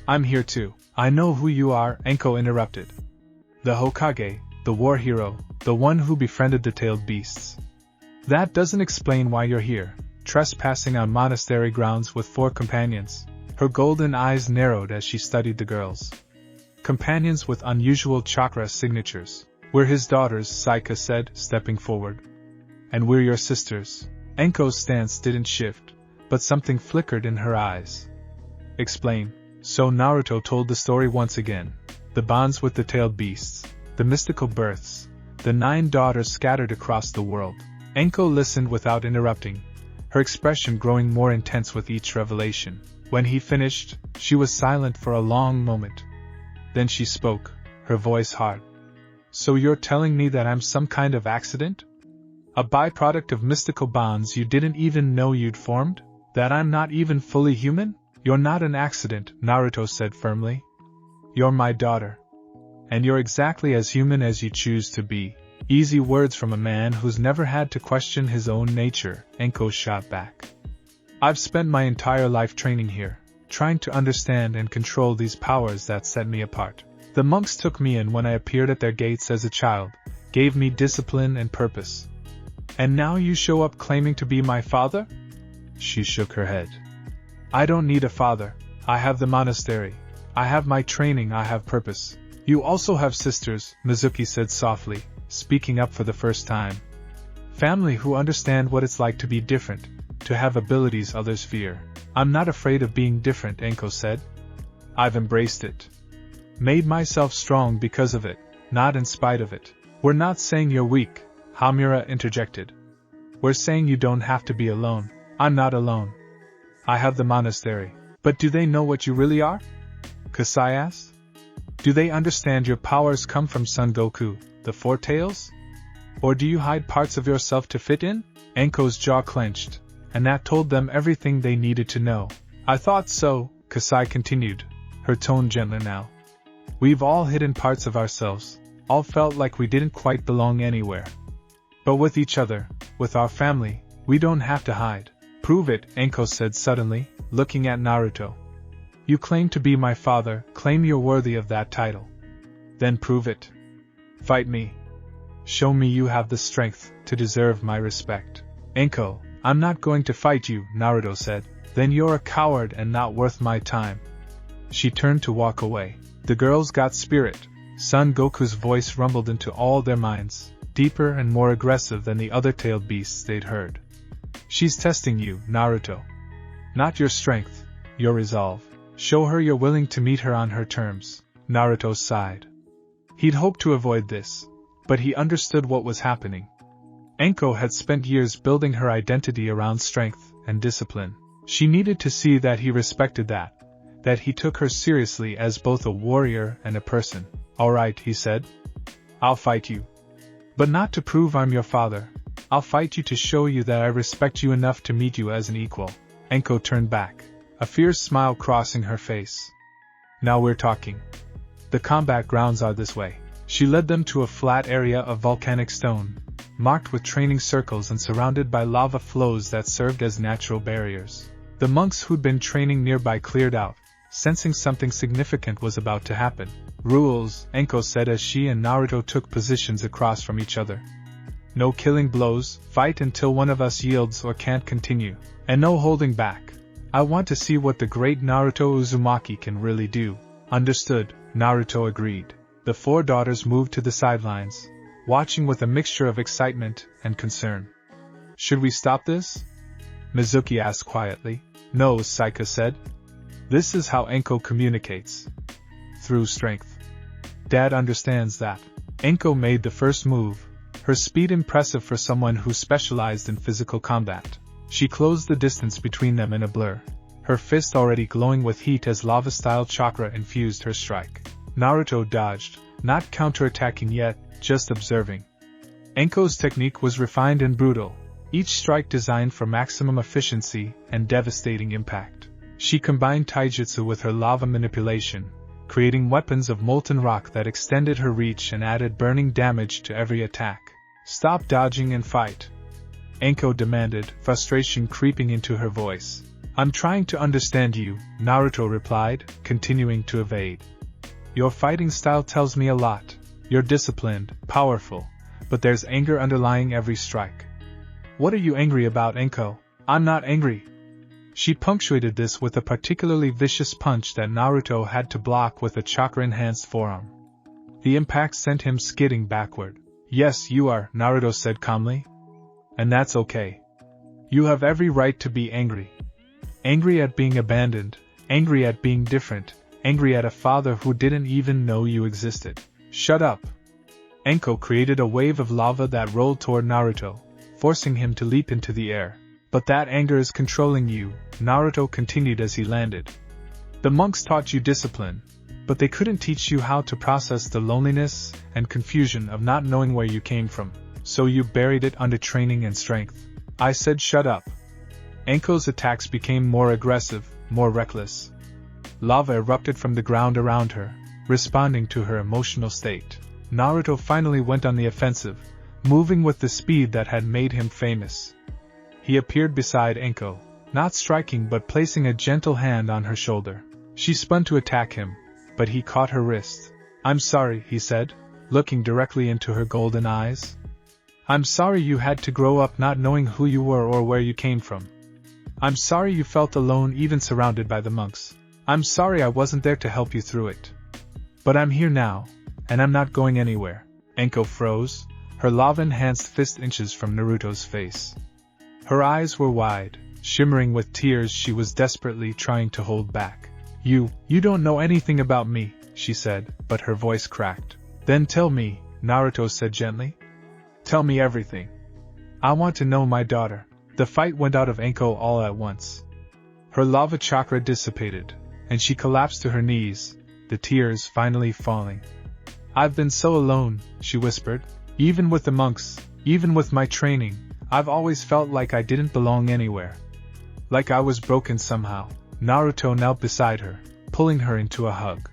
"I'm here too." "I know who you are," Anko interrupted. "The Hokage, the war hero, the one who befriended the tailed beasts." "That doesn't explain why you're here, trespassing on monastery grounds with 4 companions." Her golden eyes narrowed as she studied the girls. "Companions with unusual chakra signatures. We're his daughters," Saika said, stepping forward. "And we're your sisters." Anko's stance didn't shift, but something flickered in her eyes. "Explain." So Naruto told the story once again. The bonds with the tailed beasts, the mystical births, the 9 daughters scattered across the world. Anko listened without interrupting, her expression growing more intense with each revelation. When he finished, she was silent for a long moment. Then she spoke, her voice hard. "So you're telling me that I'm some kind of accident? A byproduct of mystical bonds you didn't even know you'd formed? That I'm not even fully human?" "You're not an accident," Naruto said firmly. "You're my daughter. And you're exactly as human as you choose to be." Easy words from a man who's never had to question his own nature, Anko shot back. "I've spent my entire life training here, trying to understand and control these powers that set me apart. The monks took me in when I appeared at their gates as a child, gave me discipline and purpose. And now you show up claiming to be my father?" She shook her head. "I don't need a father. I have the monastery. I have my training, I have purpose." "You also have sisters," Mizuki said softly, speaking up for the first time. "Family who understand what it's like to be different, to have abilities others fear." "I'm not afraid of being different," Anko said. "I've embraced it. Made myself strong because of it, not in spite of it." "We're not saying you're weak," Hamura interjected. "We're saying you don't have to be alone." "I'm not alone. I have the monastery." "But do they know what you really are?" Kasai asked. "Do they understand your powers come from Sunagakure, the 4 tails? Or do you hide parts of yourself to fit in?" Anko's jaw clenched, and that told them everything they needed to know. "I thought so," Kasai continued, her tone gentler now. "We've all hidden parts of ourselves, all felt like we didn't quite belong anywhere. But with each other, with our family, we don't have to hide." "Prove it," Anko said suddenly, looking at Naruto. "You claim to be my father, claim you're worthy of that title. Then prove it. Fight me. Show me you have the strength to deserve my respect." "Anko, I'm not going to fight you," Naruto said. "Then you're a coward and not worth my time." She turned to walk away. "The girl's got spirit," Son Goku's voice rumbled into all their minds, deeper and more aggressive than the other tailed beasts they'd heard. "She's testing you, Naruto. Not your strength, your resolve. Show her you're willing to meet her on her terms. Naruto sighed. He'd hoped to avoid this, but he understood what was happening. Anko had spent years building her identity around strength and discipline. She needed to see that he respected that he took her seriously as both a warrior and a person. Alright, he said. I'll fight you. But not to prove I'm your father. I'll fight you to show you that I respect you enough to meet you as an equal. Anko turned back, a fierce smile crossing her face. Now we're talking. The combat grounds are this way. She led them to a flat area of volcanic stone, marked with training circles and surrounded by lava flows that served as natural barriers. The monks who'd been training nearby cleared out, sensing something significant was about to happen. Rules, Anko said as she and Naruto took positions across from each other. No killing blows, fight until one of us yields or can't continue, and no holding back. I want to see what the great Naruto Uzumaki can really do. Understood, Naruto agreed. The four daughters moved to the sidelines, watching with a mixture of excitement and concern. Should we stop this? Mizuki asked quietly. No, Saika said. This is how Anko communicates. Through strength. Dad understands that. Anko made the first move, her speed impressive for someone who specialized in physical combat. She closed the distance between them in a blur, her fist already glowing with heat as lava-style chakra infused her strike. Naruto dodged, not counterattacking yet, just observing. Anko's technique was refined and brutal, each strike designed for maximum efficiency and devastating impact. She combined taijutsu with her lava manipulation, creating weapons of molten rock that extended her reach and added burning damage to every attack. Stop dodging and fight, Anko demanded, frustration creeping into her voice. I'm trying to understand you, Naruto replied, continuing to evade. Your fighting style tells me a lot. You're disciplined, powerful, but there's anger underlying every strike. What are you angry about, Anko? I'm not angry. She punctuated this with a particularly vicious punch that Naruto had to block with a chakra-enhanced forearm. The impact sent him skidding backward. Yes, you are, Naruto said calmly. And that's okay. You have every right to be angry. Angry at being abandoned, angry at being different, angry at a father who didn't even know you existed. Shut up. Anko created a wave of lava that rolled toward Naruto, forcing him to leap into the air. But that anger is controlling you, Naruto continued as he landed. The monks taught you discipline, but they couldn't teach you how to process the loneliness and confusion of not knowing where you came from, so you buried it under training and strength. I said shut up. Anko's attacks became more aggressive, more reckless. Lava erupted from the ground around her, responding to her emotional state. Naruto finally went on the offensive, moving with the speed that had made him famous. He appeared beside Anko, not striking but placing a gentle hand on her shoulder. She spun to attack him, but he caught her wrist. I'm sorry, he said, looking directly into her golden eyes. I'm sorry you had to grow up not knowing who you were or where you came from. I'm sorry you felt alone even surrounded by the monks. I'm sorry I wasn't there to help you through it. But I'm here now, and I'm not going anywhere. Anko froze, her lava-enhanced fist inches from Naruto's face. Her eyes were wide, shimmering with tears she was desperately trying to hold back. You don't know anything about me, she said, but her voice cracked. Then tell me, Naruto said gently. Tell me everything. I want to know my daughter. The fight went out of Anko all at once. Her lava chakra dissipated, and she collapsed to her knees, the tears finally falling. I've been so alone, she whispered. Even with the monks, even with my training, I've always felt like I didn't belong anywhere. Like I was broken somehow. Naruto knelt beside her, pulling her into a hug.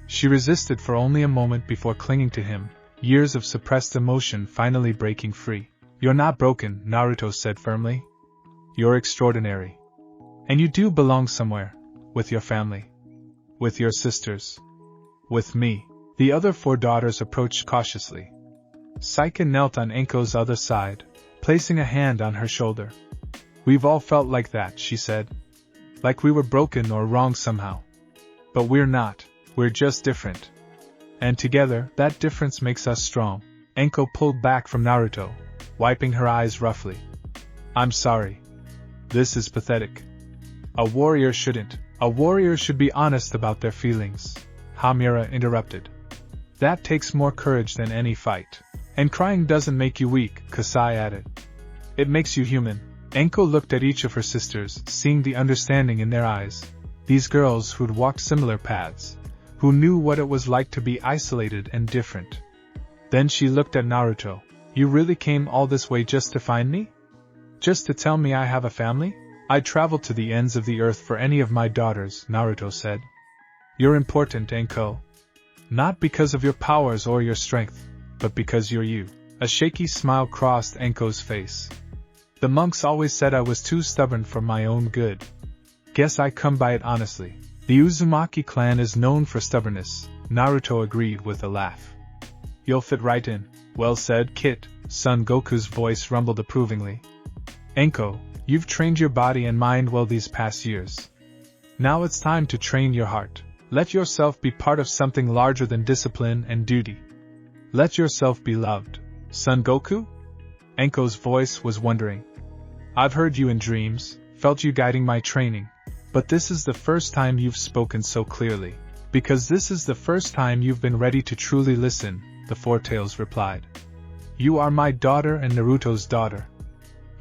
She resisted for only a moment before clinging to him, years of suppressed emotion finally breaking free. You're not broken, Naruto said firmly. You're extraordinary. And you do belong somewhere, with your family. With your sisters. With me. The other four daughters approached cautiously. Saika knelt on Anko's other side, placing a hand on her shoulder. We've all felt like that, she said. Like we were broken or wrong somehow. But we're not, we're just different. And together, that difference makes us strong. Anko pulled back from Naruto, wiping her eyes roughly. I'm sorry. This is pathetic. A warrior shouldn't, A warrior should be honest about their feelings, Hamura interrupted. That takes more courage than any fight. And crying doesn't make you weak, Kasai added. It makes you human. Anko looked at each of her sisters, seeing the understanding in their eyes. These girls who'd walked similar paths, who knew what it was like to be isolated and different. Then she looked at Naruto. You really came all this way just to find me? Just to tell me I have a family? I'd travel to the ends of the earth for any of my daughters, Naruto said. You're important, Anko. Not because of your powers or your strength, but because you're you. A shaky smile crossed Anko's face. The monks always said I was too stubborn for my own good. Guess I come by it honestly. The Uzumaki clan is known for stubbornness, Naruto agreed with a laugh. You'll fit right in. Well said, Kit, Son Goku's voice rumbled approvingly. Anko, you've trained your body and mind well these past years. Now it's time to train your heart. Let yourself be part of something larger than discipline and duty. Let yourself be loved. Son Goku? Anko's voice was wondering. I've heard you in dreams, felt you guiding my training, but this is the first time you've spoken so clearly. Because this is the first time you've been ready to truly listen, the Four Tails replied. You are my daughter and Naruto's daughter.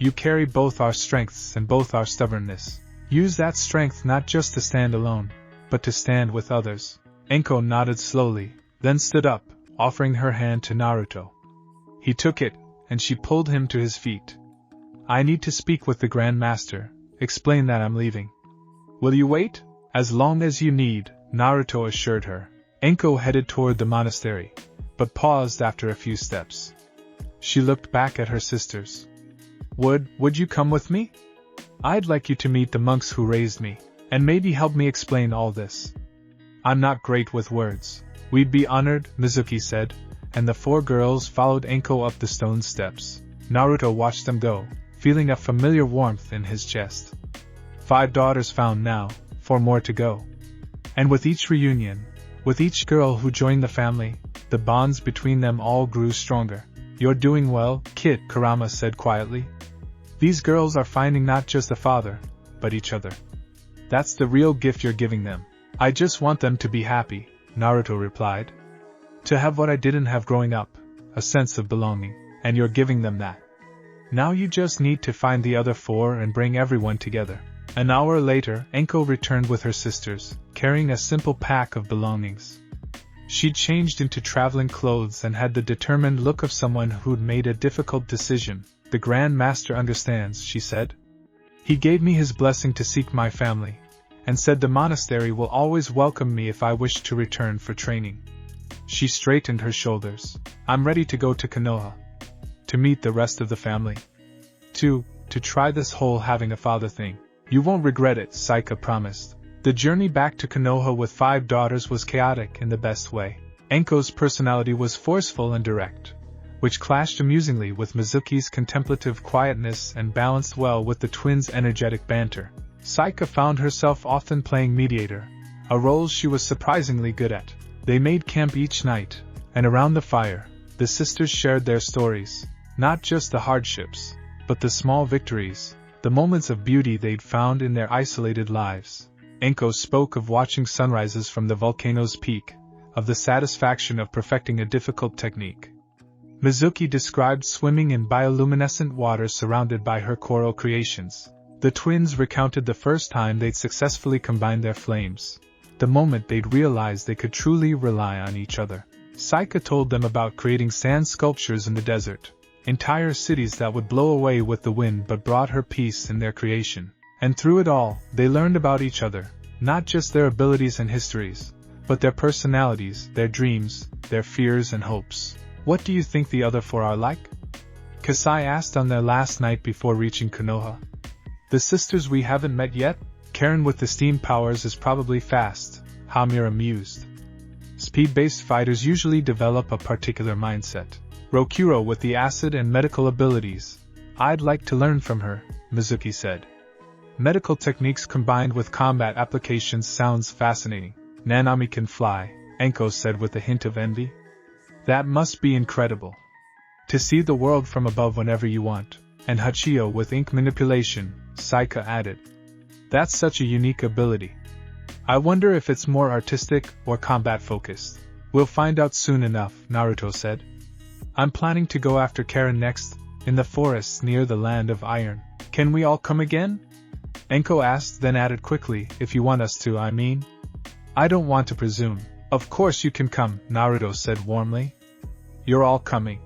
You carry both our strengths and both our stubbornness. Use that strength not just to stand alone, but to stand with others. Anko nodded slowly, then stood up, offering her hand to Naruto. He took it, and she pulled him to his feet. I need to speak with the Grand Master, explain that I'm leaving. Will you wait? As long as you need, Naruto assured her. Anko headed toward the monastery, but paused after a few steps. She looked back at her sisters. Would you come with me? I'd like you to meet the monks who raised me, and maybe help me explain all this. I'm not great with words. We'd be honored, Mizuki said, and the four girls followed Anko up the stone steps. Naruto watched them go, feeling a familiar warmth in his chest. 5 daughters found now, 4 more to go. And with each reunion, with each girl who joined the family, the bonds between them all grew stronger. You're doing well, Kid, Kurama said quietly. These girls are finding not just a father, but each other. That's the real gift you're giving them. I just want them to be happy, Naruto replied. To have what I didn't have growing up, a sense of belonging, and you're giving them that. Now you just need to find the other 4 and bring everyone together. An hour later, Anko returned with her sisters, carrying a simple pack of belongings. She'd changed into traveling clothes and had the determined look of someone who'd made a difficult decision. The Grand Master understands, she said. He gave me his blessing to seek my family, and said the monastery will always welcome me if I wish to return for training. She straightened her shoulders. I'm ready to go to Konoha. To meet the rest of the family. To try this whole having a father thing. You won't regret it, Saika promised. The journey back to Konoha with 5 daughters was chaotic in the best way. Anko's personality was forceful and direct, which clashed amusingly with Mizuki's contemplative quietness and balanced well with the twins' energetic banter. Saika found herself often playing mediator, a role she was surprisingly good at. They made camp each night, and around the fire, the sisters shared their stories, not just the hardships, but the small victories, the moments of beauty they'd found in their isolated lives. Anko spoke of watching sunrises from the volcano's peak, of the satisfaction of perfecting a difficult technique. Mizuki described swimming in bioluminescent water surrounded by her coral creations. The twins recounted the first time they'd successfully combined their flames, the moment they'd realized they could truly rely on each other. Saika told them about creating sand sculptures in the desert, entire cities that would blow away with the wind but brought her peace in their creation. And through it all, they learned about each other, not just their abilities and histories, but their personalities, their dreams, their fears and hopes. What do you think the other 4 are like? Kasai asked on their last night before reaching Konoha. The sisters we haven't met yet? Karen with the steam powers is probably fast, Hamura mused. Speed-based fighters usually develop a particular mindset. Rokuro with the acid and medical abilities. I'd like to learn from her, Mizuki said. Medical techniques combined with combat applications sounds fascinating. Nanami can fly, Anko said with a hint of envy. That must be incredible. To see the world from above whenever you want. And Hachio with ink manipulation, Saika added. That's such a unique ability. I wonder if it's more artistic or combat-focused. We'll find out soon enough, Naruto said. I'm planning to go after Karen next, in the forests near the Land of Iron. Can we all come again? Anko asked, then added quickly, if you want us to, I mean. I don't want to presume. Of course you can come, Naruto said warmly. You're all coming.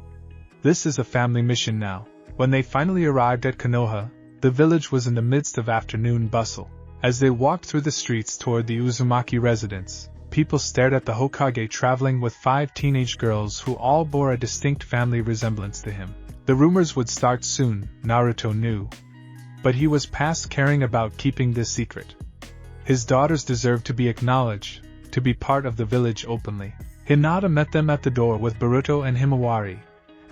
This is a family mission now. When they finally arrived at Konoha, the village was in the midst of afternoon bustle. As they walked through the streets toward the Uzumaki residence, people stared at the Hokage traveling with 5 teenage girls who all bore a distinct family resemblance to him. The rumors would start soon, Naruto knew. But he was past caring about keeping this secret. His daughters deserved to be acknowledged, to be part of the village openly. Hinata met them at the door with Boruto and Himawari,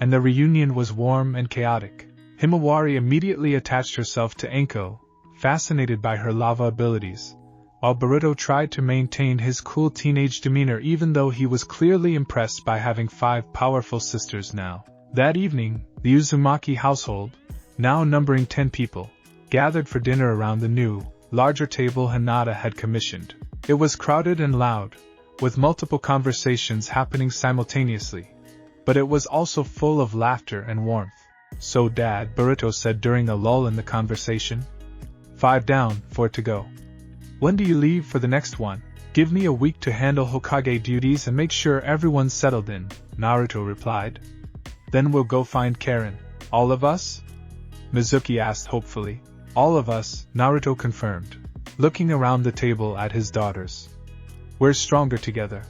and the reunion was warm and chaotic. Himawari immediately attached herself to Anko, fascinated by her lava abilities, while Boruto tried to maintain his cool teenage demeanor even though he was clearly impressed by having 5 powerful sisters now. That evening, the Uzumaki household, now numbering 10 people, gathered for dinner around the new, larger table Hinata had commissioned. It was crowded and loud, with multiple conversations happening simultaneously, but it was also full of laughter and warmth. So Dad, Boruto said during a lull in the conversation. 5 down, 4 to go. When do you leave for the next one? Give me a week to handle Hokage duties and make sure everyone's settled in, Naruto replied. Then we'll go find Karen. All of us? Mizuki asked hopefully. All of us, Naruto confirmed, looking around the table at his daughters. We're stronger together.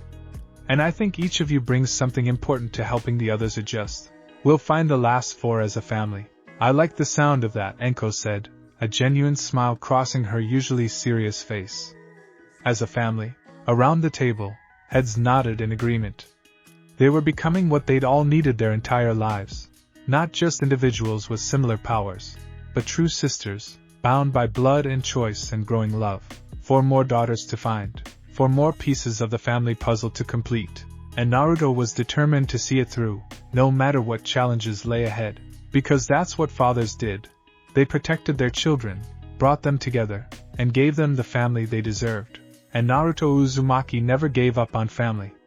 And I think each of you brings something important to helping the others adjust. We'll find the last 4 as a family. I like the sound of that, Anko said, a genuine smile crossing her usually serious face. As a family, around the table, heads nodded in agreement. They were becoming what they'd all needed their entire lives. Not just individuals with similar powers, but true sisters, bound by blood and choice and growing love. 4 more daughters to find, 4 more pieces of the family puzzle to complete, and Naruto was determined to see it through, no matter what challenges lay ahead. Because that's what fathers did. They protected their children, brought them together, and gave them the family they deserved. And Naruto Uzumaki never gave up on family.